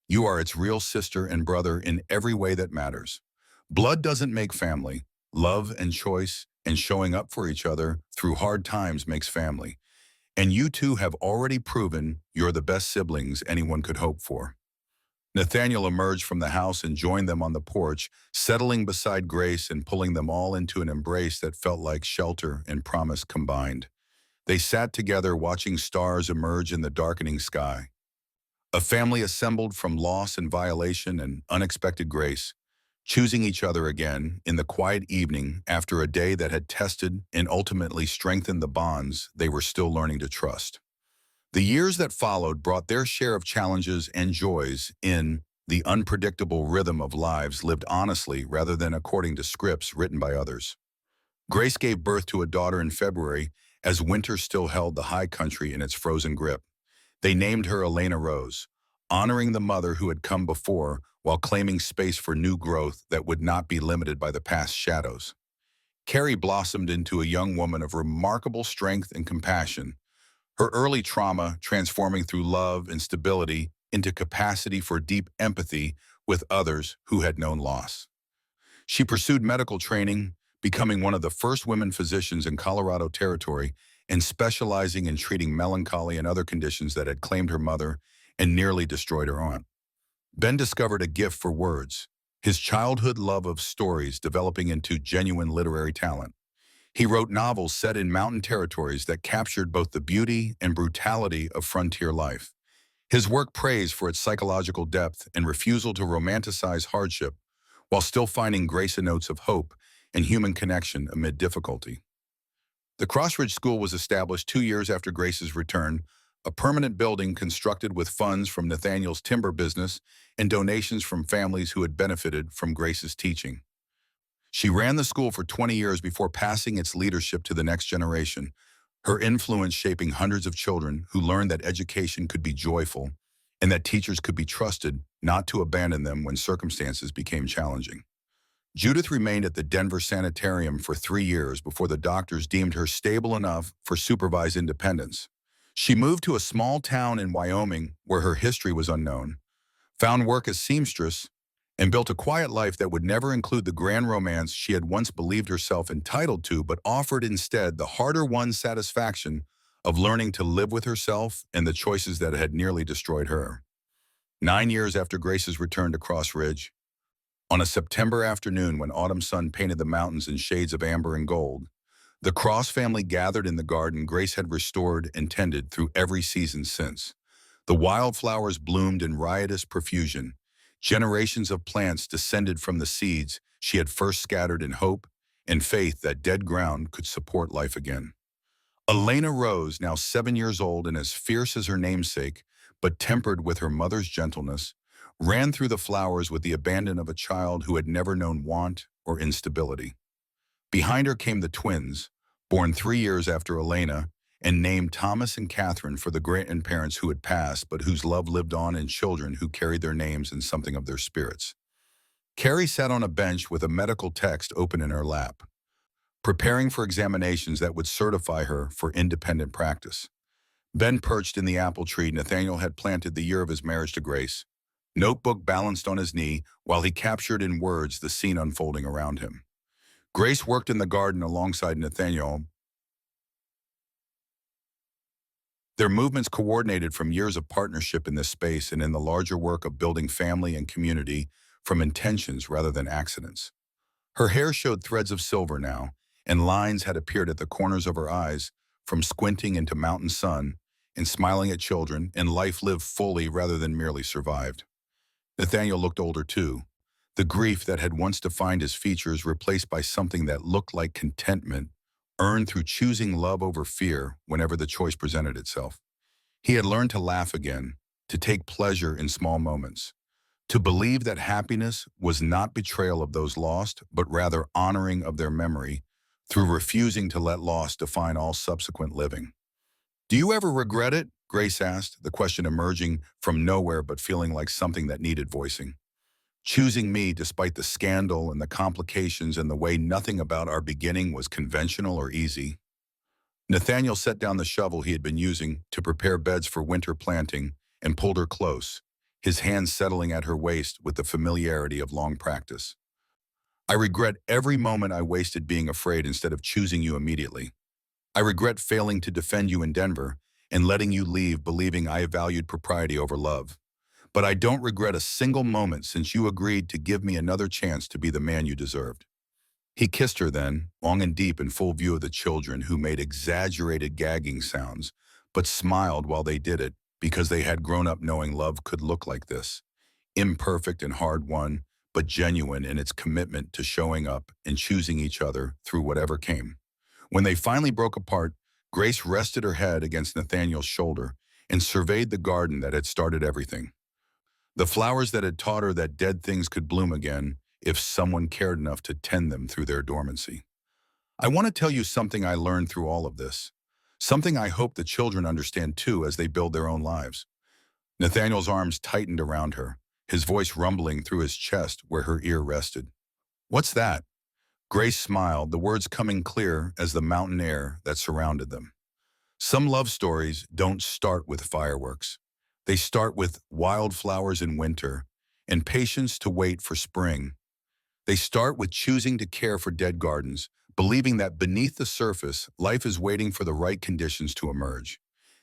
"You are its real sister and brother in every way that matters. Blood doesn't make family. Love and choice and showing up for each other through hard times makes family. And you two have already proven you're the best siblings anyone could hope for." Nathaniel emerged from the house and joined them on the porch, settling beside Grace and pulling them all into an embrace that felt like shelter and promise combined. They sat together watching stars emerge in the darkening sky. A family assembled from loss and violation and unexpected grace, choosing each other again in the quiet evening after a day that had tested and ultimately strengthened the bonds they were still learning to trust. The years that followed brought their share of challenges and joys in the unpredictable rhythm of lives lived honestly rather than according to scripts written by others. Grace gave birth to a daughter in February as winter still held the high country in its frozen grip. They named her Elena Rose, honoring the mother who had come before while claiming space for new growth that would not be limited by the past shadows. Carrie blossomed into a young woman of remarkable strength and compassion, her early trauma transforming through love and stability into capacity for deep empathy with others who had known loss. She pursued medical training, becoming one of the first women physicians in Colorado Territory and specializing in treating melancholy and other conditions that had claimed her mother and nearly destroyed her aunt. Ben discovered a gift for words, his childhood love of stories developing into genuine literary talent. He wrote novels set in mountain territories that captured both the beauty and brutality of frontier life. His work praised for its psychological depth and refusal to romanticize hardship, while still finding grace and notes of hope and human connection amid difficulty. The Crossridge School was established 2 years after Grace's return, a permanent building constructed with funds from Nathaniel's timber business and donations from families who had benefited from Grace's teaching. She ran the school for 20 years before passing its leadership to the next generation, her influence shaping hundreds of children who learned that education could be joyful and that teachers could be trusted not to abandon them when circumstances became challenging. Judith remained at the Denver Sanitarium for 3 years before the doctors deemed her stable enough for supervised independence. She moved to a small town in Wyoming where her history was unknown, found work as seamstress, and built a quiet life that would never include the grand romance she had once believed herself entitled to, but offered instead the harder-won satisfaction of learning to live with herself and the choices that had nearly destroyed her. 9 years after Grace's return to Cross Ridge, on a September afternoon when autumn sun painted the mountains in shades of amber and gold, the Cross family gathered in the garden Grace had restored and tended through every season since. The wildflowers bloomed in riotous profusion. Generations of plants descended from the seeds she had first scattered in hope and faith that dead ground could support life again. Elena Rose, now 7 years old and as fierce as her namesake, but tempered with her mother's gentleness, ran through the flowers with the abandon of a child who had never known want or instability. Behind her came the twins, born 3 years after Elena, and named Thomas and Catherine for the grandparents who had passed but whose love lived on in children who carried their names and something of their spirits. Carrie sat on a bench with a medical text open in her lap, preparing for examinations that would certify her for independent practice. Ben perched in the apple tree Nathaniel had planted the year of his marriage to Grace, notebook balanced on his knee while he captured in words the scene unfolding around him. Grace worked in the garden alongside Nathaniel, their movements coordinated from years of partnership in this space and in the larger work of building family and community from intentions rather than accidents. Her hair showed threads of silver now, and lines had appeared at the corners of her eyes from squinting into mountain sun and smiling at children, and life lived fully rather than merely survived. Nathaniel looked older too, the grief that had once defined his features replaced by something that looked like contentment, earned through choosing love over fear whenever the choice presented itself. He had learned to laugh again, to take pleasure in small moments, to believe that happiness was not betrayal of those lost, but rather honoring of their memory through refusing to let loss define all subsequent living. "Do you ever regret it?" Grace asked, the question emerging from nowhere but feeling like something that needed voicing. "Choosing me despite the scandal and the complications and the way nothing about our beginning was conventional or easy." Nathaniel set down the shovel he had been using to prepare beds for winter planting and pulled her close, his hands settling at her waist with the familiarity of long practice. "I regret every moment I wasted being afraid instead of choosing you immediately. I regret failing to defend you in Denver and letting you leave believing I valued propriety over love. But I don't regret a single moment since you agreed to give me another chance to be the man you deserved." He kissed her then, long and deep in full view of the children who made exaggerated gagging sounds, but smiled while they did it because they had grown up knowing love could look like this. Imperfect and hard-won, but genuine in its commitment to showing up and choosing each other through whatever came. When they finally broke apart, Grace rested her head against Nathaniel's shoulder and surveyed the garden that had started everything. The flowers that had taught her that dead things could bloom again if someone cared enough to tend them through their dormancy. I want to tell you something I learned through all of this. Something I hope the children understand too as they build their own lives. Nathaniel's arms tightened around her, his voice rumbling through his chest where her ear rested. "What's that?" Grace smiled, the words coming clear as the mountain air that surrounded them. Some love stories don't start with fireworks. They start with wildflowers in winter and patience to wait for spring. They start with choosing to care for dead gardens, believing that beneath the surface, life is waiting for the right conditions to emerge.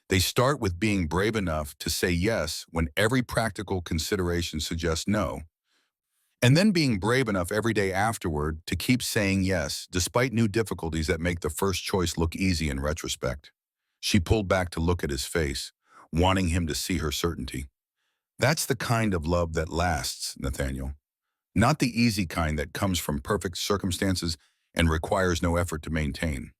They start with being brave enough to say yes when every practical consideration suggests no, and then being brave enough every day afterward to keep saying yes, despite new difficulties that make the first choice look easy in retrospect. She pulled back to look at his face, wanting him to see her certainty. "That's the kind of love that lasts, Nathaniel. Not the easy kind that comes from perfect circumstances and requires no effort to maintain,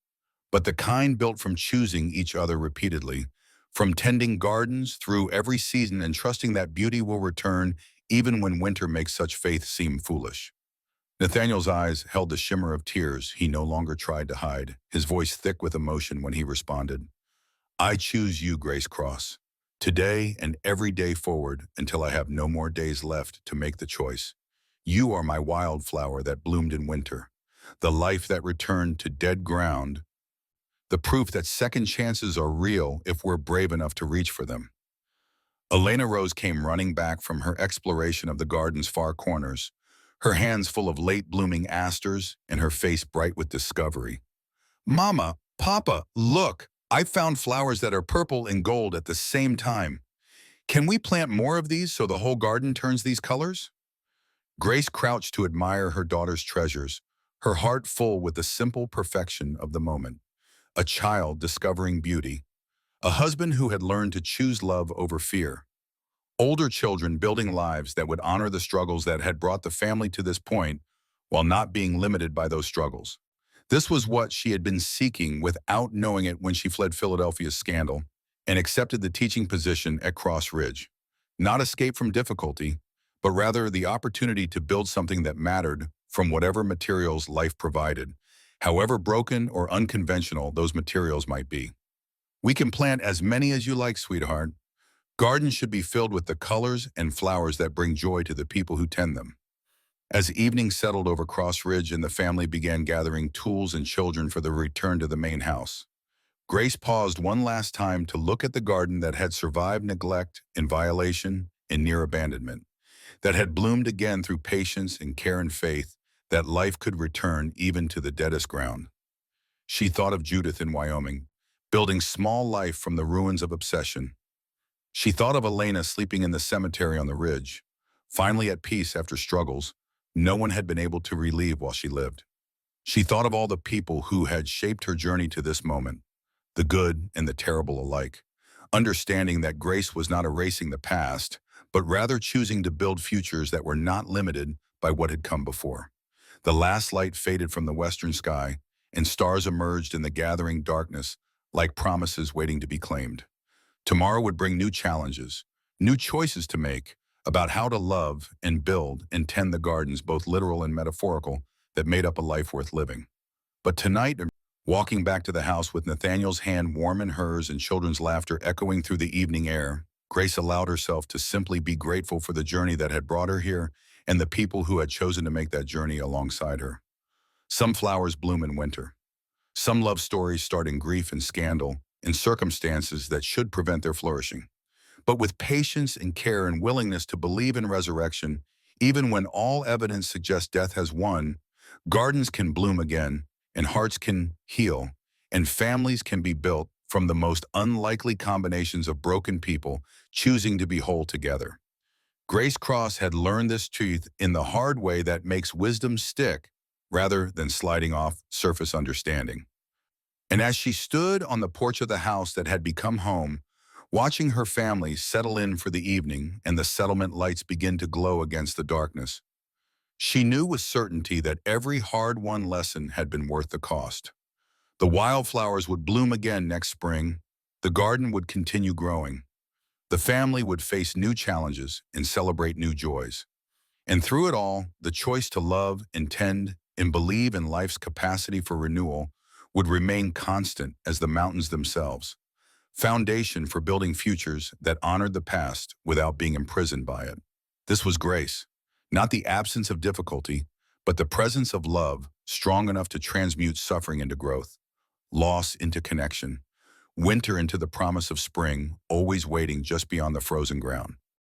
but the kind built from choosing each other repeatedly, from tending gardens through every season and trusting that beauty will return even when winter makes such faith seem foolish." Nathaniel's eyes held the shimmer of tears he no longer tried to hide, his voice thick with emotion when he responded. "I choose you, Grace Cross, today and every day forward until I have no more days left to make the choice. You are my wildflower that bloomed in winter, the life that returned to dead ground, the proof that second chances are real if we're brave enough to reach for them." Elena Rose came running back from her exploration of the garden's far corners, her hands full of late-blooming asters and her face bright with discovery. "Mama, Papa, look! I found flowers that are purple and gold at the same time. Can we plant more of these so the whole garden turns these colors?" Grace crouched to admire her daughter's treasures, her heart full with the simple perfection of the moment. A child discovering beauty, a husband who had learned to choose love over fear, older children building lives that would honor the struggles that had brought the family to this point while not being limited by those struggles. This was what she had been seeking without knowing it when she fled Philadelphia's scandal and accepted the teaching position at Cross Ridge. Not escape from difficulty, but rather the opportunity to build something that mattered from whatever materials life provided, however broken or unconventional those materials might be. "We can plant as many as you like, sweetheart. Gardens should be filled with the colors and flowers that bring joy to the people who tend them." As evening settled over Cross Ridge and the family began gathering tools and children for the return to the main house, Grace paused one last time to look at the garden that had survived neglect and violation and near abandonment, that had bloomed again through patience and care and faith that life could return even to the deadest ground. She thought of Judith in Wyoming, building small life from the ruins of obsession. She thought of Elena sleeping in the cemetery on the ridge, finally at peace after struggles no one had been able to relieve while she lived. She thought of all the people who had shaped her journey to this moment, the good and the terrible alike, understanding that Grace was not erasing the past, but rather choosing to build futures that were not limited by what had come before. The last light faded from the western sky, and stars emerged in the gathering darkness like promises waiting to be claimed. Tomorrow would bring new challenges, new choices to make about how to love and build and tend the gardens, both literal and metaphorical, that made up a life worth living. But tonight, walking back to the house with Nathaniel's hand warm in hers and children's laughter echoing through the evening air, Grace allowed herself to simply be grateful for the journey that had brought her here and the people who had chosen to make that journey alongside her. Some flowers bloom in winter. Some love stories start in grief and scandal, in circumstances that should prevent their flourishing. But with patience and care and willingness to believe in resurrection, even when all evidence suggests death has won, gardens can bloom again, and hearts can heal, and families can be built from the most unlikely combinations of broken people choosing to be whole together. Grace Cross had learned this truth in the hard way that makes wisdom stick rather than sliding off surface understanding. And as she stood on the porch of the house that had become home, watching her family settle in for the evening and the settlement lights begin to glow against the darkness, she knew with certainty that every hard-won lesson had been worth the cost. The wildflowers would bloom again next spring, the garden would continue growing, The family would face new challenges and celebrate new joys. And through it all, the choice to love, intend, and believe in life's capacity for renewal would remain constant as the mountains themselves, foundation for building futures that honored the past without being imprisoned by it. This was grace, not the absence of difficulty, but the presence of love strong enough to transmute suffering into growth, loss into connection, winter into the promise of spring, always waiting just beyond the frozen ground.